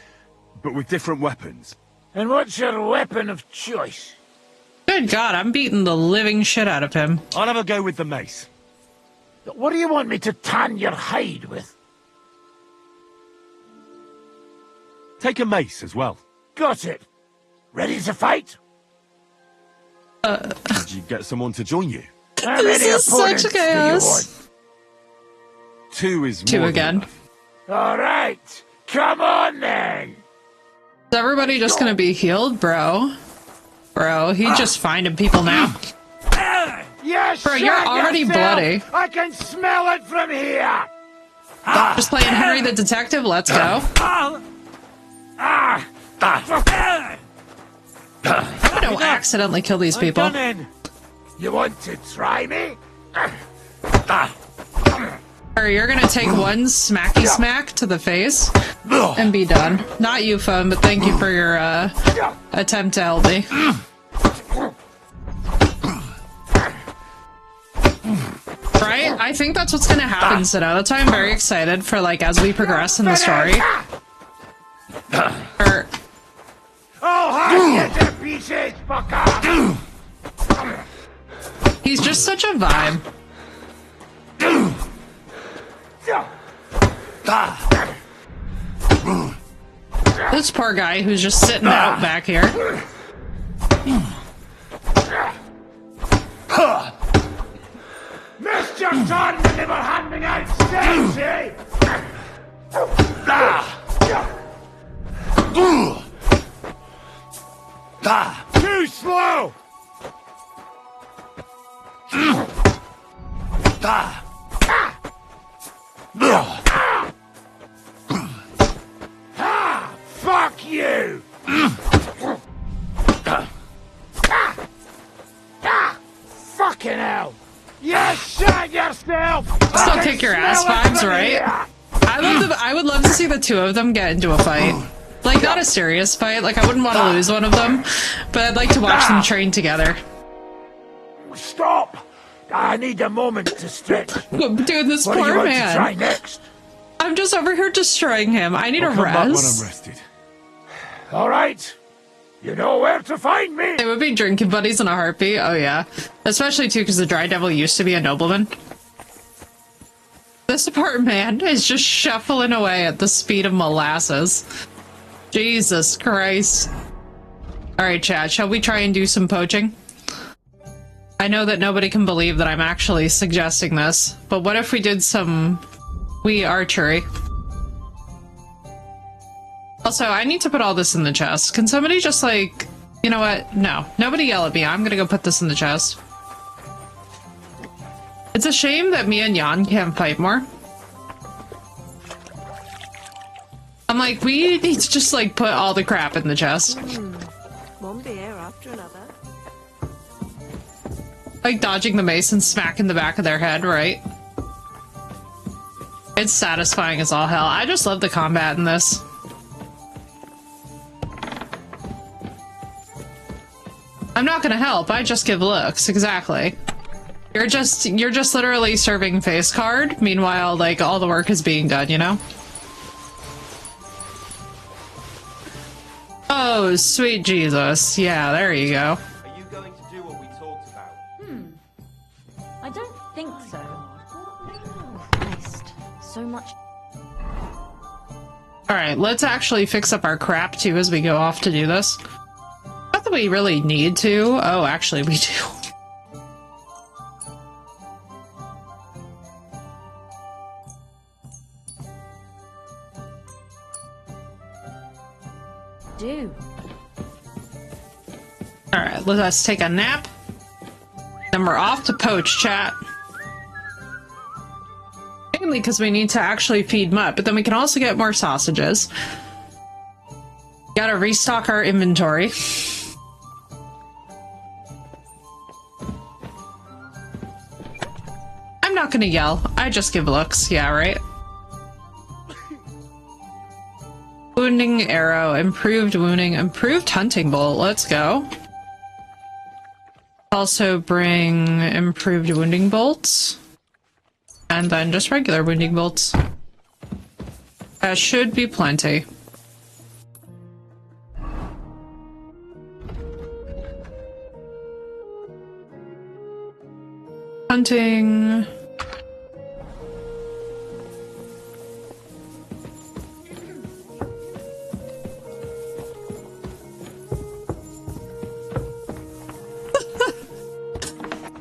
S5: but with different weapons.
S6: And what's your weapon of choice?
S1: Good God, I'm beating the living shit out of him.
S5: I'll have a go with the mace.
S6: What do you want me to tan your hide with?
S5: Take a mace as well.
S6: Got it. Ready to fight?
S5: Did you get someone to join you?
S6: How many
S1: This is
S6: opponents
S1: such
S6: do you
S1: chaos.
S6: want?
S5: 2 is
S1: Two
S5: more
S1: again.
S5: than enough.
S6: All right. Come on, then.
S1: Is everybody just gonna be healed, bro? Bro, he's just finding people now.
S6: Yes,
S1: Bro, you're already bloody.
S6: I can smell it from here.
S1: Just playing Henry the Detective, let's go. I'm gonna accidentally kill these people.
S6: You want to try me?
S1: Or you're gonna take one smacky smack to the face and be done. Not you, phone, but thank you for your attempt to help me. Right? I think that's what's gonna happen, Sino. That's why I'm very excited for, like, as we progress in the story. Or...
S6: Oh, hi, you to pieces, fucker!
S1: He's just such a vibe. This poor guy who's just sitting out back here.
S6: Missed your time and never handing out sense, eh? Fuck you! Fucking hell! You shot yourself!
S1: Still kick your ass vibes, right? I would love to see the two of them get into a fight. Like, not a serious fight, like I wouldn't want to lose one of them, but I'd like to watch them train together.
S6: Stop! I need a moment to stretch.
S1: Dude, this
S6: What do you
S1: poor
S6: want
S1: man.
S6: to try next?
S1: I'm just over here destroying him. I need a
S6: I'll come back when I'm
S1: rest.
S6: rested. All right. You know where to find me.
S1: They would be drinking buddies in a heartbeat. Oh yeah. Especially too because the Dry Devil used to be a nobleman. This poor man is just shuffling away at the speed of molasses. Jesus Christ. Alright, chat, shall we try and do some poaching? I know that nobody can believe that I'm actually suggesting this, but what if we did some archery? Also, I need to put all this in the chest. Can somebody just like... You know what? No. Nobody yell at me. I'm gonna go put this in the chest. It's a shame that me and Jan can't fight more. I'm like, we need to just like put all the crap in the chest.
S2: One beer after another.
S1: Like dodging the mace and smacking the back of their head, right? It's satisfying as all hell. I just love the combat in this. I'm not gonna help, I just give looks, exactly. You're just literally serving face card, meanwhile, like, all the work is being done, you know? Oh, sweet Jesus. Yeah, there you go.
S19: Are you going to do what we talked about?
S2: I don't think so. Christ, so much.
S1: Alright, let's actually fix up our crap, too, as we go off to do this. Not that we really need to. Oh, actually, we do. Alright, let's take a nap. Then we're off to poach, chat. Mainly because we need to actually feed Mutt, but then we can also get more sausages. Gotta restock our inventory. I'm not gonna yell. I just give looks. Yeah, right? Wounding arrow, improved wounding, improved hunting bolt. Let's go. Also bring improved wounding bolts. And then just regular wounding bolts. That should be plenty. Hunting.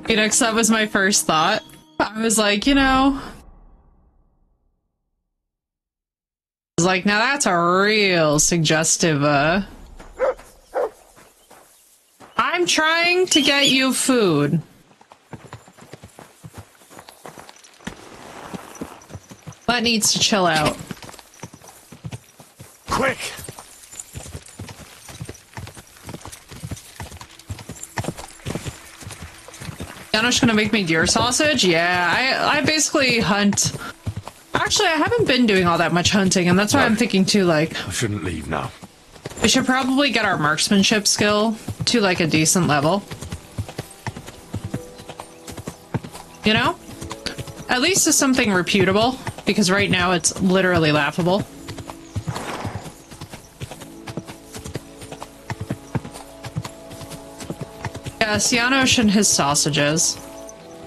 S1: Phoenix, that was my first thought. I was like, you know... I was like, now that's a real suggestive, I'm trying to get you food. That needs to chill out.
S6: Quick!
S1: Janosch gonna make me deer sausage? Yeah, I basically hunt. Actually, I haven't been doing all that much hunting, and that's why I'm thinking too, like...
S6: I shouldn't leave now.
S1: We should probably get our marksmanship skill to, like, a decent level. You know? At least to something reputable, because right now it's literally laughable. Yes, Janosch and his sausages.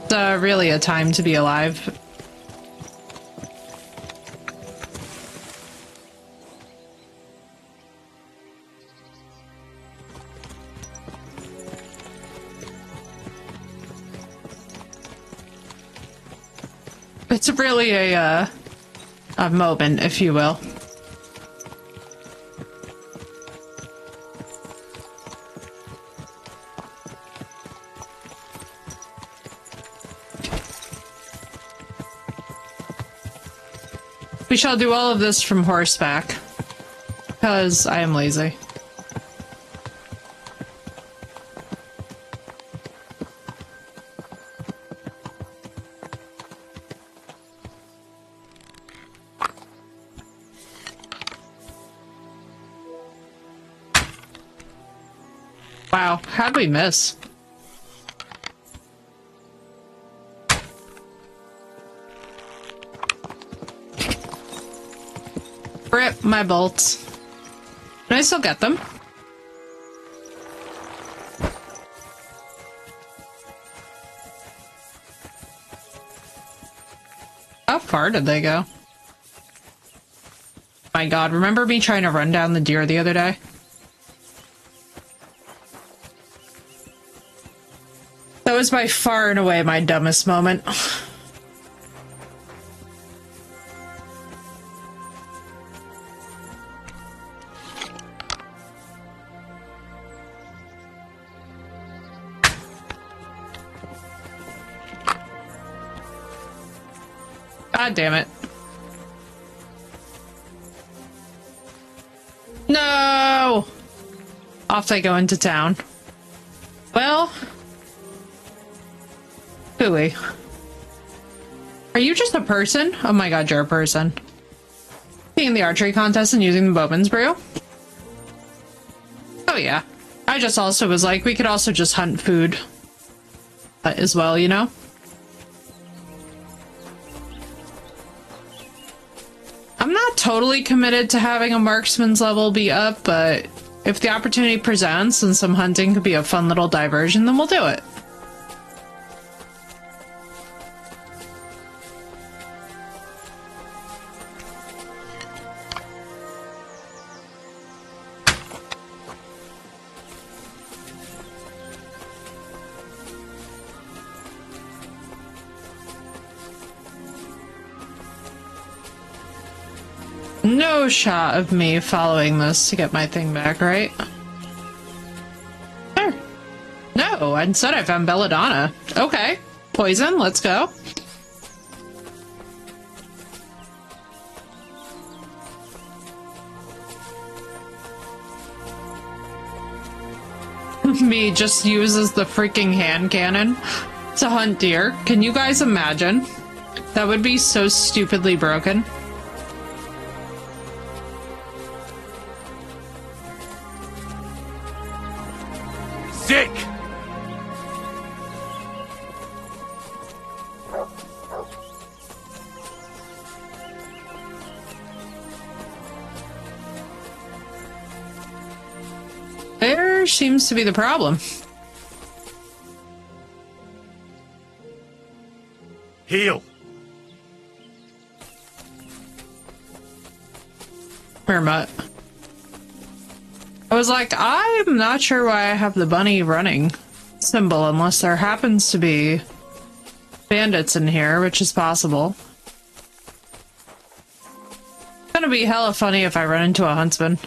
S1: It's really a time to be alive. It's really a moment, if you will. We shall do all of this from horseback. Because I am lazy. Wow, how'd we miss? Rip my bolts. Can I still get them? How far did they go? My god, remember me trying to run down the deer the other day? That was by far and away my dumbest moment. God damn it. No! Off they go into town. Well... Hooey. Are you just a person? Oh my god, you're a person. Being the archery contest and using the bowman's brew? Oh yeah. I just also was like, we could also just hunt food as well, you know? I'm not totally committed to having a marksman's level be up, but if the opportunity presents and some hunting could be a fun little diversion, then we'll do it. No shot of me following this to get my thing back, right? There. No, instead I found belladonna. Okay. Poison, let's go. Me just uses the freaking hand cannon to hunt deer. Can you guys imagine? That would be so stupidly broken.
S6: Sick!
S1: There seems to be the problem.
S5: Heal!
S1: Mermut. I was like, I'm not sure why I have the bunny running symbol unless there happens to be bandits in here, which is possible. It's gonna be hella funny if I run into a huntsman.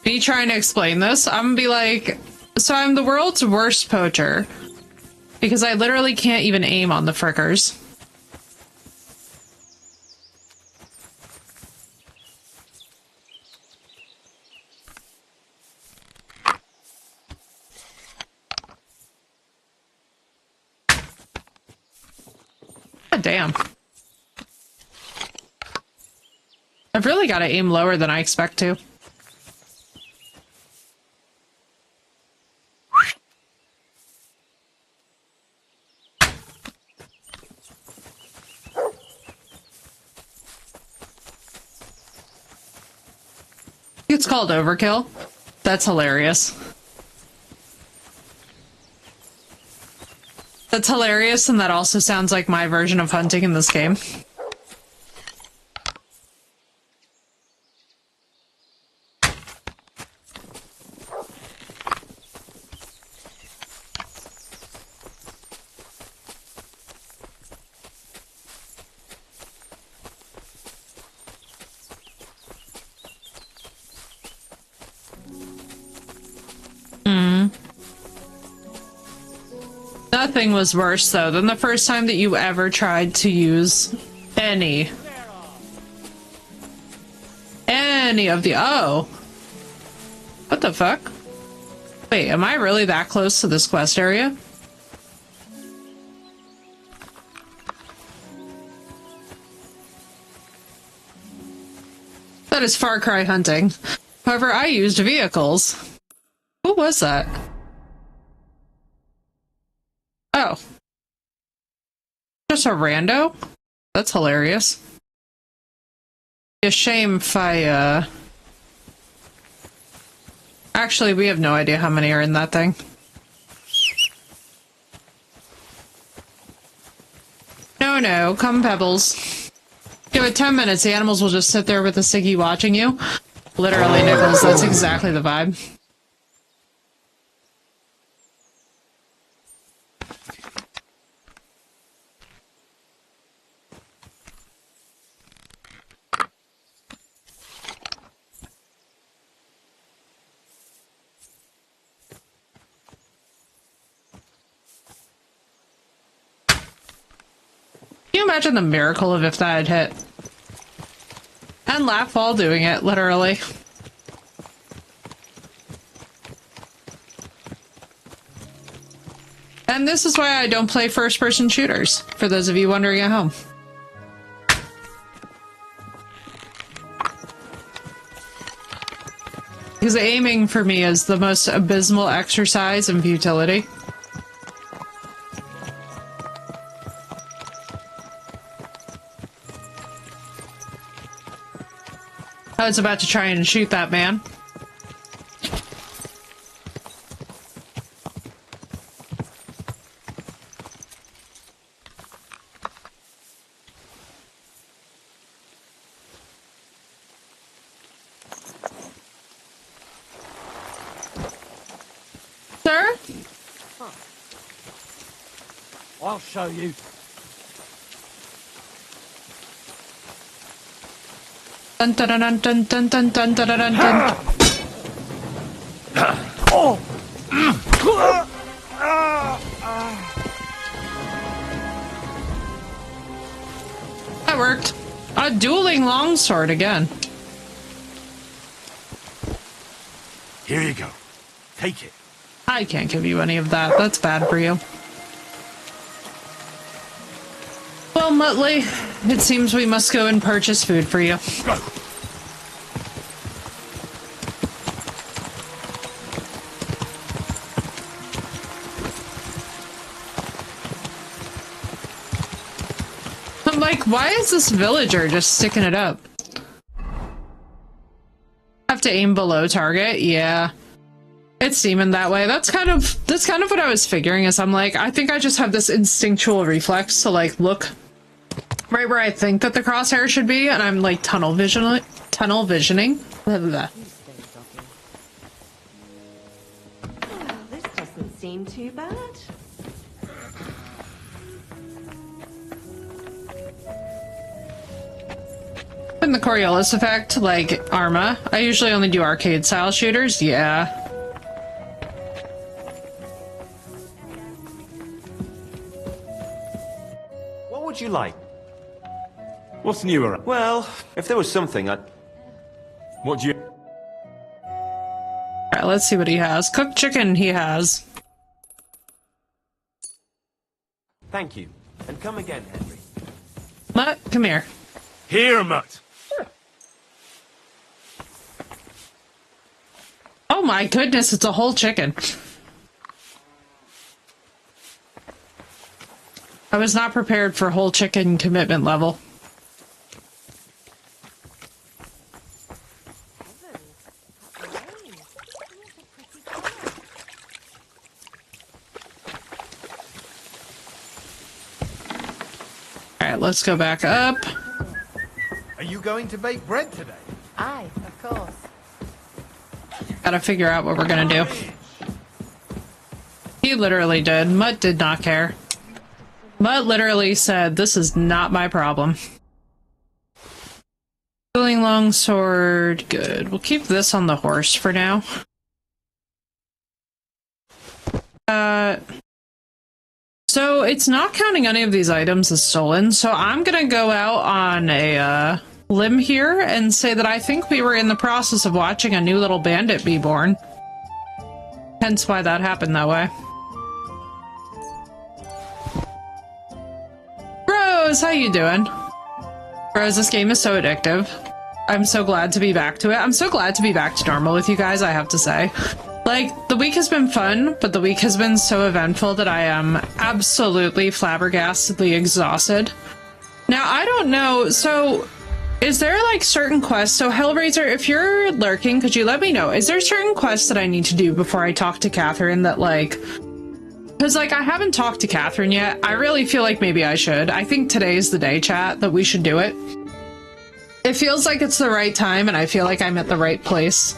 S1: Me trying to explain this, I'm gonna be like, so I'm the world's worst poacher because I literally can't even aim on the frickers. God damn. I've really got to aim lower than I expect to. It's called overkill. That's hilarious. That's hilarious, and that also sounds like my version of hunting in this game. Nothing was worse, though, than the first time that you ever tried to use any many of the... Oh. What the fuck? Wait, am I really that close to this quest area? That is Far Cry hunting. However, I used vehicles. Who was that? Oh. Just a rando? That's hilarious. A shame if I, Actually, we have no idea how many are in that thing. No, come Pebbles. Give it 10 minutes, the animals will just sit there with a ciggy watching you. Literally, Nichols, that's exactly the vibe. Can you imagine the miracle of if that had hit? And laugh while doing it, literally. And this is why I don't play first-person shooters, for those of you wondering at home. Because aiming for me is the most abysmal exercise in futility. I was about to try and shoot that man. Sir?
S7: I'll show you.
S1: Dun dun dun dun dun dun dun dun dun dun.
S7: Oh!
S1: That worked. A dueling longsword again.
S5: Here you go. Take it.
S1: I can't give you any of that. That's bad for you. Well, Muttley, it seems we must go and purchase food for you.
S5: Go.
S1: I'm like, why is this villager just sticking it up? Have to aim below target? Yeah. It's seeming that way. That's kind of what I was figuring, is I'm like, I think I just have this instinctual reflex to like look right where I think that the crosshair should be, and I'm like tunnel visioning. Blah, blah, blah.
S20: Well, this doesn't seem too bad.
S1: In the Coriolis effect, like Arma, I usually only do arcade style shooters. Yeah.
S19: What would you like?
S5: What's new around?
S19: Well, if there was something, I'd...
S5: What do you...
S1: Alright, let's see what he has. Cooked chicken he has.
S19: Thank you. And come again, Henry.
S1: Mutt, come here.
S5: Here, Mutt.
S1: Oh my goodness, it's a whole chicken. I was not prepared for whole chicken commitment level. Alright, let's go back up.
S16: Are you going to bake bread today?
S20: Aye, of course.
S1: Gotta figure out what we're gonna do. He literally did. Mutt did not care. Mutt literally said, this is not my problem. Dueling longsword, good. We'll keep this on the horse for now. So it's not counting any of these items as stolen, so I'm gonna go out on a, limb here and say that I think we were in the process of watching a new little bandit be born. Hence why that happened that way. Rose, how you doing? Rose, this game is so addictive. I'm so glad to be back to it. I'm so glad to be back to normal with you guys, I have to say. Like, the week has been fun, but the week has been so eventful that I am absolutely flabbergastedly exhausted. Now, I don't know, so is there like certain quests? So Hellraiser, if you're lurking, could you let me know? Is there certain quests that I need to do before I talk to Catherine that like... Because like, I haven't talked to Catherine yet. I really feel like maybe I should. I think today's the day, chat, that we should do it. It feels like it's the right time, and I feel like I'm at the right place.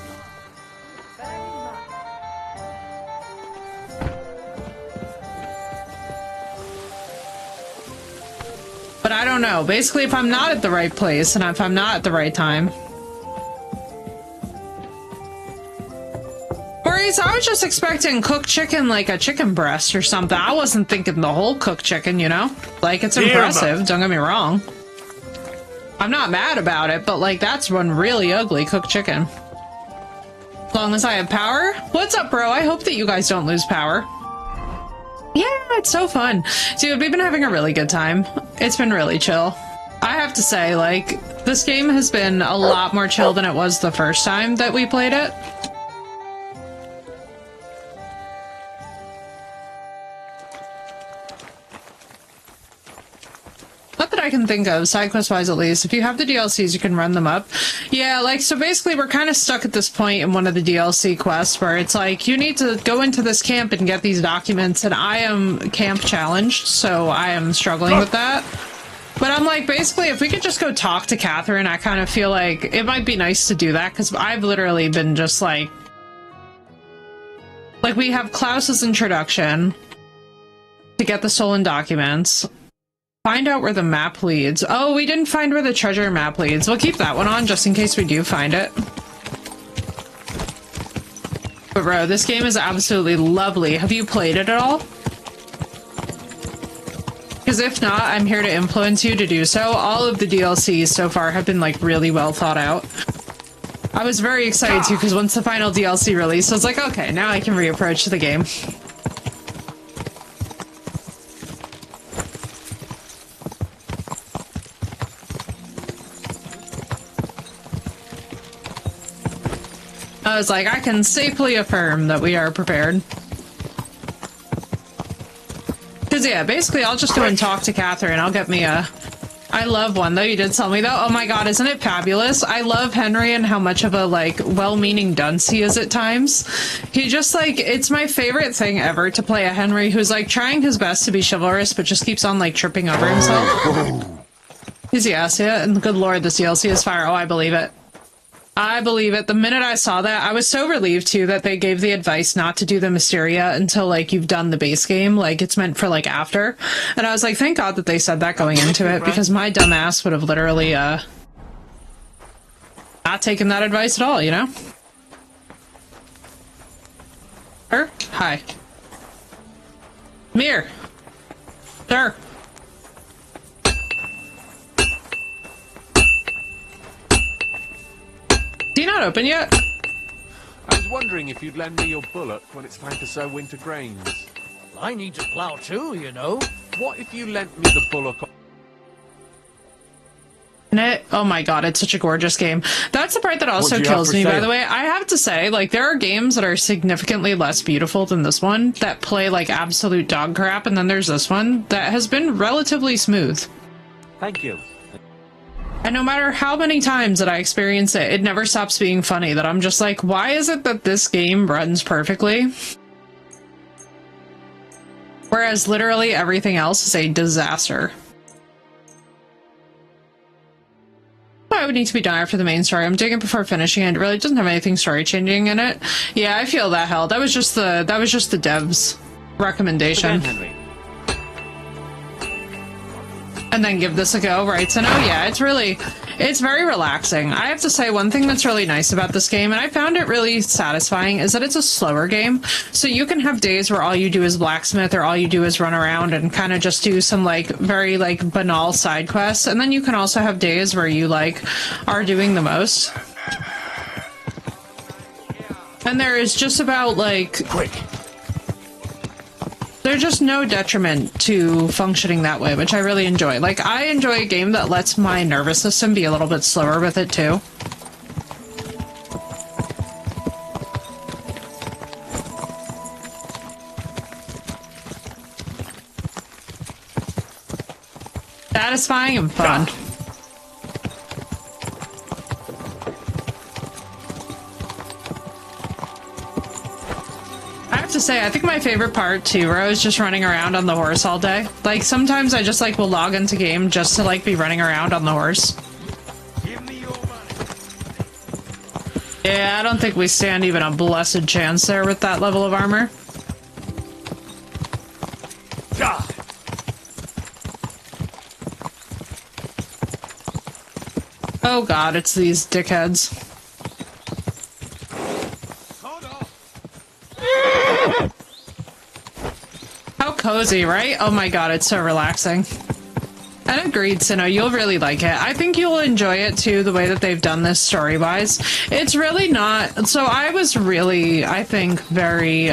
S1: But I don't know. Basically, if I'm not at the right place, and if I'm not at the right time... Maurice, I was just expecting cooked chicken, like a chicken breast or something. I wasn't thinking the whole cooked chicken, you know? Like, it's impressive, don't get me wrong. I'm not mad about it, but like, that's one really ugly cooked chicken. As long as I have power? What's up, bro? I hope that you guys don't lose power. Yeah, it's so fun. Dude, we've been having a really good time. It's been really chill. I have to say, like, this game has been a lot more chill than it was the first time that we played it. Not that I can think of, side quest wise at least. If you have the DLCs, you can run them up. Yeah, like, so basically we're kind of stuck at this point in one of the DLC quests where it's like, you need to go into this camp and get these documents, and I am camp challenged, so I am struggling with that. But I'm like, basically, if we could just go talk to Catherine, I kind of feel like it might be nice to do that, because I've literally been just like... Like, we have Klaus's introduction to get the stolen documents. Find out where the map leads. Oh, we didn't find where the treasure map leads. We'll keep that one on just in case we do find it. But bro, this game is absolutely lovely. Have you played it at all? Because if not, I'm here to influence you to do so. All of the DLCs so far have been like really well thought out. I was very excited too because once the final DLC released, I was like, okay, now I can reapproach the game. I was like, I can safely affirm that we are prepared. Because, yeah, basically I'll just go and talk to Catherine. I'll get me a... I love one, though. You did tell me, though. Oh my god, isn't it fabulous? I love Henry and how much of a, like, well-meaning dunce he is at times. He just, like, it's my favorite thing ever to play a Henry who's, like, trying his best to be chivalrous, but just keeps on, like, tripping over himself. He's yes, yeah, and good lord, this DLC is fire. Oh, I believe it. I believe it. The minute I saw that, I was so relieved, too, that they gave the advice not to do the Mysteria until, like, you've done the base game. Like, it's meant for, like, after. And I was like, thank God that they said that going into it, because my dumb ass would have literally, not taken that advice at all, you know? Sir? Hi. Come here. Sir. Is he not open yet?
S9: I was wondering if you'd lend me your bullock when it's time to sow winter grains.
S11: Well, I need to plough too, you know.
S9: What if you lent me the bullock?
S1: Oh my god, it's such a gorgeous game. That's the part that also kills me, by the way. I have to say, like, there are games that are significantly less beautiful than this one, that play like absolute dog crap, and then there's this one that has been relatively smooth.
S19: Thank you.
S1: And no matter how many times that I experience it, it never stops being funny, that I'm just like, why is it that this game runs perfectly? Whereas literally everything else is a disaster. I would need to be done after the main story. I'm doing it before finishing it. It really doesn't have anything story changing in it. Yeah, I feel that hell. That was just the devs' recommendation. And then give this a go, right? So no, yeah, it's really, It's very relaxing. I have to say, one thing that's really nice about this game, and I found it really satisfying, is that it's a slower game. So you can have days where all you do is blacksmith, or all you do is run around and kind of just do some like very like banal side quests. And then you can also have days where you like are doing the most. And there is just about like...
S7: Quick!
S1: There's just no detriment to functioning that way, which I really enjoy. Like, I enjoy a game that lets my nervous system be a little bit slower with it, too. Satisfying and fun. I have to say, I think my favorite part too, where I was just running around on the horse all day. Like, sometimes I just like will log into game just to like be running around on the horse. Yeah, I don't think we stand even a blessed chance there with that level of armor. Oh god, it's these dickheads. How cozy, right? Oh my god, it's so relaxing. And agreed, Sinnoh, you'll really like it. I think you'll enjoy it too, the way that they've done this story-wise. It's really not... So I was really, I think, very,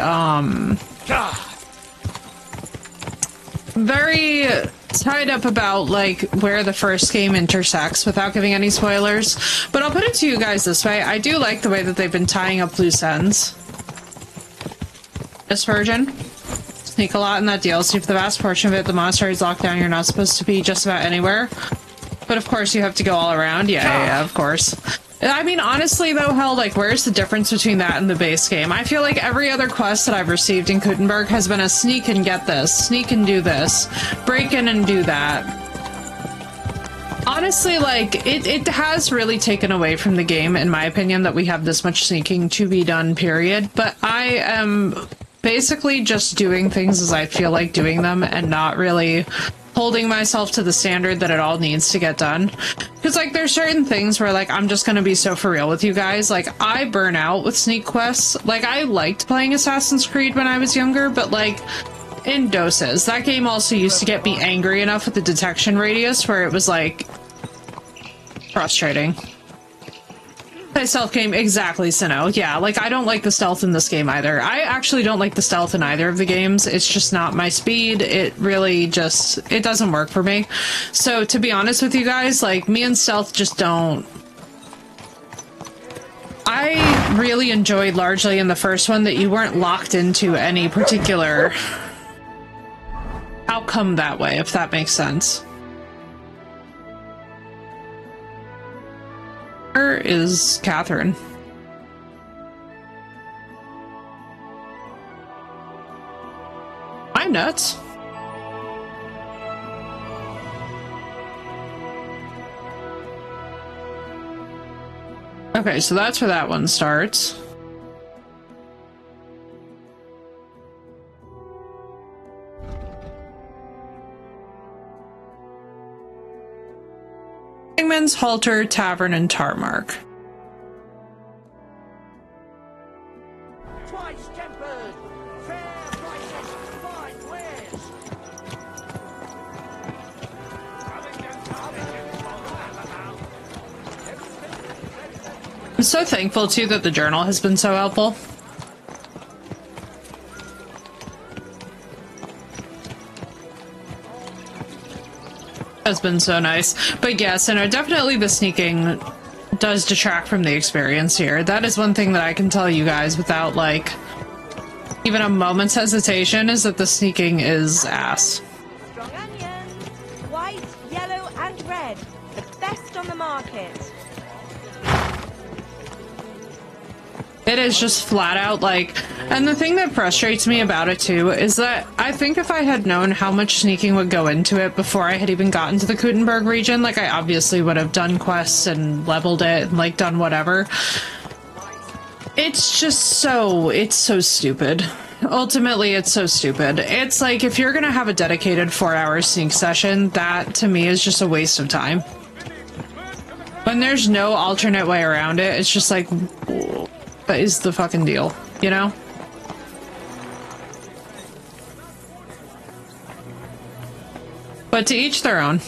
S1: very tied up about, like, where the first game intersects without giving any spoilers. But I'll put it to you guys this way. I do like the way that they've been tying up loose ends. This version. Sneak a lot in that DLC. For the vast portion of it, the monastery is locked down. You're not supposed to be just about anywhere. But of course, you have to go all around. Yeah, of course. I mean, honestly, though, hell, like, where's the difference between that and the base game? I feel like every other quest that I've received in Kuttenberg has been a sneak and get this, sneak and do this, break in and do that. Honestly, like, it has really taken away from the game, in my opinion, that we have this much sneaking to be done, period. But I am basically just doing things as I feel like doing them and not really holding myself to the standard that it all needs to get done. Because, like, there's certain things where, like, I'm just gonna be so for real with you guys. Like, I burn out with sneak quests. Like, I liked playing Assassin's Creed when I was younger, but, like, in doses. That game also used to get me angry enough with the detection radius where it was, like, frustrating. Play stealth game, exactly, Sinnoh. Yeah, like, I don't like the stealth in this game either. I actually don't like the stealth in either of the games. It's just not my speed. It really just, it doesn't work for me. So, to be honest with you guys, like, me and stealth just don't... I really enjoyed largely in the first one that you weren't locked into any particular outcome that way, if that makes sense. Where is Catherine? I'm nuts. Okay, so that's where that one starts. Hangman's Halter, Tavern, and Tarmark.
S6: Twice tempered! Fair prices, fine wares!
S1: I'm so thankful, too, that the journal has been so helpful. Has been so nice. But yes, and definitely the sneaking does detract from the experience here. That is one thing that I can tell you guys without, like, even a moment's hesitation, is that the sneaking is ass.
S2: Strong onions, white, yellow, and red. The best on the market.
S1: It is just flat out, like, and the thing that frustrates me about it too is that I think if I had known how much sneaking would go into it before I had even gotten to the Kuttenberg region, like, I obviously would have done quests and leveled it and, like, done whatever. It's just so, it's so stupid. Ultimately, it's so stupid. It's like, if you're gonna have a dedicated 4-hour sneak session, that to me is just a waste of time. When there's no alternate way around it, it's just like, what is the fucking deal, you know? But to each their own.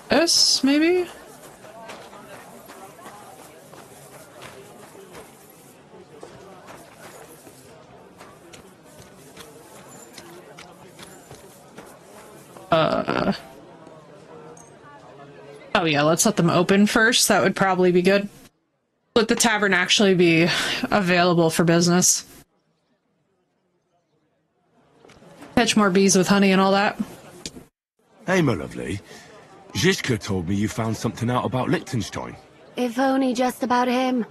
S1: This, maybe? Oh yeah, let's let them open first. That would probably be good. Let the tavern actually be available for business. Catch more bees with honey and all that.
S5: Hey, my lovely. Zizka told me you found something out about Liechtenstein.
S21: If only just about him.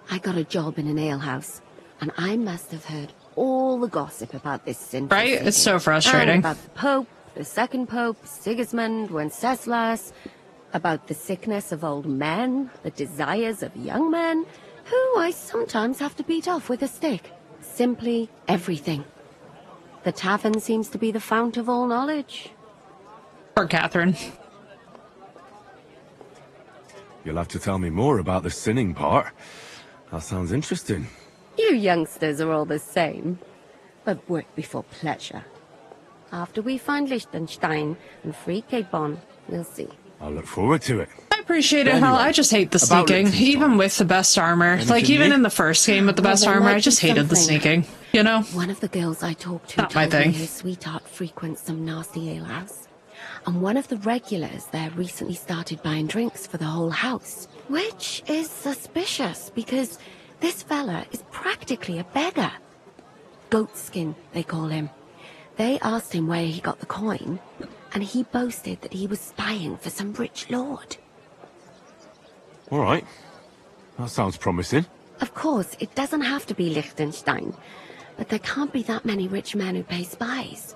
S21: I got a job in an alehouse, and I must have heard all the gossip about this sinful
S1: Right?
S21: city.
S1: It's so frustrating.
S21: And about the Pope, the second Pope, Sigismund, Wenceslas, about the sickness of old men, the desires of young men, who I sometimes have to beat off with a stick. Simply everything. The tavern seems to be the fount of all knowledge.
S1: Poor Catherine.
S5: You'll have to tell me more about the sinning part. That sounds interesting.
S21: You youngsters are all the same, but work before pleasure. After we find Liechtenstein and free Cape Bon, we'll see.
S5: I'll look forward to it.
S1: I appreciate it,
S5: Anyway,
S1: hell. I just hate the
S5: about
S1: sneaking,
S5: Liechtenstein.
S1: even with the best armor.
S5: Anything
S1: Like, even
S5: new?
S1: in the first game with the best
S21: there
S1: armor,
S21: might
S1: I just
S21: be
S1: hated the
S21: something.
S1: sneaking. You know?
S21: One of the girls I talked to
S1: Not my
S21: told me
S1: thing.
S21: his sweetheart frequents some nasty alehouse. And one of the regulars there recently started buying drinks for the whole house. Which is suspicious, because this fella is practically a beggar. Goatskin, they call him. They asked him where he got the coin, and he boasted that he was spying for some rich lord.
S5: All right. That sounds promising.
S21: Of course, it doesn't have to be Liechtenstein, but there can't be that many rich men who pay spies.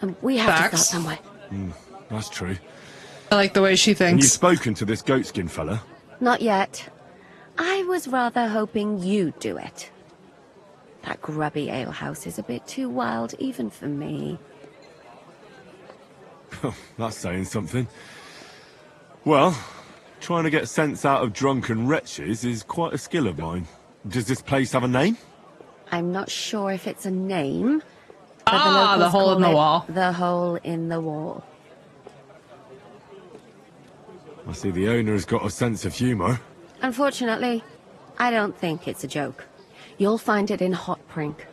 S21: And we have to
S1: Facts.
S21: start somewhere.
S5: That's true.
S1: I like the way she
S5: And you've
S1: thinks.
S5: spoken to this goatskin fella?
S21: Not yet. I was rather hoping you'd do it. That grubby alehouse is a bit too wild even for me.
S5: That's saying something. Well, trying to get sense out of drunken wretches is quite a skill of mine. Does this place have a name?
S21: I'm not sure if it's a name. But
S1: Ah, the
S21: locals
S1: hole in
S21: call
S1: the
S21: it
S1: wall.
S21: The hole in the wall.
S5: I see the owner's got a sense of humour.
S21: Unfortunately, I don't think it's a joke. You'll find it in Hot Prink.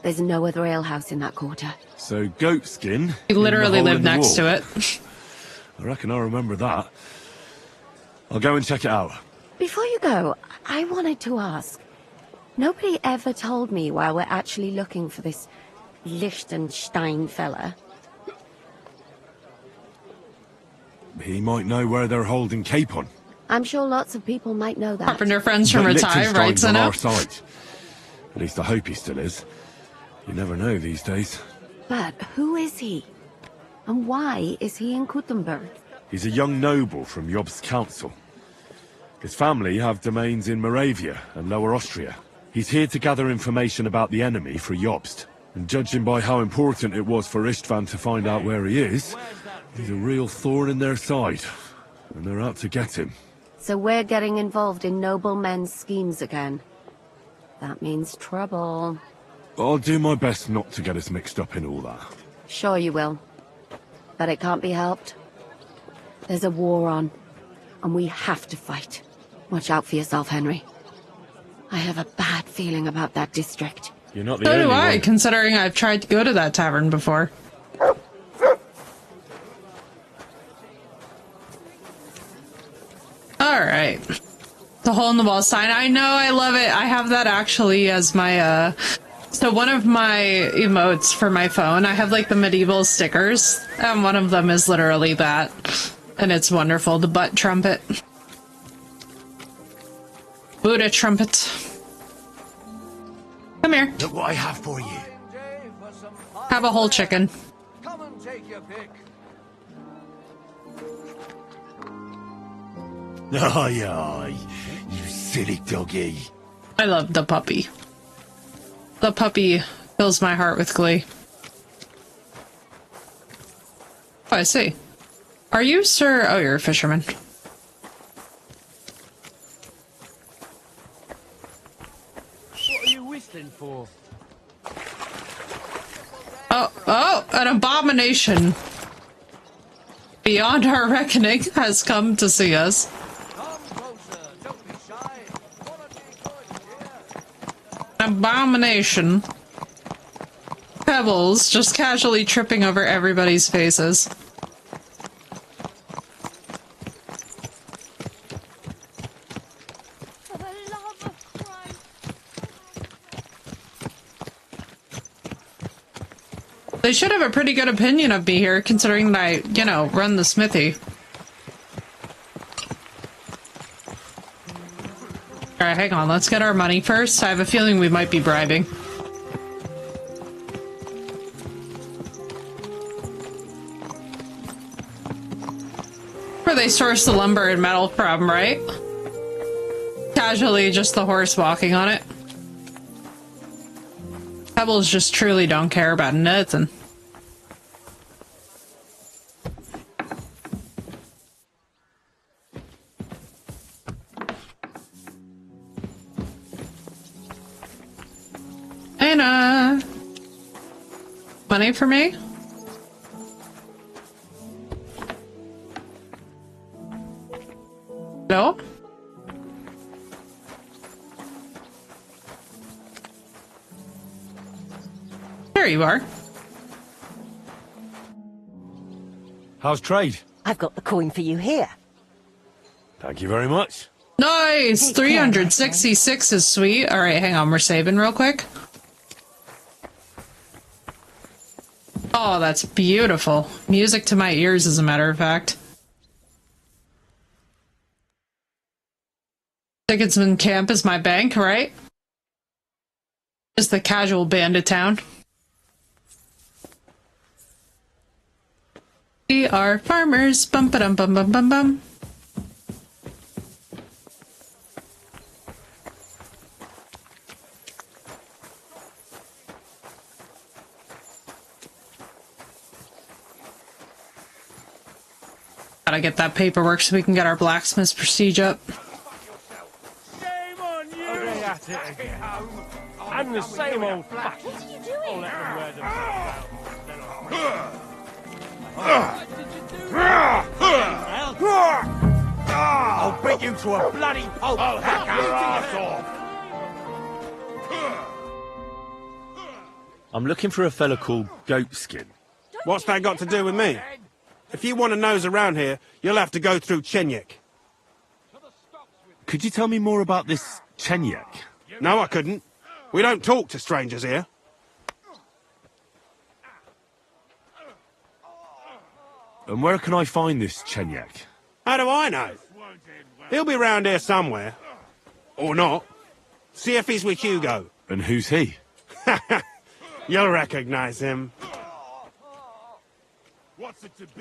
S21: There's no other alehouse in that quarter.
S5: So, goatskin.
S1: We literally
S5: in the hole
S1: live
S5: in the
S1: next
S5: wall.
S1: to it.
S5: I reckon I remember that. I'll go and check it out.
S21: Before you go, I wanted to ask. Nobody ever told me why we're actually looking for this Liechtenstein fella.
S5: He might know where they're holding Capon.
S21: I'm sure lots of people might know that.
S1: Carpenter friends from
S5: But
S1: Retire, right,
S5: Liechtenstein's on
S1: Zeno?
S5: our side. At least I hope he still is. You never know these days.
S21: But who is he? And why is he in Kuttenberg?
S5: He's a young noble from Jobst's council. His family have domains in Moravia and Lower Austria. He's here to gather information about the enemy for Jobst. And judging by how important it was for Istvan to find out where he is, he's a real thorn in their side. And they're out to get him.
S21: So we're getting involved in noble men's schemes again. That means trouble.
S5: I'll do my best not to get us mixed up in all that.
S21: Sure you will. But it can't be helped. There's a war on, and we have to fight. Watch out for yourself, Henry. I have a bad feeling about that district.
S5: You're not the
S1: So
S5: only
S1: do I,
S5: one.
S1: considering I've tried to go to that tavern before. Alright. The hole in the wall sign. I know, I love it. I have that actually as my, so one of my emotes for my phone, I have like the medieval stickers, and one of them is literally that. And it's wonderful. The butt trumpet. Buddha trumpet. Come here.
S18: Look what I have for you.
S1: Have a whole chicken.
S18: Come and take your pick. Aye, aye, you silly doggy.
S1: I love the puppy. The puppy fills my heart with glee. Oh, I see. Are you, sir? Oh, you're a fisherman.
S7: What are you whistling for?
S1: Oh, an abomination beyond our reckoning has come to see us. Abomination. Pebbles just casually tripping over everybody's faces. They should have a pretty good opinion of me here, considering that I, you know, run the smithy. Alright, hang on, let's get our money first. I have a feeling we might be bribing. Where they source the lumber and metal from, right? Casually, just the horse walking on it. Pebbles just truly don't care about nothing. Anna! Money for me? No? There you are.
S5: How's trade?
S3: I've got the coin for you here.
S5: Thank you very much.
S1: Nice! 366 is sweet. Alright, hang on, we're saving real quick. Oh, that's beautiful. Music to my ears, as a matter of fact. Ticketsman Camp is my bank, right? Just the casual bandit town. We are farmers. Bum ba dum bum bum bum bum. Gotta get that paperwork so we can get our blacksmith's prestige up.
S7: Shame on you! Oh, they at it again. And the same old fuck. What are you doing? I'll let them wear themselves out. I'll beat you to a bloody pulp. I'll hack your ass off.
S5: I'm looking for a fella called Goatskin.
S7: What's that got to do with me? If you want to nose around here, you'll have to go through Chenyek.
S5: Could you tell me more about this Chenyek?
S7: No, I couldn't. We don't talk to strangers here.
S5: And where can I find this Chenyek?
S7: How do I know? He'll be round here somewhere. Or not. See if he's with Hugo.
S5: And who's he?
S7: You'll recognize him.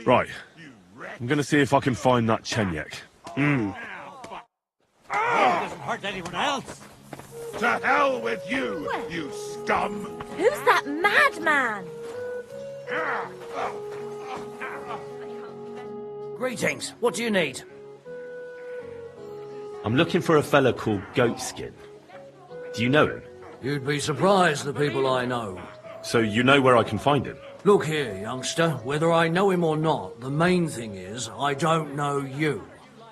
S5: Right. I'm gonna see if I can find that Chenyek.
S7: Hmm.
S12: Doesn't hurt anyone else.
S6: To hell with you, you scum!
S2: Who's that madman?
S8: Greetings. What do you need?
S5: I'm looking for a fella called Goatskin. Do you know him?
S8: You'd be surprised, the people I know.
S5: So you know where I can find him?
S8: Look here, youngster. Whether I know him or not, the main thing is I don't know you.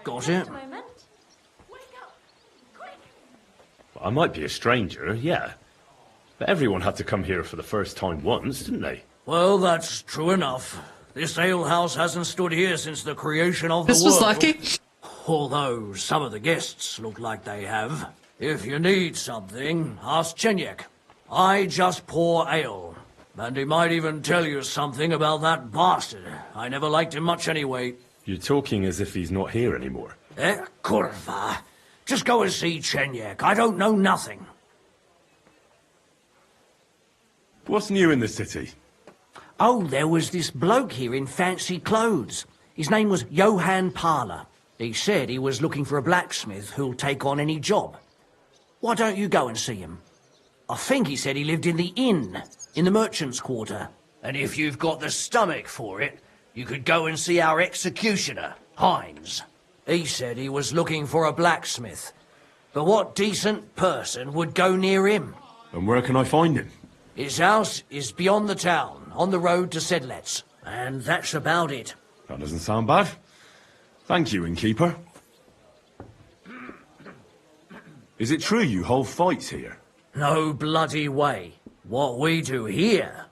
S8: Got it?
S5: I might be a stranger, yeah. But everyone had to come here for the first time once, didn't they?
S8: Well, that's true enough. This alehouse hasn't stood here since the creation of the world.
S1: This was lucky.
S8: Although some of the guests look like they have. If you need something, ask Chenyek. I just pour ale. And he might even tell you something about that bastard. I never liked him much anyway.
S5: You're talking as if he's not here anymore.
S8: Kurva. Just go and see Chenyek. I don't know nothing.
S5: What's new in the city?
S8: Oh, there was this bloke here in fancy clothes. His name was Johann Parler. He said he was looking for a blacksmith who'll take on any job. Why don't you go and see him? I think he said he lived in the inn, in the merchant's quarter. And if you've got the stomach for it, You could go and see our executioner, Hines. He said he was looking for a blacksmith. But what decent person would go near him?
S5: And where can I find him?
S8: His house is beyond the town, on the road to Sedlets. And that's about it.
S5: That doesn't sound bad. Thank you, innkeeper. Is it true you hold fights here?
S8: No bloody way. What we do here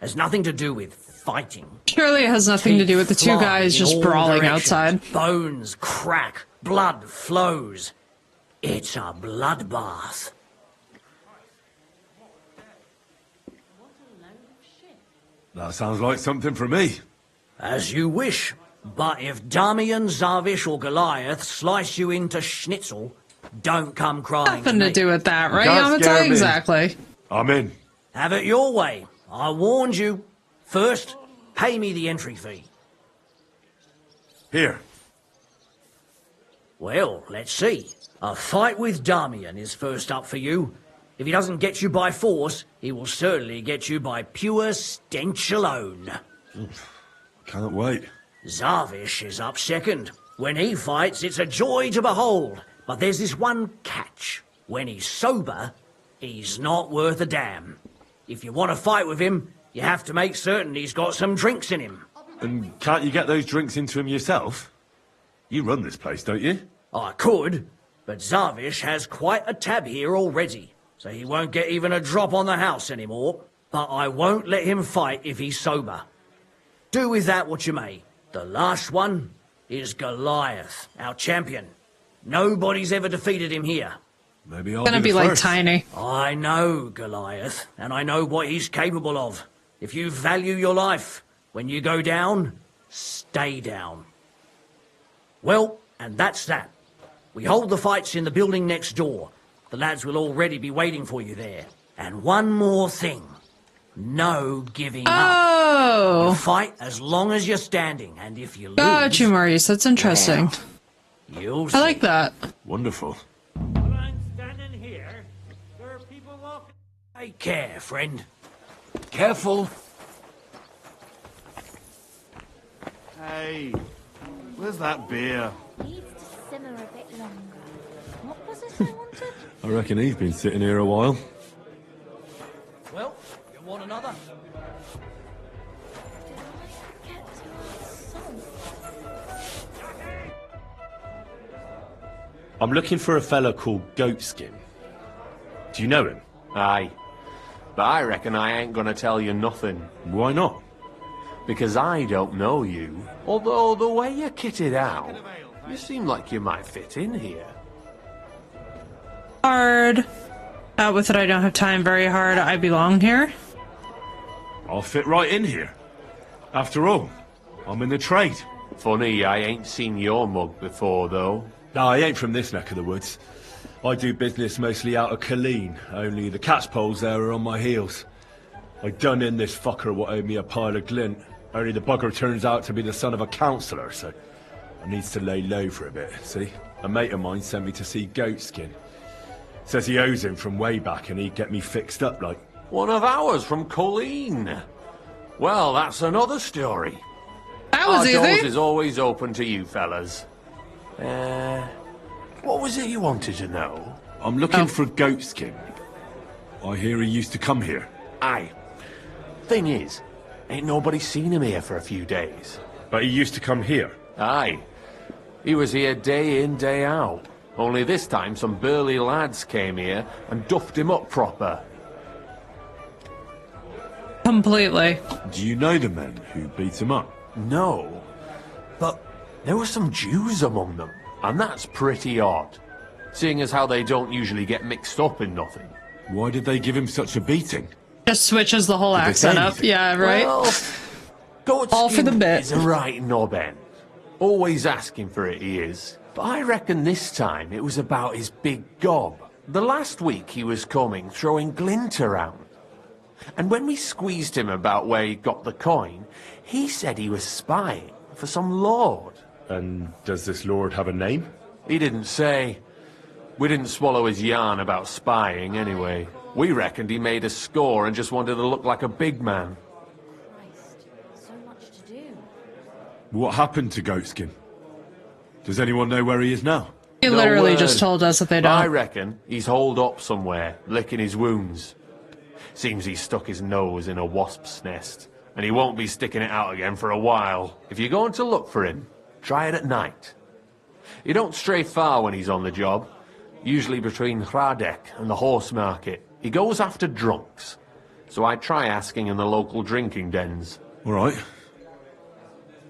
S8: has nothing to do with fighting.
S1: Surely it has nothing to do with the two guys just brawling outside.
S8: Bones crack, blood flows. It's a bloodbath.
S5: That sounds like something for me.
S8: As you wish. But if Damian, Zavish or Goliath slice you into schnitzel, don't come crying.
S1: Nothing to do with that, right, Yamatai? Exactly.
S5: I'm in.
S8: Have it your way. I warned you. First, pay me the entry fee.
S5: Here.
S8: Well, let's see. A fight with Damian is first up for you. If he doesn't get you by force, he will certainly get you by pure stench alone.
S5: Can't wait.
S8: Zavish is up second. When he fights, it's a joy to behold. But there's this one catch. When he's sober, he's not worth a damn. If you want to fight with him, you have to make certain he's got some drinks in him.
S5: And can't you get those drinks into him yourself? You run this place, don't you?
S8: I could, but Zavish has quite a tab here already, so he won't get even a drop on the house anymore. But I won't let him fight if he's sober. Do with that what you may. The last one is Goliath, our champion. Nobody's ever defeated him here.
S5: Maybe I'll
S1: Gonna be like Tiny.
S8: I know Goliath, and I know what he's capable of. If you value your life, when you go down, stay down. Well, and that's that. We hold the fights in the building next door. The lads will already be waiting for you there. And one more thing. No giving up. You fight as long as you're standing, and if you lose...
S1: Got you, Maurice. That's interesting.
S8: You'll
S1: I like that.
S5: Wonderful.
S7: While I'm standing here, there are people walking.
S8: Take care, friend.
S9: Careful.
S17: Hey, where's that beer?
S15: Needs to simmer a bit longer. What was it I wanted?
S5: I reckon he's been sitting here a while.
S8: Well, you want another?
S5: I'm looking for a fella called Goatskin. Do you know him?
S19: Aye. But I reckon I ain't gonna tell you nothing.
S5: Why not?
S19: Because I don't know you. Although the way you're kitted out, you seem like you might fit in here.
S1: Hard. With it, I don't have time. Very hard. I belong here.
S5: I'll fit right in here. After all, I'm in the trade.
S19: Funny, I ain't seen your mug before, though.
S5: No, I ain't from this neck of the woods. I do business mostly out of Colleen, only the catchpoles there are on my heels. I done in this fucker what owed me a pile of glint, only the bugger turns out to be the son of a councillor, so I needs to lay low for a bit, see? A mate of mine sent me to see Goatskin. Says he owes him from way back and he'd get me fixed up like...
S19: One of ours from Colleen. Well, that's another story.
S1: That was
S19: Our
S1: easy.
S19: doors is always open to you fellas. What was it you wanted to know?
S5: I'm looking for Goatskin. I hear he used to come here.
S19: Aye. Thing is, ain't nobody seen him here for a few days.
S5: But he used to come here?
S19: Aye. He was here day in, day out. Only this time some burly lads came here and duffed him up proper.
S1: Completely.
S5: Do you know the men who beat him up?
S19: No. But there were some Jews among them, and that's pretty odd. Seeing as how they don't usually get mixed up in nothing.
S5: Why did they give him such a beating?
S1: Just switches the whole accent up. Yeah, right?
S19: Well,
S1: all for the bit.
S19: He's a right knob end. Always asking for it, he is. But I reckon this time it was about his big gob. The last week he was coming, throwing glint around. And when we squeezed him about where he got the coin, he said he was spying for some lord.
S5: And does this lord have a name?
S19: He didn't say. We didn't swallow his yarn about spying anyway. We reckoned he made a score and just wanted to look like a big man.
S2: Christ, so much to do.
S5: What happened to Goatskin? Does anyone know where he is now?
S1: He literally just told us that they don't.
S19: I reckon he's holed up somewhere, licking his wounds. Seems he's stuck his nose in a wasp's nest, and he won't be sticking it out again for a while. If you're going to look for him, try it at night. He don't stray far when he's on the job, usually between Hradek and the horse market. He goes after drunks, so I try asking in the local drinking dens.
S5: All right.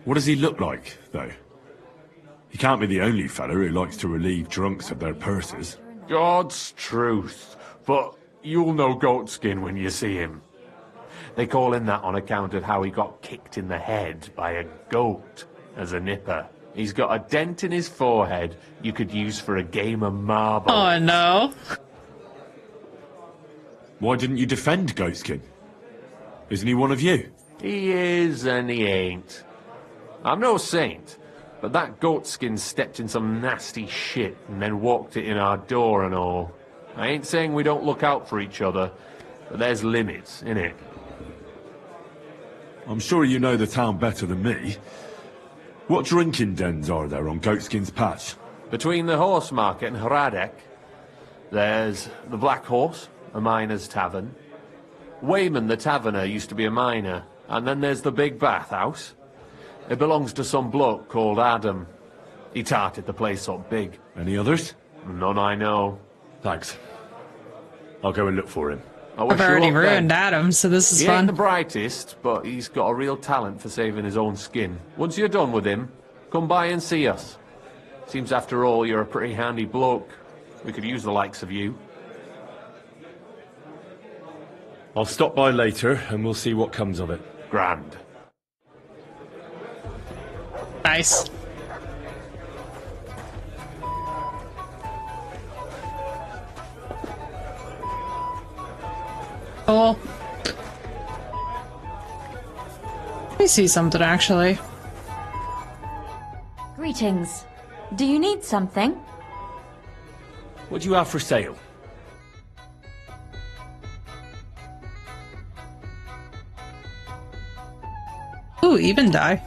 S5: What does he look like, though? He can't be the only fella who likes to relieve drunks of their purses.
S19: God's truth, but you'll know Goatskin when you see him. They call him that on account of how he got kicked in the head by a goat as a nipper. He's got a dent in his forehead you could use for a game of marbles.
S1: Oh, no.
S5: Why didn't you defend Goatskin? Isn't he one of you?
S19: He is and he ain't. I'm no saint, but that Goatskin stepped in some nasty shit and then walked it in our door and all. I ain't saying we don't look out for each other, but there's limits, innit?
S5: I'm sure you know the town better than me. What drinking dens are there on Goatskin's patch?
S19: Between the horse market and Hradek, there's the Black Horse, a miner's tavern. Wayman the taverner used to be a miner, and then there's the Big Bathhouse. It belongs to some bloke called Adam. He tarted the place up big.
S5: Any others?
S19: None I know.
S5: Thanks. I'll go and look for him.
S1: I've already ruined Adam, so this is
S19: he
S1: fun.
S19: Ain't the brightest, but he's got a real talent for saving his own skin. Once you're done with him, come by and see us. Seems after all you're a pretty handy bloke. We could use the likes of you.
S5: I'll stop by later and we'll see what comes of it.
S19: Grand.
S1: Nice. Cool. Let me see something, actually.
S10: Greetings. Do you need something?
S5: What do you have for sale?
S1: Ooh, even die.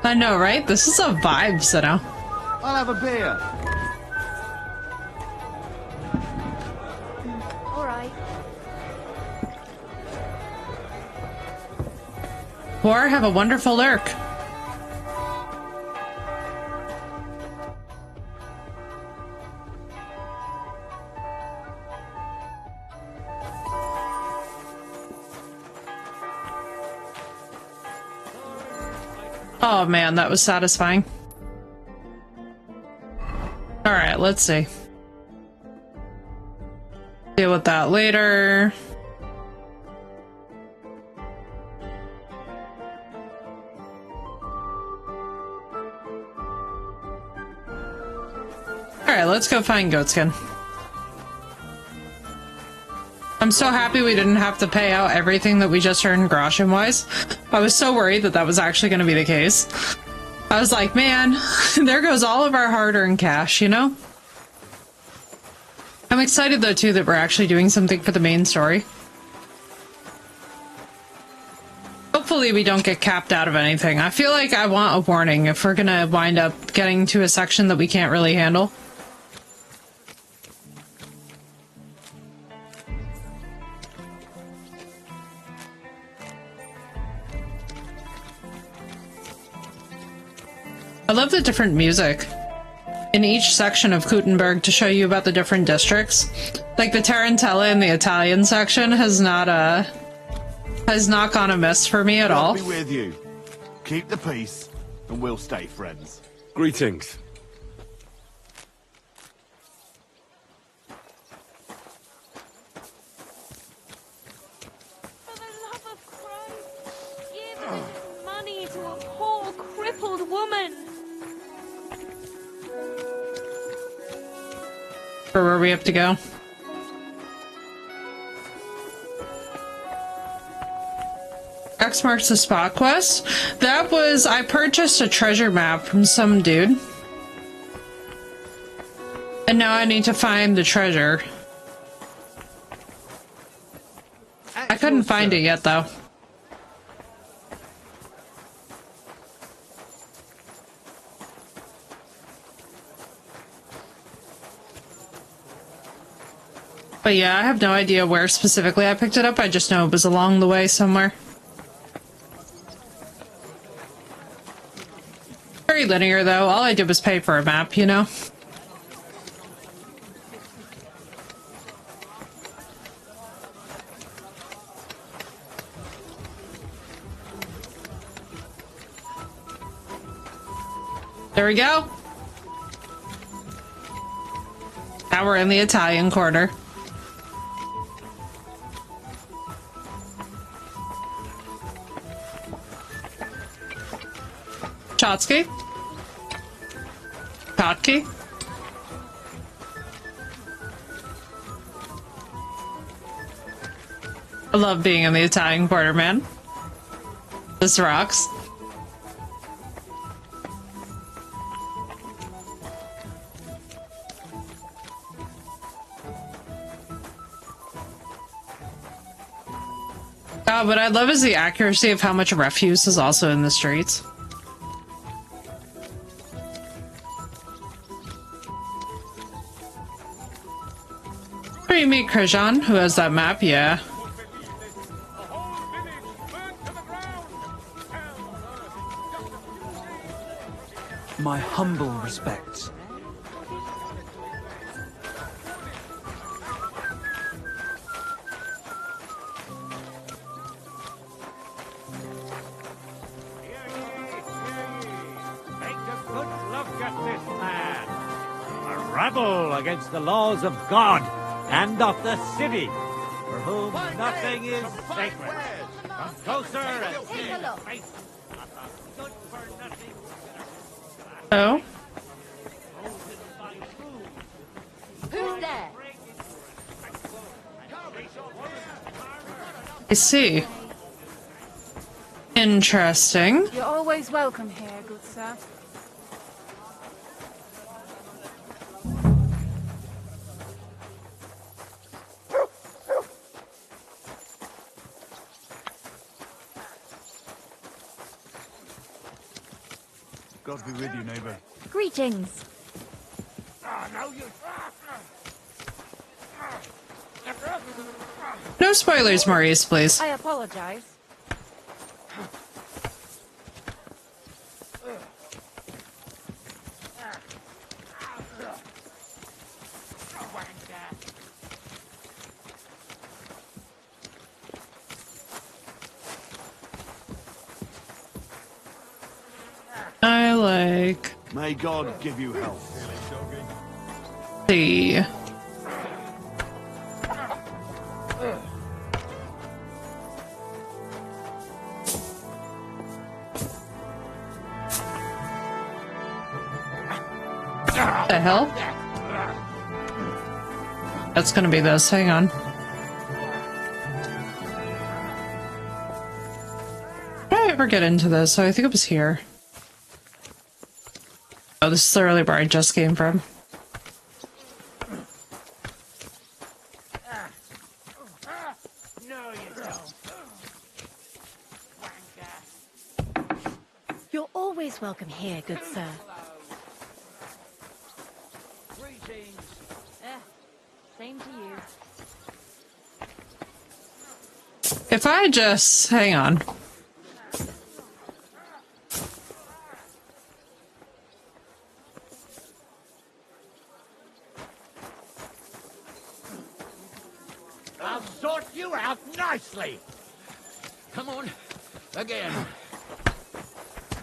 S1: I know, right? This is a vibe, Sino.
S22: I'll have a beer.
S2: All right.
S1: Or have a wonderful lurk. Oh man, that was satisfying. Alright, let's see. Deal with that later. Alright, let's go find Goatskin. I'm so happy we didn't have to pay out everything that we just earned groschen-wise. I was so worried that that was actually going to be the case. I was like, man, there goes all of our hard-earned cash, you know? I'm excited, though, too, that we're actually doing something for the main story. Hopefully we don't get capped out of anything. I feel like I want a warning if we're gonna wind up getting to a section that we can't really handle. I love the different music in each section of Gutenberg to show you about the different districts. Like the Tarantella in the Italian section has not gone amiss for me at all.
S22: I'll be with you. Keep the peace, and we'll stay friends.
S5: Greetings.
S14: Money to a poor, crippled woman.
S1: For where we have to go. X marks the spot quest. That was, I purchased a treasure map from some dude. And now I need to find the treasure. I couldn't find it yet, though. But yeah, I have no idea where specifically I picked it up. I just know it was along the way somewhere. Very linear, though. All I did was pay for a map, you know? There we go. Now we're in the Italian Quarter. Chotsky? Chotki? I love being in the Italian Quarter, man. This rocks. What I love is the accuracy of how much refuse is also in the streets. Where you meet Krajan, who has that map, yeah.
S4: My humble respects.
S13: Against the laws of God and of the city, for whom nothing is sacred. Come closer and see the face of the good-for-nothing.
S1: Oh?
S2: Who's there?
S1: I see. Interesting.
S23: You're always welcome here, good sir.
S22: God be with you, neighbour.
S2: Greetings.
S1: No spoilers, Maurice, please.
S23: I apologize.
S1: I like...
S22: May God give you health.
S1: See. The hell? That's gonna be this. Hang on. Did I ever get into this? So I think it was here. Oh, this is literally where I just came from.
S2: You're always welcome here, good sir.
S23: Same to you.
S1: If I just... hang on.
S13: I'll sort you out nicely. Come on, again.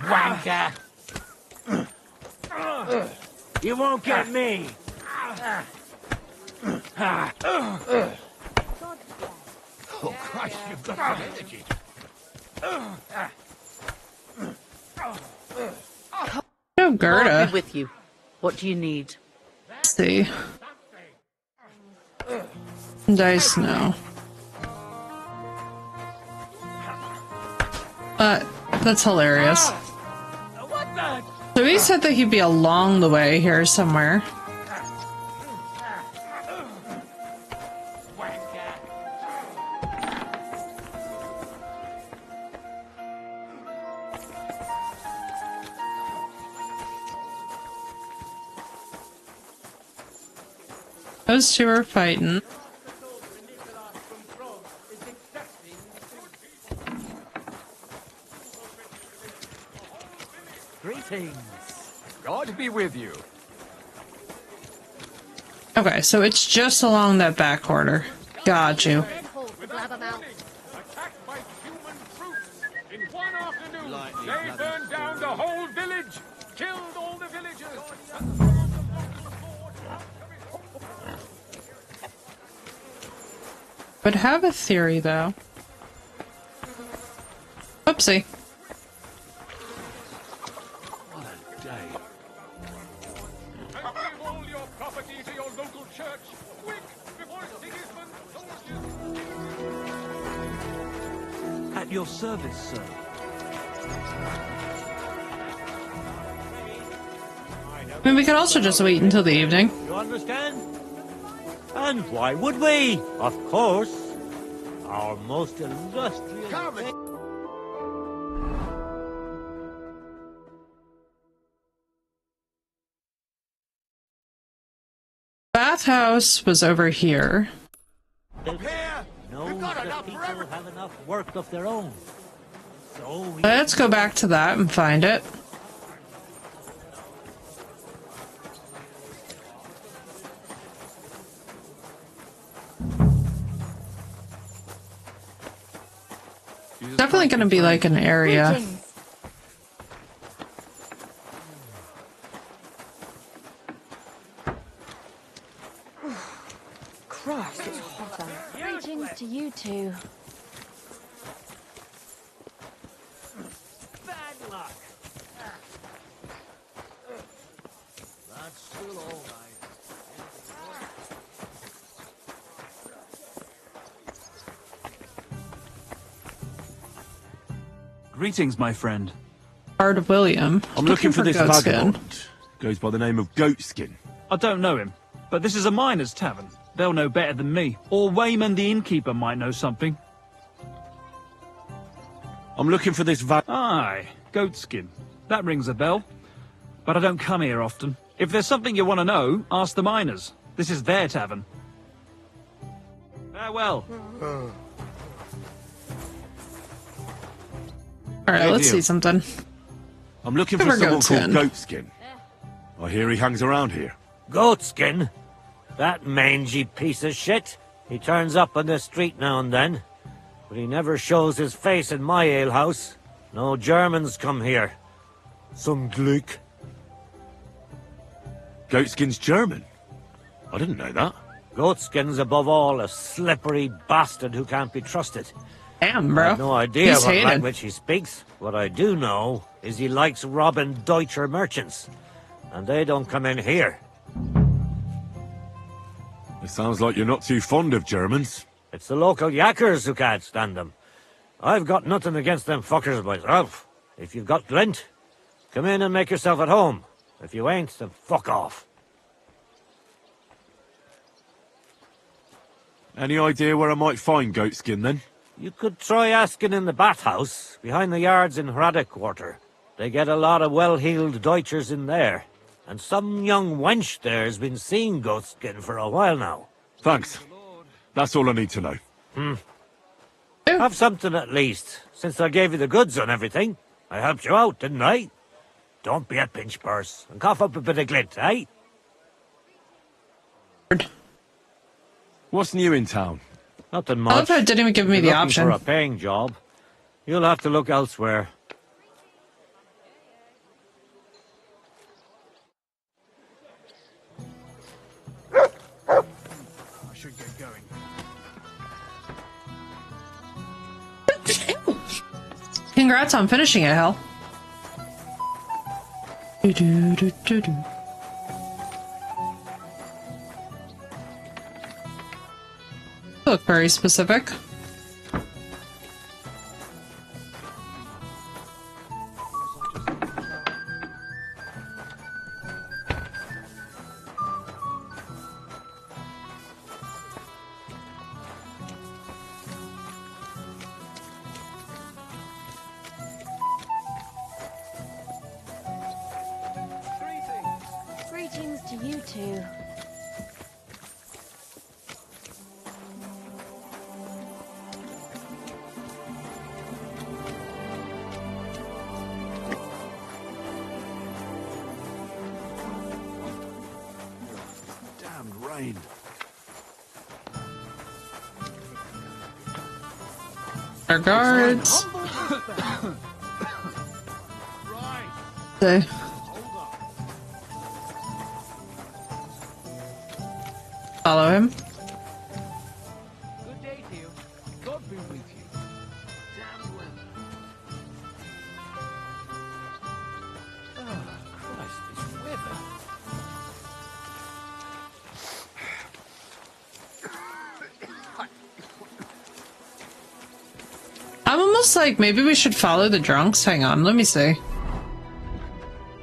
S13: Wanker. You won't get me. Oh, Christ, you've got some energy.
S1: No, Gerda.
S24: I'll be with you. What do you need?
S1: Let's see. Dice, no. That's hilarious. So he said that he'd be along the way here somewhere. Those two are fighting.
S13: Greetings.
S9: God be with you.
S1: Okay, so it's just along that back corridor. Got you.
S6: In one afternoon, they burned down the whole village, killed all the villagers.
S1: Would have a theory though. Oopsie.
S6: What a day. And give all your property to your local church, quick, before Sigismund soldiers...
S12: At your service, sir.
S1: I mean, we could also just wait until the evening.
S13: You understand? And why would we? Of course. Our most illustrious...
S1: Bathhouse was over here.
S13: No, the people have enough work of their own. So
S1: Let's go back to that and find it. Definitely going to be like an area.
S2: Greetings. Christ, it's hot out.
S15: Greetings to you two.
S8: Bad luck. That's still all right.
S12: Greetings, my friend.
S1: Lord William.
S5: I'm looking for this
S1: Goatskin.
S5: vagabond. Goes by the name of Goatskin.
S12: I don't know him, but this is a miner's tavern. They'll know better than me. Or Wayman the innkeeper might know something.
S5: I'm looking for this
S12: Aye, Goatskin. That rings a bell. But I don't come here often. If there's something you want to know, ask the miners. This is their tavern. Farewell.
S1: Alright, let's see something.
S5: I'm looking for
S1: Cover
S5: someone called
S1: Goatskin.
S5: Goatskin. I hear he hangs around here.
S13: Goatskin? That mangy piece of shit. He turns up on the street now and then. But he never shows his face in my alehouse. No Germans come here. Some Glück.
S5: Goatskin's German? I didn't know that.
S13: Goatskin's above all a slippery bastard who can't be trusted.
S1: Damn, bro.
S13: I have no idea
S1: He's
S13: what
S1: hated.
S13: language he speaks. What I do know is he likes robbing Deutscher merchants. And they don't come in here.
S5: It sounds like you're not too fond of Germans.
S13: It's the local yackers who can't stand them. I've got nothing against them fuckers myself. If you've got glint, come in and make yourself at home. If you ain't, then fuck off.
S5: Any idea where I might find Goatskin, then?
S13: You could try asking in the bathhouse, behind the yards in Hrade Quarter. They get a lot of well-heeled Deutschers in there. And some young wench there's been seeing Goatskin for a while now.
S5: Thanks. That's all I need to know.
S13: Have something at least, since I gave you the goods on everything. I helped you out, didn't I? Don't be a pinch purse, and cough up a bit of glint, eh?
S5: What's new in town?
S13: Nothing
S1: I
S13: much.
S1: love how it didn't even give me
S13: If
S1: the
S13: you're looking
S1: option.
S13: for a paying job, you'll have to look elsewhere.
S7: I should get going.
S1: Congrats on finishing it, Hell. Do-do-do-do-do. Look very specific.
S2: too.
S22: Damned rain.
S1: Our guards. Follow him.
S13: Good day to you. God be with you. Damn well. Oh, Christ, this weather.
S1: I'm almost like, maybe we should follow the drunks. Hang on, let me see.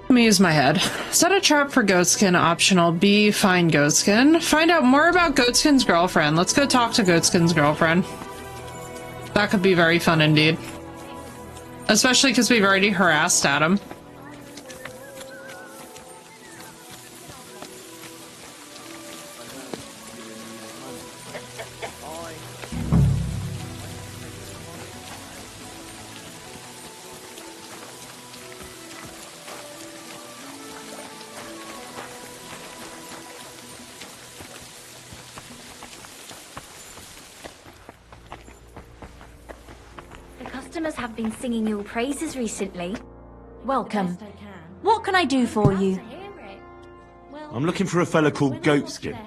S1: Let me use my head. Set a trap for Goatskin, optional. B, find Goatskin. Find out more about Goatskin's girlfriend. Let's go talk to Goatskin's girlfriend. That could be very fun indeed. Especially because we've already harassed Adam.
S10: Customers have been singing your praises recently. Welcome. What can I do for you?
S5: I'm looking for a fella called Goatskin.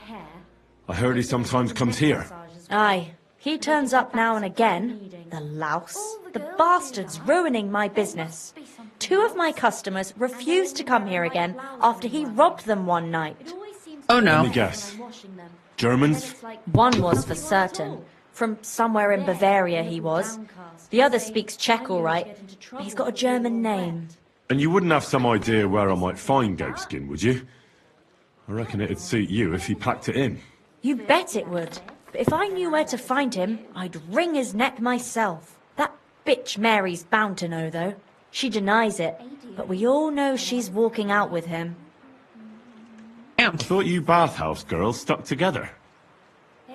S5: I heard he sometimes comes here.
S2: Aye, he turns up now and again. The louse. The bastard's ruining my business. 2 of my customers refused to come here again after he robbed them one night.
S1: Oh no.
S5: Let me guess. Germans?
S2: One was for certain. From somewhere in Bavaria he was. The other speaks Czech all right. He's got a German name.
S5: And you wouldn't have some idea where I might find Goatskin, would you? I reckon it'd suit you if he packed it in.
S2: You bet it would. But if I knew where to find him, I'd wring his neck myself. That bitch Mary's bound to know, though. She denies it, but we all know she's walking out with him.
S5: I thought you bathhouse girls stuck together.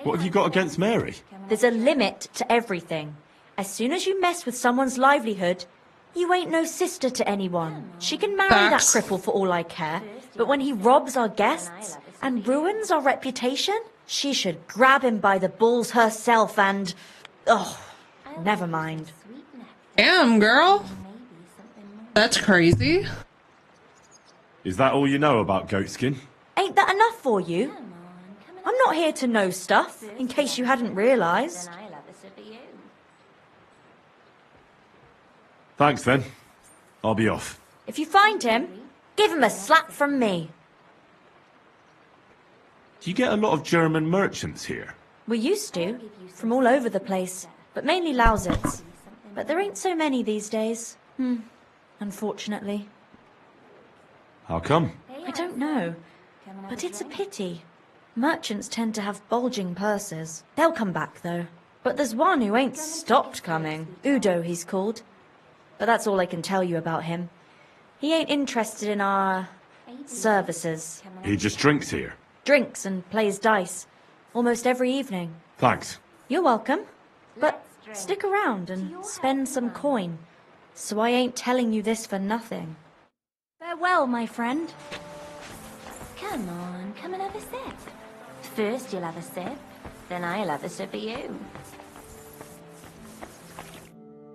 S5: What have you got against Mary?
S2: There's a limit to everything. As soon as you mess with someone's livelihood, you ain't no sister to anyone. She can marry that cripple for all I care, but when he robs our guests and ruins our reputation, she should grab him by the balls herself and... oh, never mind.
S1: Damn, girl. That's crazy.
S5: Is that all you know about Goatskin?
S2: Ain't that enough for you? I'm not here to know stuff, in case you hadn't realised.
S5: Thanks then. I'll be off.
S2: If you find him, give him a slap from me.
S5: Do you get a lot of German merchants here?
S2: We used to, from all over the place, but mainly Lausitz. But there ain't so many these days. Unfortunately.
S5: How come?
S2: I don't know, but it's a pity. Merchants tend to have bulging purses. They'll come back, though. But there's one who ain't stopped coming. Udo, he's called. But that's all I can tell you about him. He ain't interested in our... services.
S5: He just drinks here.
S2: Drinks and plays dice. Almost every evening.
S5: Thanks.
S2: You're welcome. But stick around and spend some coin. So I ain't telling you this for nothing.
S10: Farewell, my friend.
S23: Come on, come and have a sip. First you'll have a sip, then I'll have a sip of you.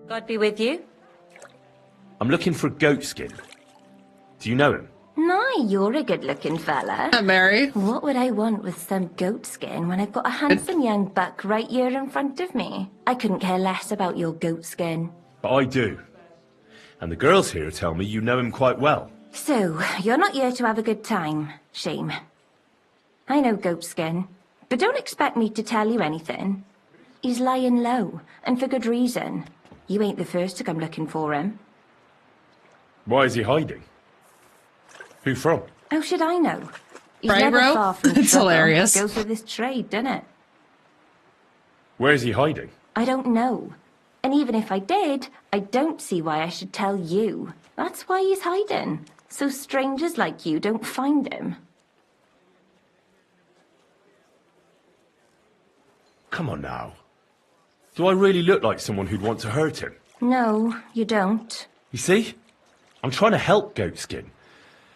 S2: God be with you.
S5: I'm looking for Goatskin. Do you know him?
S23: My, you're a good-looking fella.
S1: Mary.
S23: What would I want with some goat skin when I've got a handsome young buck right here in front of me? I couldn't care less about your goat skin.
S5: But I do. And the girls here tell me you know him quite well.
S23: So, you're not here to have a good time. Shame. I know Goatskin, but don't expect me to tell you anything. He's lying low, and for good reason. You ain't the first to come looking for him.
S5: Why is he hiding? Who from?
S23: How should I know? He's
S1: Right,
S23: never
S1: bro?
S23: far from
S1: It's
S23: trouble.
S1: hilarious.
S23: Goes with this trade, doesn't it?
S5: Where is he hiding?
S23: I don't know. And even if I did, I don't see why I should tell you. That's why he's hiding. So strangers like you don't find him.
S5: Come on now. Do I really look like someone who'd want to hurt him?
S23: No, you don't.
S5: You see? I'm trying to help Goatskin.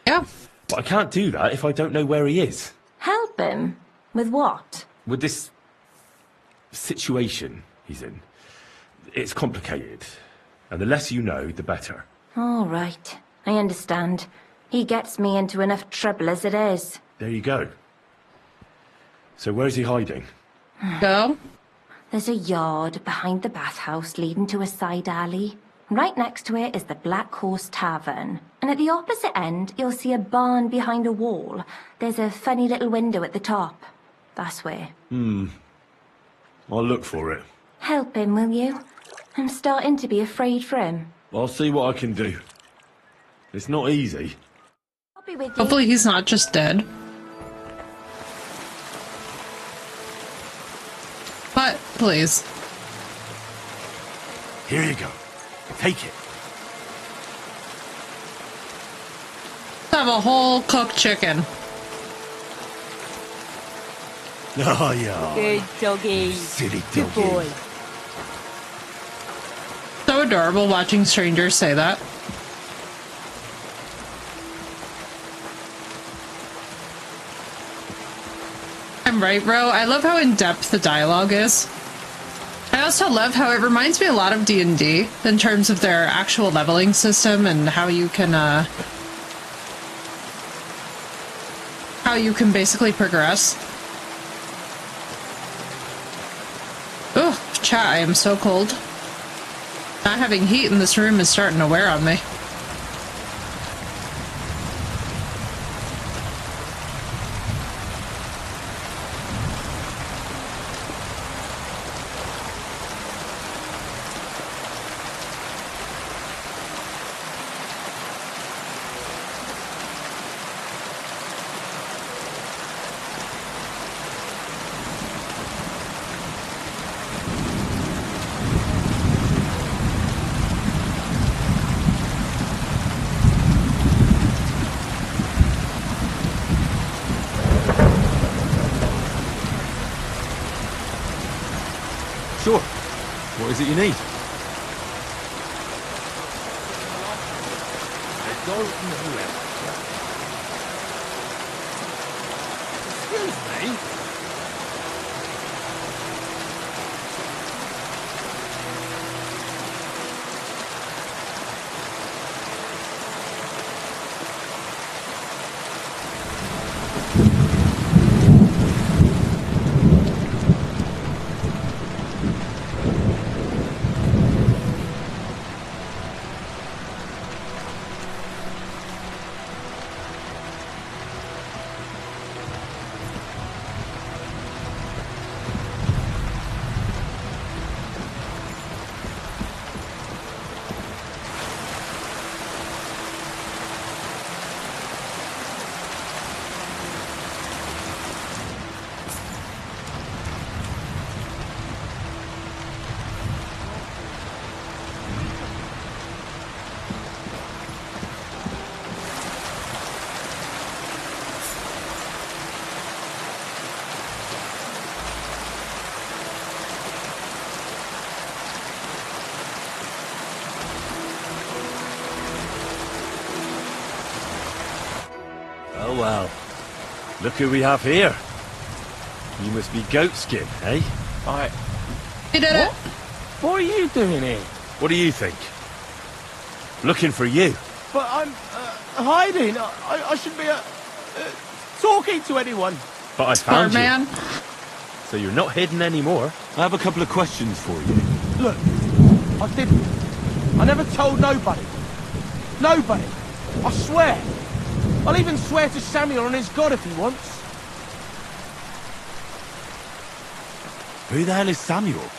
S1: Yeah.
S5: But I can't do that if I don't know where he is.
S23: Help him? With what?
S5: With this situation he's in. It's complicated. And the less you know, the better.
S23: All right. I understand. He gets me into enough trouble as it is.
S5: There you go. So where's he hiding?
S1: Go.
S23: There's a yard behind the bathhouse leading to a side alley. Right next to it is the Black Horse Tavern. And at the opposite end, you'll see a barn behind a wall. There's a funny little window at the top. That's where.
S5: I'll look for it.
S23: Help him, will you? I'm starting to be afraid for him.
S5: I'll see what I can do. It's not easy.
S23: I'll be with you.
S1: Hopefully he's not just dead. But, please.
S5: Here you go. Take it.
S1: Have a whole cooked chicken.
S5: Oh, yeah.
S3: Good doggy.
S5: Silly
S3: Good
S5: doggy.
S3: boy.
S1: So adorable watching strangers say that. I'm right, bro. I love how in-depth the dialogue is. I also love how it reminds me a lot of D&D in terms of their actual leveling system and how you can basically progress. Oh, chat, I am so cold. Not having heat in this room is starting to wear on me.
S5: Sure. What is it you need?
S18: I don't know. Excuse me?
S5: Oh well. Look who we have here. You must be Goatskin, eh?
S1: You did it.
S7: What are you doing here?
S5: What do you think? Looking for you.
S7: But I'm hiding. I should be talking to anyone.
S5: But I found you.
S1: Man.
S5: So you're not hidden anymore.
S12: I have a couple of questions for you.
S7: Look, I didn't. I never told nobody. Nobody. I swear. I'll even swear to Samuel and his God if he wants.
S5: Who the hell is Samuel?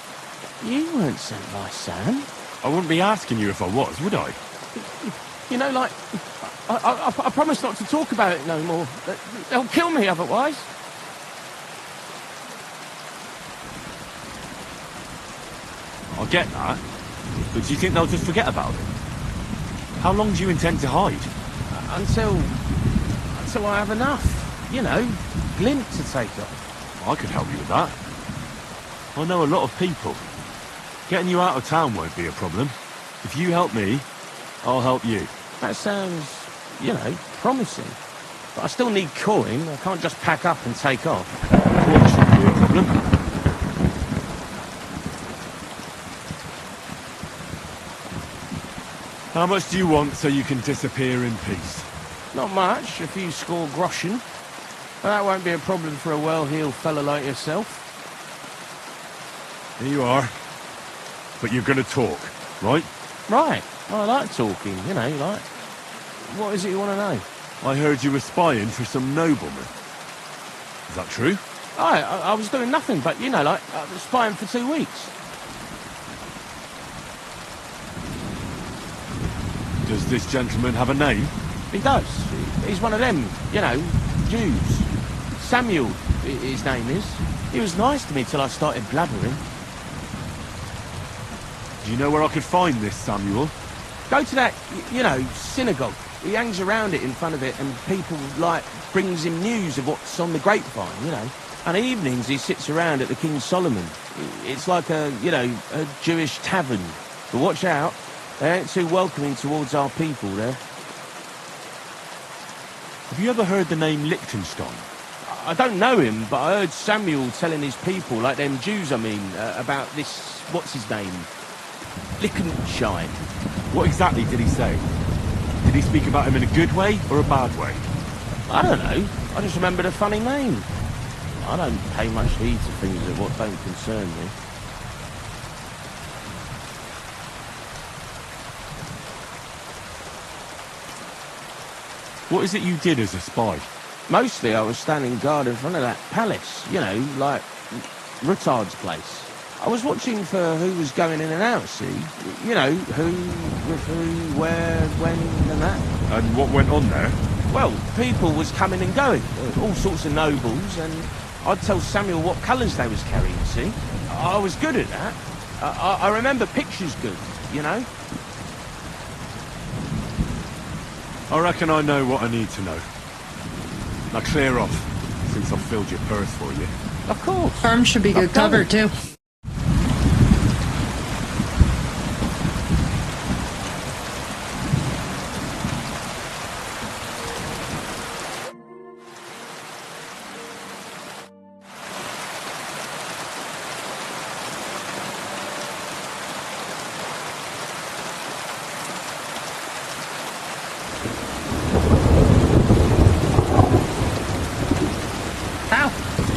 S7: You weren't sent by Sam.
S5: I wouldn't be asking you if I was, would I?
S7: You know, like, I promise not to talk about it no more. They'll kill me otherwise.
S5: I get that. But do you think they'll just forget about it? How long do you intend to hide?
S7: Until I have enough. You know, glint to take off.
S5: I could help you with that. I know a lot of people. Getting you out of town won't be a problem. If you help me, I'll help you.
S7: That sounds, promising. But I still need coin. I can't just pack up and take off.
S5: Coin shouldn't be a problem. How much do you want so you can disappear in peace?
S7: Not much, a few score groschen. But that won't be a problem for a well-heeled fella like yourself.
S5: Here you are. But you're gonna talk, right?
S7: Right. Well, I like talking, like... What is it you want to know?
S5: I heard you were spying for some noblemen. Is that true?
S7: I was doing nothing but, spying for 2 weeks.
S5: Does this gentleman have a name?
S7: He does. He's one of them, Jews. Samuel, his name is. He was nice to me till I started blabbering.
S5: Do you know where I could find this Samuel?
S7: Go to that, synagogue. He hangs around it in front of it, and people, brings him news of what's on the grapevine, And evenings he sits around at the King Solomon. It's like a Jewish tavern. But watch out, they ain't too welcoming towards our people there.
S5: Have you ever heard the name Liechtenstein?
S7: I don't know him, but I heard Samuel telling his people, like them Jews, about this, what's his name? Liechtenstein.
S5: What exactly did he say? Did he speak about him in a good way or a bad way?
S7: I don't know. I just remembered a funny name. I don't pay much heed to things that what don't concern me.
S5: What is it you did as a spy?
S7: Mostly I was standing guard in front of that palace, like Ruttard's place. I was watching for who was going in and out, see? Who, with who, where, when, and that.
S5: And what went on there?
S7: Well, people was coming and going, all sorts of nobles, and I'd tell Samuel what colours they was carrying, see? I was good at that. I remember pictures good,
S5: I reckon I know what I need to know. Now clear off, since I've filled your purse for you.
S7: Of course.
S1: Farm should be good covered, too.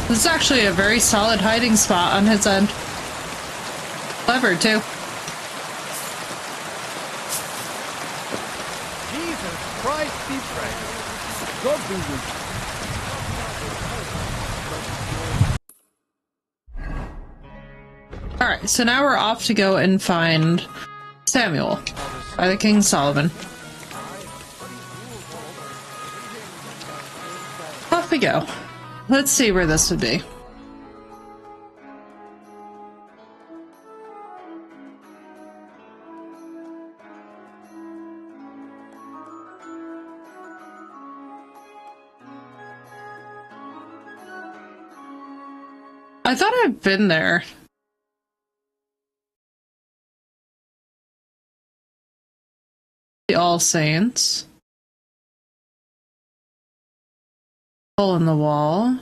S1: This is actually a very solid hiding spot on his end. Clever, too.
S22: Jesus Christ be praised. God be with you.
S1: Alright, so now we're off to go and find Samuel by the King Solomon. Off we go. Let's see where this would be. I thought I'd been there. The All Saints. Hole in the wall.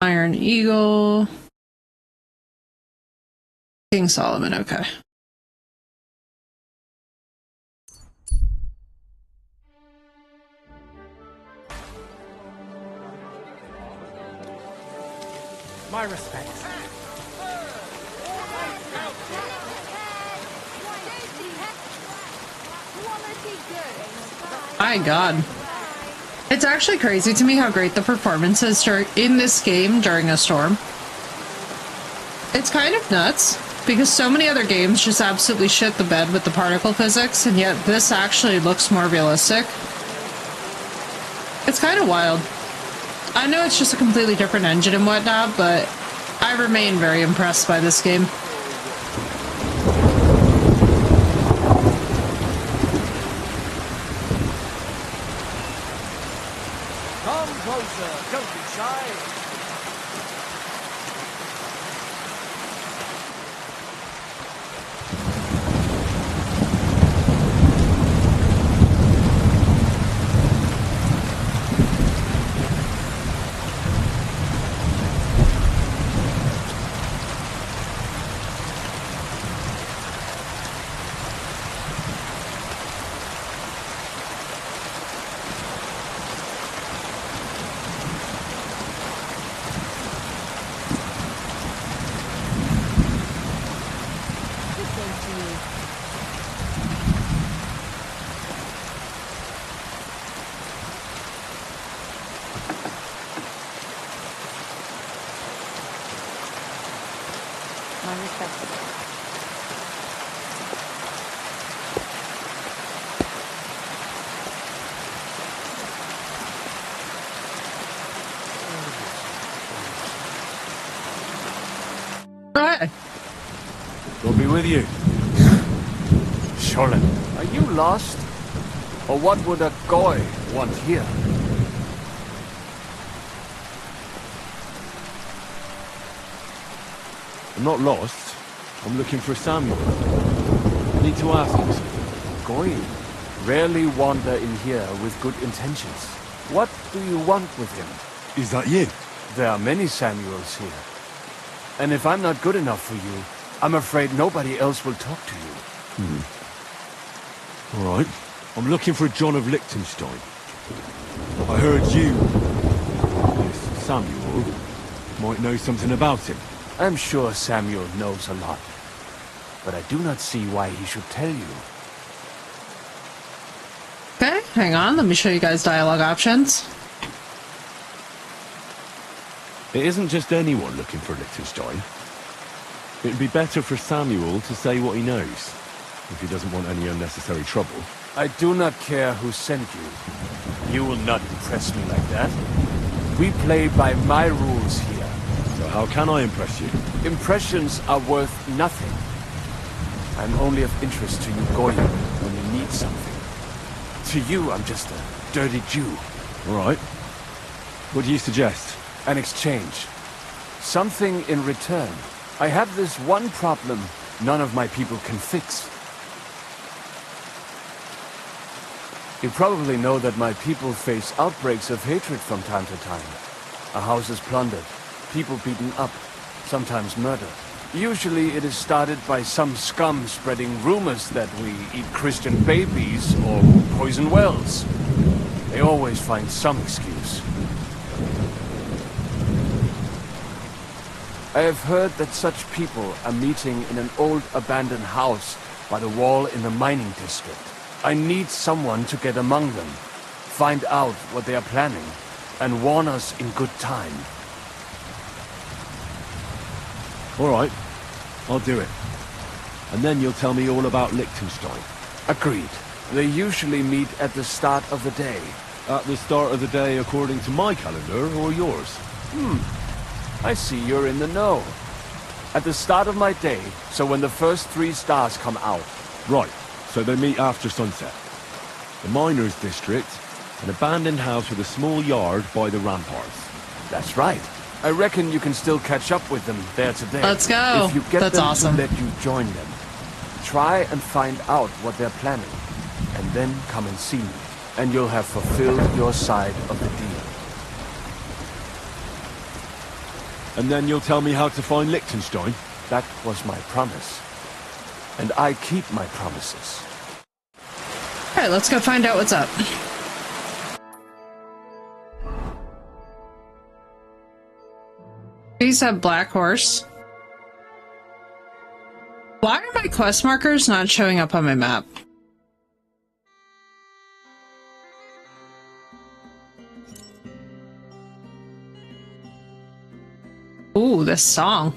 S1: Iron Eagle. King Solomon, okay.
S13: My respects.
S1: My god. It's actually crazy to me how great the performance is in this game during a storm. It's kind of nuts, because so many other games just absolutely shit the bed with the particle physics, and yet this actually looks more realistic. It's kind of wild. I know it's just a completely different engine and whatnot, but I remain very impressed by this game.
S8: Come closer, don't be shy.
S24: My respect.
S1: Right.
S19: We'll be with you.
S7: Sholem, are you lost? Or what would a goy want here?
S5: I'm not lost. I'm looking for Samuel. I need to ask him something.
S7: Goy rarely wander in here with good intentions. What do you want with him?
S5: Is that you?
S7: There are many Samuels here. And if I'm not good enough for you, I'm afraid nobody else will talk to you.
S5: All right. I'm looking for John of Liechtenstein. I heard you, this Samuel, might know something about him.
S7: I'm sure Samuel knows a lot. But I do not see why he should tell you.
S1: Okay, hang on. Let me show you guys dialogue options.
S5: It isn't just anyone looking for Liechtenstein. It'd be better for Samuel to say what he knows, if he doesn't want any unnecessary trouble.
S7: I do not care who sent you. You will not impress me like that. We play by my rules here.
S5: So how can I impress you?
S7: Impressions are worth nothing. I'm only of interest to you, Goyim, when you need something. To you, I'm just a dirty Jew.
S5: All right. What do you suggest?
S7: An exchange. Something in return. I have this one problem none of my people can fix. You probably know that my people face outbreaks of hatred from time to time. A house is plundered, people beaten up, sometimes murdered. Usually it is started by some scum spreading rumors that we eat Christian babies or poison wells. They always find some excuse. I have heard that such people are meeting in an old abandoned house by the wall in the mining district. I need someone to get among them, find out what they are planning, and warn us in good time.
S5: All right. I'll do it. And then you'll tell me all about Liechtenstein.
S7: Agreed. They usually meet at the start of the day.
S5: At the start of the day according to my calendar, or yours?
S7: I see you're in the know. At the start of my day, so when the first 3 stars come out.
S5: Right, so they meet after sunset. The miners' district, an abandoned house with a small yard by the ramparts.
S7: That's right. I reckon you can still catch up with them there today.
S1: Let's go.
S7: If you get
S1: That's
S7: them
S1: awesome.
S7: to let you join them. Try and find out what they're planning, and then come and see me, and you'll have fulfilled your side of the deal.
S5: And then you'll tell me how to find Liechtenstein?
S7: That was my promise. And I keep my promises.
S1: Alright, let's go find out what's up. These have Black Horse. Why are my quest markers not showing up on my map? Ooh, this song.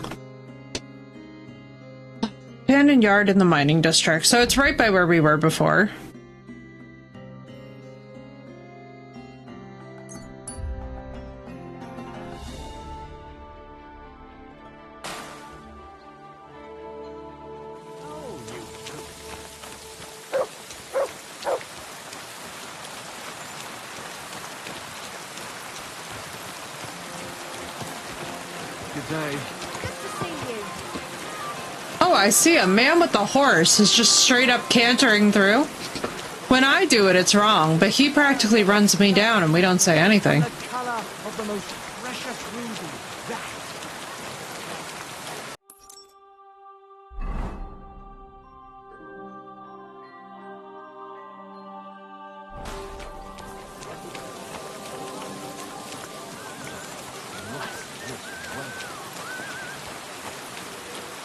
S1: Abandoned yard in the mining district. So it's right by where we were before.
S12: day.
S1: Oh, I see. A man with the horse is just straight up cantering through. When I do it, it's wrong, but he practically runs me down and we don't say anything.
S13: The color of the most precious ruby. That.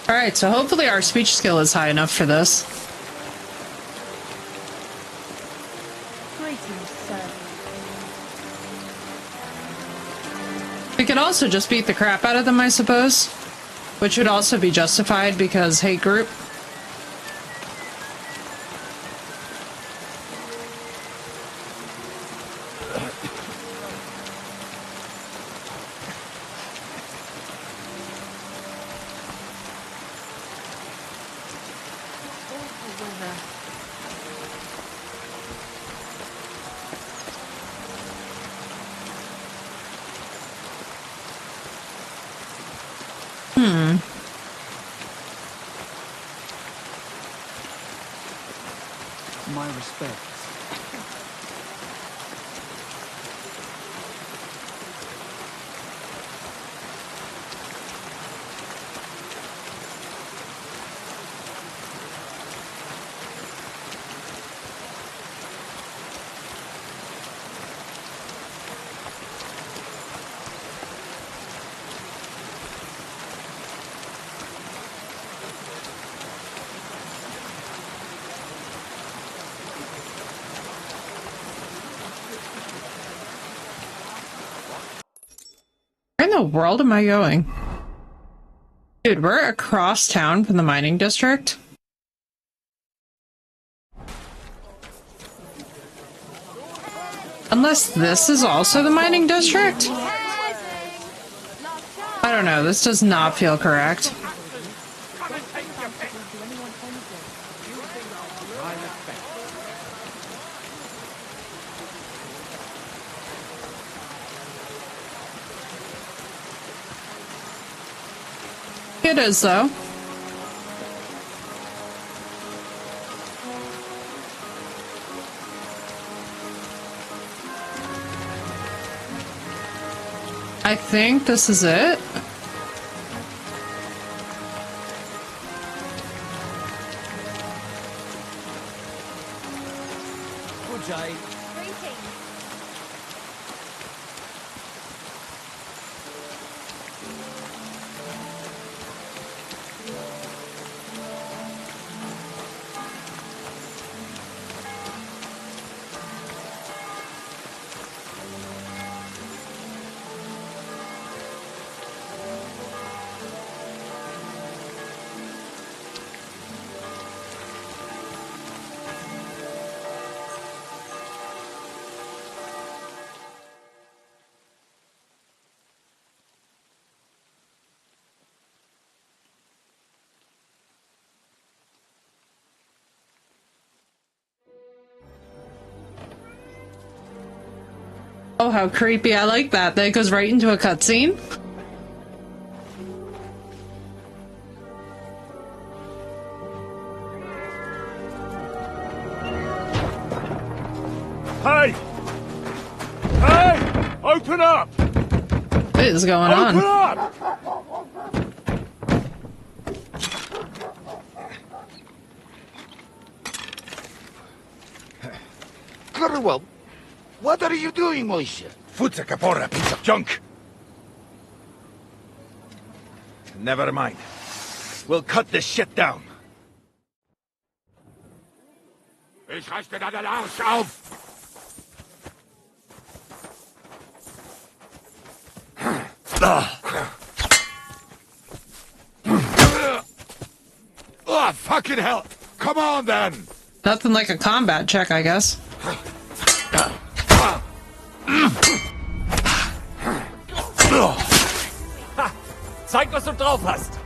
S1: Alright, so hopefully our speech skill is high enough for this.
S14: Greetings, sir.
S1: We could also just beat the crap out of them, I suppose. Which would also be justified because hate group.
S12: My respects.
S1: Where in the world am I going? Dude, we're across town from the mining district. Unless this is also the mining district? I don't know, this does not feel correct. It is, though. I think this is it.
S7: Good day.
S1: Oh, how creepy. I like that. That goes right into a cutscene.
S6: Hey! Hey! Open up!
S1: What is going on?
S6: Open up!
S17: Well, what are you doing, Moishe?
S18: Futsa Capora, piece of junk! Never mind. We'll cut this shit down.
S6: Ich reiß dir deinen Arsch auf!
S18: Oh, fucking hell! Come on, then!
S1: Nothing like a combat check, I guess.
S13: Ha! Zeig, was du drauf hast!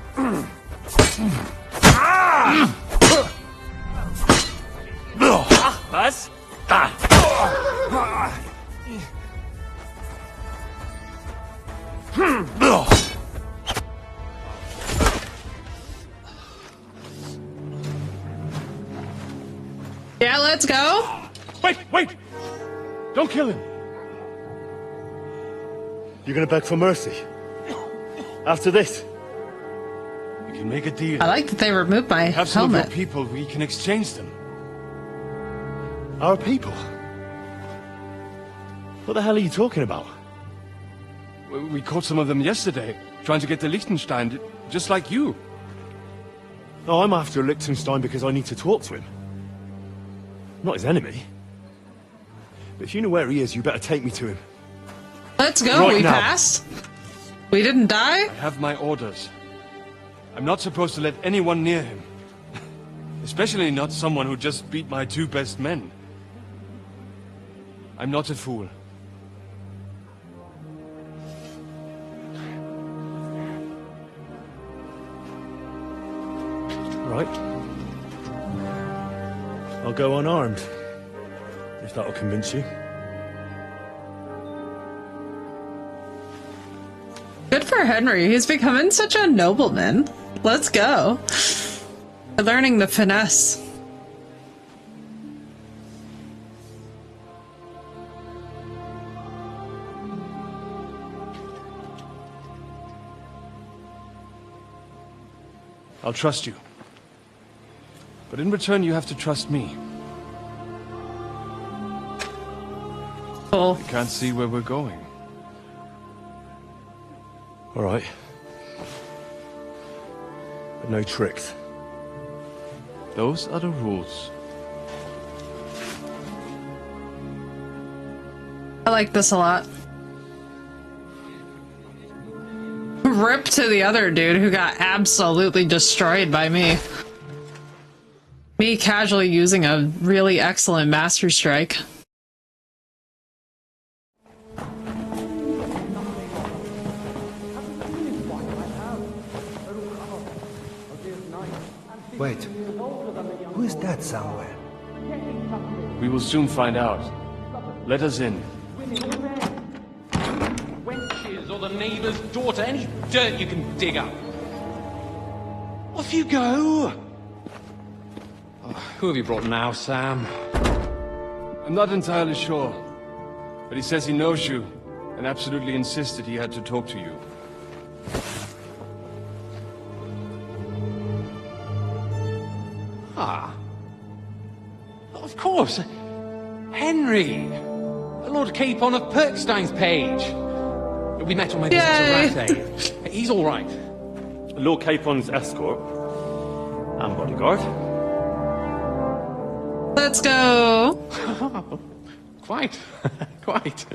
S13: Ach, was?
S1: Let's go.
S5: Wait! Don't kill him. You're gonna beg for mercy? After this?
S22: We can make a deal.
S1: I like that they removed my
S22: have some
S1: helmet.
S22: of your people, we can exchange them.
S5: Our people? What the hell are you talking about?
S22: We caught some of them yesterday, trying to get to Liechtenstein, just like you.
S5: No, I'm after Liechtenstein because I need to talk to him. Not his enemy. But if you know where he is, you better take me to him.
S1: Let's go,
S5: Right
S1: we
S5: now.
S1: passed. We didn't die?
S22: I have my orders. I'm not supposed to let anyone near him. Especially not someone who just beat my 2 best men. I'm not a fool.
S5: Right. I'll go unarmed. If that'll convince you.
S1: Good for Henry. He's becoming such a nobleman. Let's go. We're learning the finesse.
S22: I'll trust you. But in return, you have to trust me.
S1: Cool.
S22: I can't see where we're going.
S5: All right. But no tricks.
S22: Those are the rules.
S1: I like this a lot. Rip to the other dude who got absolutely destroyed by me. Me casually using a really excellent Master Strike.
S11: Wait, who is that somewhere?
S22: We will soon find out. Let us in.
S16: Wenches or the neighbour's daughter, any dirt you can dig up. Off you go! Oh, who have you brought now, Sam?
S22: I'm not entirely sure. But he says he knows you, and absolutely insisted he had to talk to you.
S16: Ah. Of course. Henry. Lord Capon of Perkstein's page. We met on my visit to Rattay. He's all right.
S5: Lord Capon's escort and bodyguard.
S1: Let's go.
S16: Quite. Quite.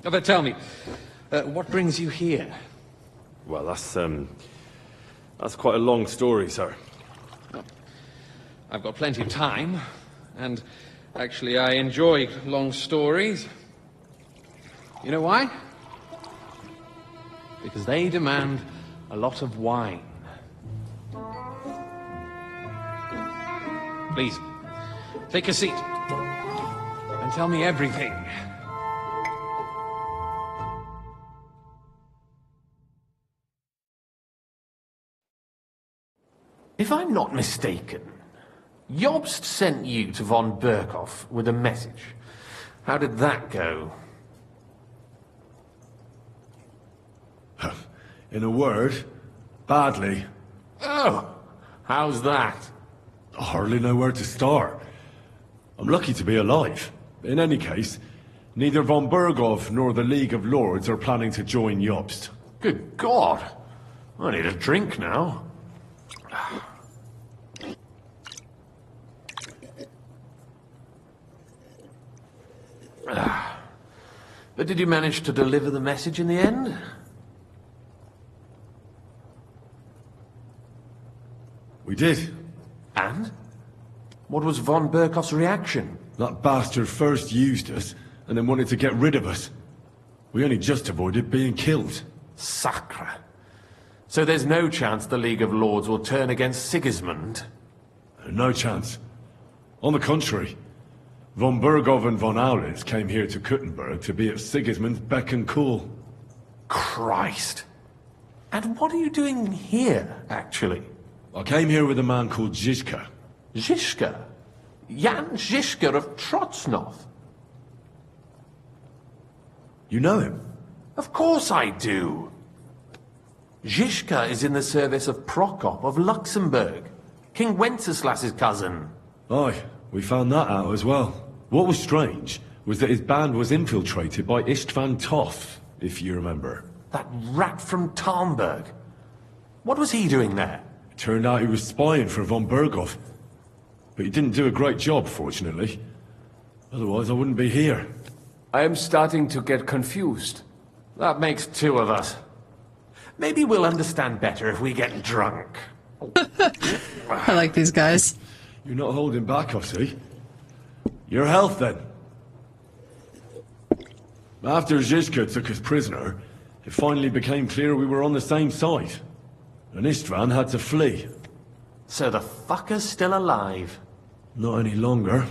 S16: But tell me, what brings you here?
S5: Well, that's quite a long story, sir.
S16: I've got plenty of time, and actually I enjoy long stories. You know why? Because they demand a lot of wine. Please, take a seat, and tell me everything.
S19: If I'm not mistaken, Jobst sent you to von Berkhoff with a message. How did that go?
S5: In a word, badly.
S19: Oh, how's that?
S5: I hardly know where to start. I'm lucky to be alive. In any case, neither von Berghoff nor the League of Lords are planning to join Jobst.
S19: Good God! I need a drink now. But did you manage to deliver the message in the end?
S5: We did.
S19: And? What was von Berkhoff's reaction?
S5: That bastard first used us, and then wanted to get rid of us. We only just avoided being killed.
S19: Sacre. So there's no chance the League of Lords will turn against Sigismund?
S5: No chance. On the contrary, von Berghoff and von Aulitz came here to Kuttenberg to be at Sigismund's beck and call.
S19: Christ. And what are you doing here, actually?
S5: I came here with a man called Zizka.
S19: Zizka? Jan Žižka of Trotsnov.
S5: You know him?
S19: Of course I do. Žižka is in the service of Prokop of Luxembourg, King Wenceslas's cousin.
S5: Aye, we found that out as well. What was strange was that his band was infiltrated by Istvan Toth, if you remember.
S19: That rat from Tarnberg. What was he doing there?
S5: It turned out he was spying for von Berghoff. But he didn't do a great job, fortunately. Otherwise I wouldn't be here.
S19: I am starting to get confused. That makes two of us. Maybe we'll understand better if we get drunk.
S1: I like these guys.
S5: You're not holding back, I see. Your health, then. After Žižka took us prisoner, it finally became clear we were on the same side. And Istvan had to flee.
S19: So the fucker's still alive?
S5: Not any longer.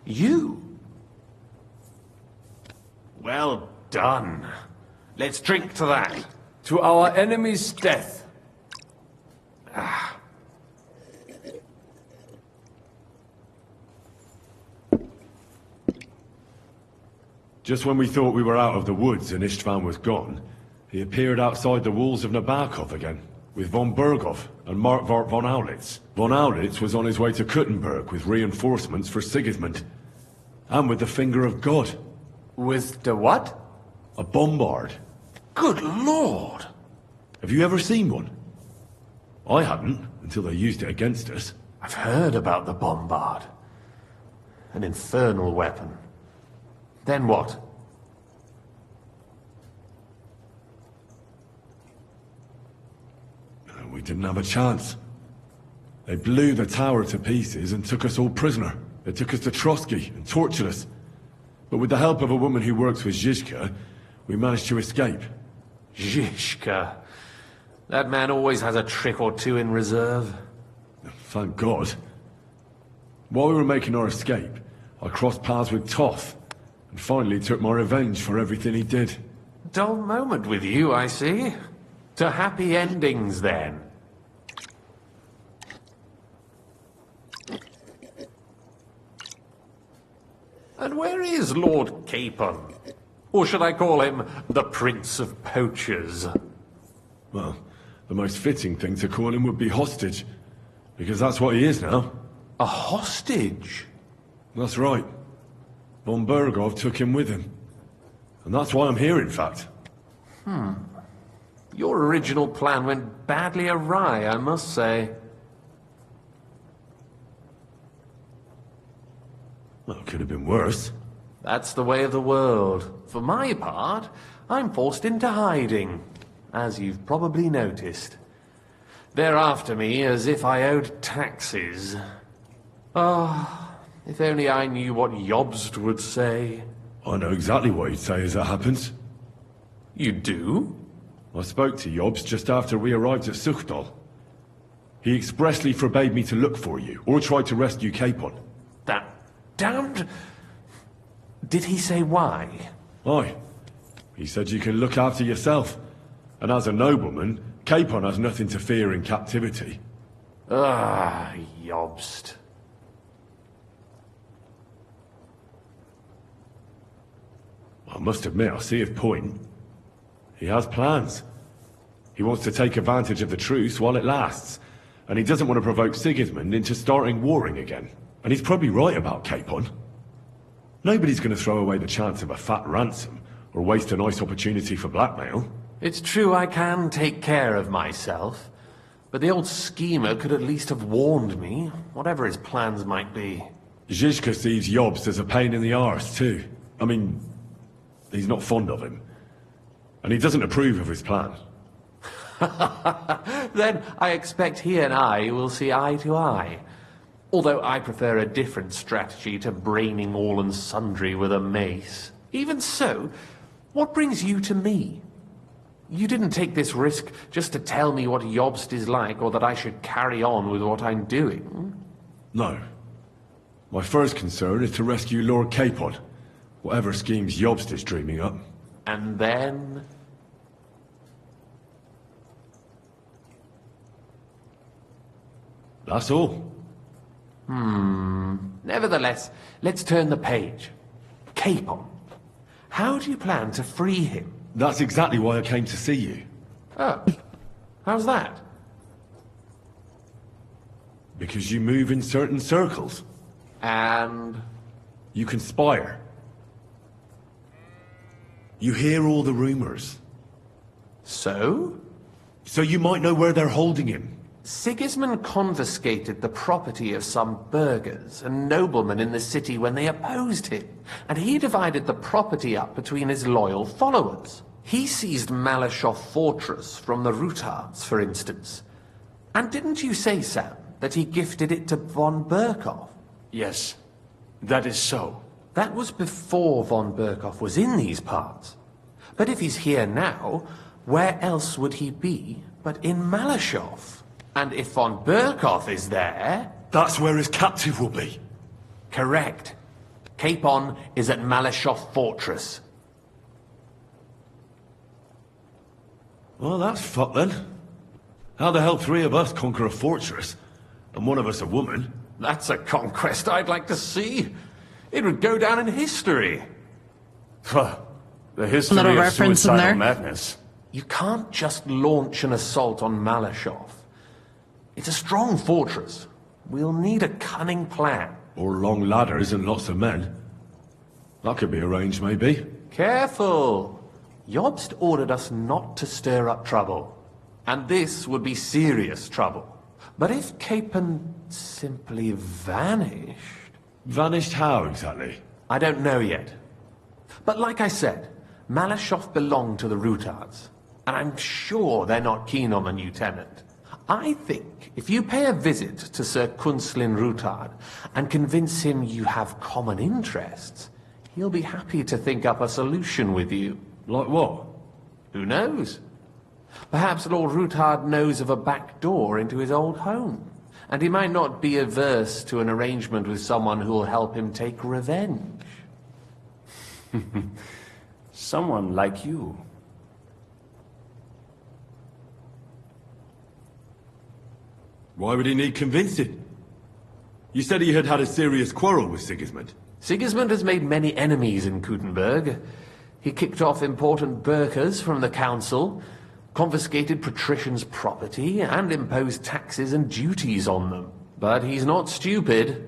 S19: You? Well done. Let's drink to that.
S4: To our enemy's death.
S5: Just when we thought we were out of the woods and Istvan was gone, he appeared outside the walls of Nabokov again, with von Berghoff and Markvart von Aulitz. Von Aulitz was on his way to Kuttenberg with reinforcements for Sigismund. And with the finger of God.
S4: With the what?
S5: A bombard.
S19: Good lord!
S5: Have you ever seen one? I hadn't, until they used it against us.
S19: I've heard about the bombard. An infernal weapon. Then what?
S5: We didn't have a chance. They blew the tower to pieces and took us all prisoner. They took us to Trotsky and tortured us. But with the help of a woman who works with Žižka, we managed to escape.
S19: Žižka. That man always has a trick or two in reserve.
S5: Thank God. While we were making our escape, I crossed paths with Toth, and finally took my revenge for everything he did.
S19: Dull moment with you, I see. To happy endings, then. And where is Lord Capon? Or should I call him the Prince of Poachers?
S5: Well, the most fitting thing to call him would be hostage, because that's what he is now.
S19: A hostage?
S5: That's right. Von Berghoff took him with him. And that's why I'm here, in fact.
S19: Your original plan went badly awry, I must say.
S5: Well, it could have been worse.
S19: That's the way of the world. For my part, I'm forced into hiding, as you've probably noticed. They're after me as if I owed taxes. Ah, if only I knew what Jobst would say.
S5: I know exactly what he'd say as that happens.
S19: You do?
S5: I spoke to Jobst just after we arrived at Suchdal. He expressly forbade me to look for you, or try to rescue Capon.
S19: That damned... Did he say why?
S5: Aye. He said you can look after yourself. And as a nobleman, Capon has nothing to fear in captivity.
S19: Ah, Jobst.
S5: I must admit, I see his point. He has plans. He wants to take advantage of the truce while it lasts. And he doesn't want to provoke Sigismund into starting warring again. And he's probably right about Capon. Nobody's going to throw away the chance of a fat ransom, or waste a nice opportunity for blackmail.
S19: It's true I can take care of myself. But the old schemer could at least have warned me, whatever his plans might be.
S5: Žižka sees Jobst as a pain in the arse, too. I mean, he's not fond of him. And he doesn't approve of his plan.
S19: Then I expect he and I will see eye to eye. Although I prefer a different strategy to braining all and sundry with a mace. Even so, what brings you to me? You didn't take this risk just to tell me what Jobst is like, or that I should carry on with what I'm doing.
S5: No. My first concern is to rescue Lord Capon, whatever schemes Jobst is dreaming up.
S19: And then...
S5: That's all.
S19: Nevertheless, let's turn the page. Capon. How do you plan to free him?
S5: That's exactly why I came to see you.
S19: Oh. How's that?
S5: Because you move in certain circles.
S19: And?
S5: You conspire. You hear all the rumors.
S19: So?
S5: So you might know where they're holding him.
S19: Sigismund confiscated the property of some burghers and noblemen in the city when they opposed him, and he divided the property up between his loyal followers. He seized Malashov Fortress from the Rutards, for instance. And didn't you say, Sam, that he gifted it to von Berkhoff?
S18: Yes, that is so.
S19: That was before von Berkhoff was in these parts. But if he's here now, where else would he be but in Malashov? And if von Berkhoff is there...
S5: That's where his captive will be.
S19: Correct. Capon is at Malashov Fortress.
S5: Well, that's fucked then. How the hell 3 of us conquer a fortress, and one of us a woman?
S19: That's a conquest I'd like to see. It would go down in history.
S18: The history
S1: Little
S18: of
S1: reference in
S18: suicidal
S1: there.
S18: madness.
S19: You can't just launch an assault on Malashov. It's a strong fortress. We'll need a cunning plan.
S5: Or long ladders and lots of men. That could be arranged, maybe.
S19: Careful! Jobst ordered us not to stir up trouble. And this would be serious trouble. But if Capon simply vanished...
S5: Vanished how, exactly?
S19: I don't know yet. But like I said, Malashov belonged to the Rutards. And I'm sure they're not keen on the new tenant. I think if you pay a visit to Sir Kunslin Rutard and convince him you have common interests, he'll be happy to think up a solution with you.
S5: Like what?
S19: Who knows? Perhaps Lord Rutard knows of a back door into his old home, and he might not be averse to an arrangement with someone who'll help him take revenge.
S18: Someone like you.
S5: Why would he need convincing? You said he had had a serious quarrel with Sigismund.
S19: Sigismund has made many enemies in Kuttenberg. He kicked off important burghers from the council, confiscated patricians' property, and imposed taxes and duties on them. But he's not stupid.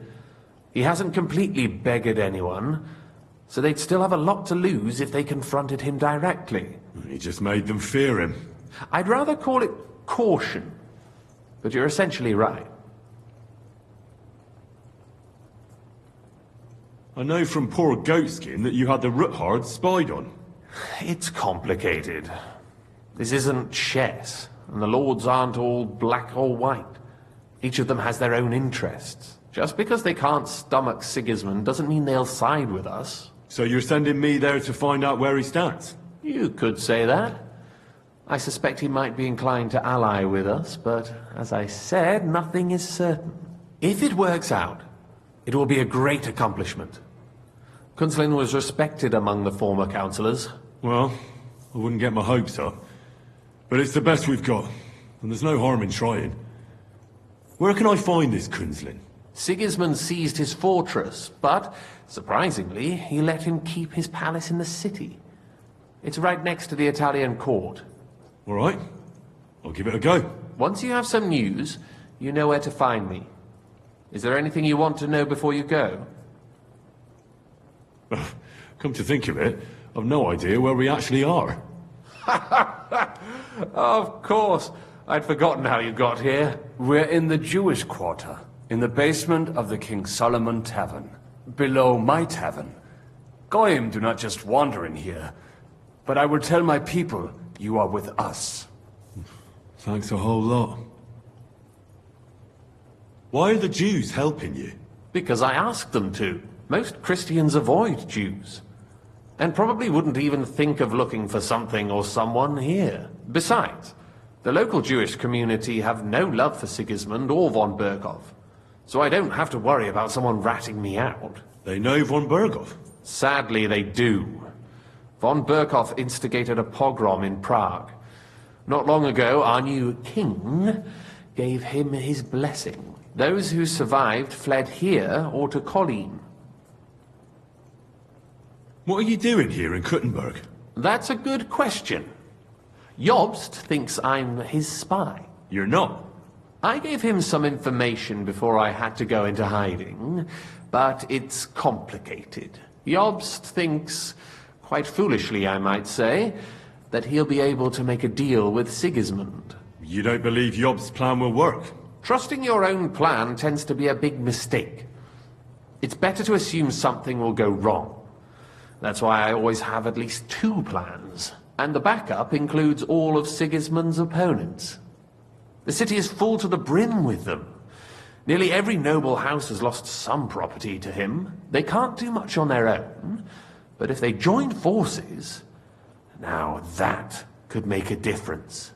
S19: He hasn't completely beggared anyone, so they'd still have a lot to lose if they confronted him directly.
S5: He just made them fear him.
S19: I'd rather call it caution. But you're essentially right.
S5: I know from poor Goatskin that you had the Rutards spied on.
S19: It's complicated. This isn't chess, and the lords aren't all black or white. Each of them has their own interests. Just because they can't stomach Sigismund doesn't mean they'll side with us.
S5: So you're sending me there to find out where he stands?
S19: You could say that. I suspect he might be inclined to ally with us, but as I said, nothing is certain. If it works out, it will be a great accomplishment. Kunslin was respected among the former councillors.
S5: Well, I wouldn't get my hopes up. But it's the best we've got, and there's no harm in trying. Where can I find this Kunslin?
S19: Sigismund seized his fortress, but, surprisingly, he let him keep his palace in the city. It's right next to the Italian court.
S5: All right. I'll give it a go.
S19: Once you have some news, you know where to find me. Is there anything you want to know before you go?
S5: Come to think of it, I've no idea where we actually are.
S19: Of course. I'd forgotten how you got here.
S18: We're in the Jewish quarter, in the basement of the King Solomon Tavern, below my tavern. Goyim do not just wander in here, but I will tell my people you are with us.
S5: Thanks a whole lot. Why are the Jews helping you?
S19: Because I asked them to. Most Christians avoid Jews. And probably wouldn't even think of looking for something or someone here. Besides, the local Jewish community have no love for Sigismund or von Berkhoff. So I don't have to worry about someone ratting me out.
S5: They know von Berkhoff?
S19: Sadly, they do. Von Berkhoff instigated a pogrom in Prague. Not long ago, our new king gave him his blessing. Those who survived fled here or to Colleen.
S5: What are you doing here in Kuttenberg?
S19: That's a good question. Jobst thinks I'm his spy.
S5: You're not.
S19: I gave him some information before I had to go into hiding, but it's complicated. Jobst thinks, quite foolishly I might say, that he'll be able to make a deal with Sigismund.
S5: You don't believe Jobst's plan will work?
S19: Trusting your own plan tends to be a big mistake. It's better to assume something will go wrong. That's why I always have at least 2 plans, and the backup includes all of Sigismund's opponents. The city is full to the brim with them. Nearly every noble house has lost some property to him. They can't do much on their own, but if they join forces, now that could make a difference.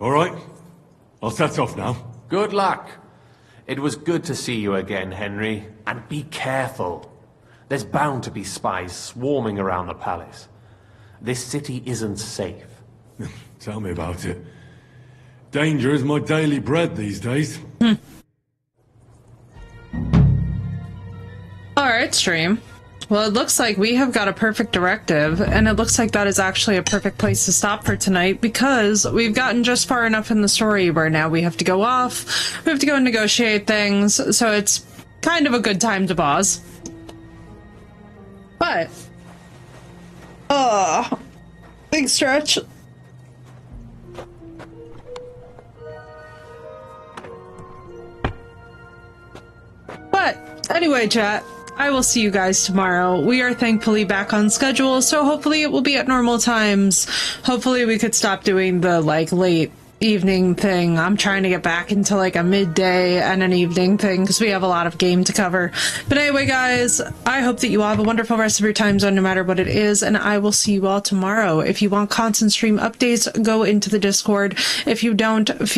S5: All right, I'll set off now.
S19: Good luck. It was good to see you again, Henry. And be careful. There's bound to be spies swarming around the palace. This city isn't safe.
S5: Tell me about it. Danger is my daily bread these days.
S1: Alright, stream. Well, it looks like we have got a perfect directive, and it looks like that is actually a perfect place to stop for tonight, because we've gotten just far enough in the story where now we have to go off, we have to go and negotiate things, so it's kind of a good time to pause. But, big stretch. But, anyway, chat, I will see you guys tomorrow. We are thankfully back on schedule, so hopefully it will be at normal times. Hopefully we could stop doing the, like, late evening thing. I'm trying to get back into, like, a midday and an evening thing, because we have a lot of game to cover. But anyway, guys, I hope that you all have a wonderful rest of your time zone, no matter what it is, and I will see you all tomorrow. If you want constant stream updates, go into the Discord. If you don't,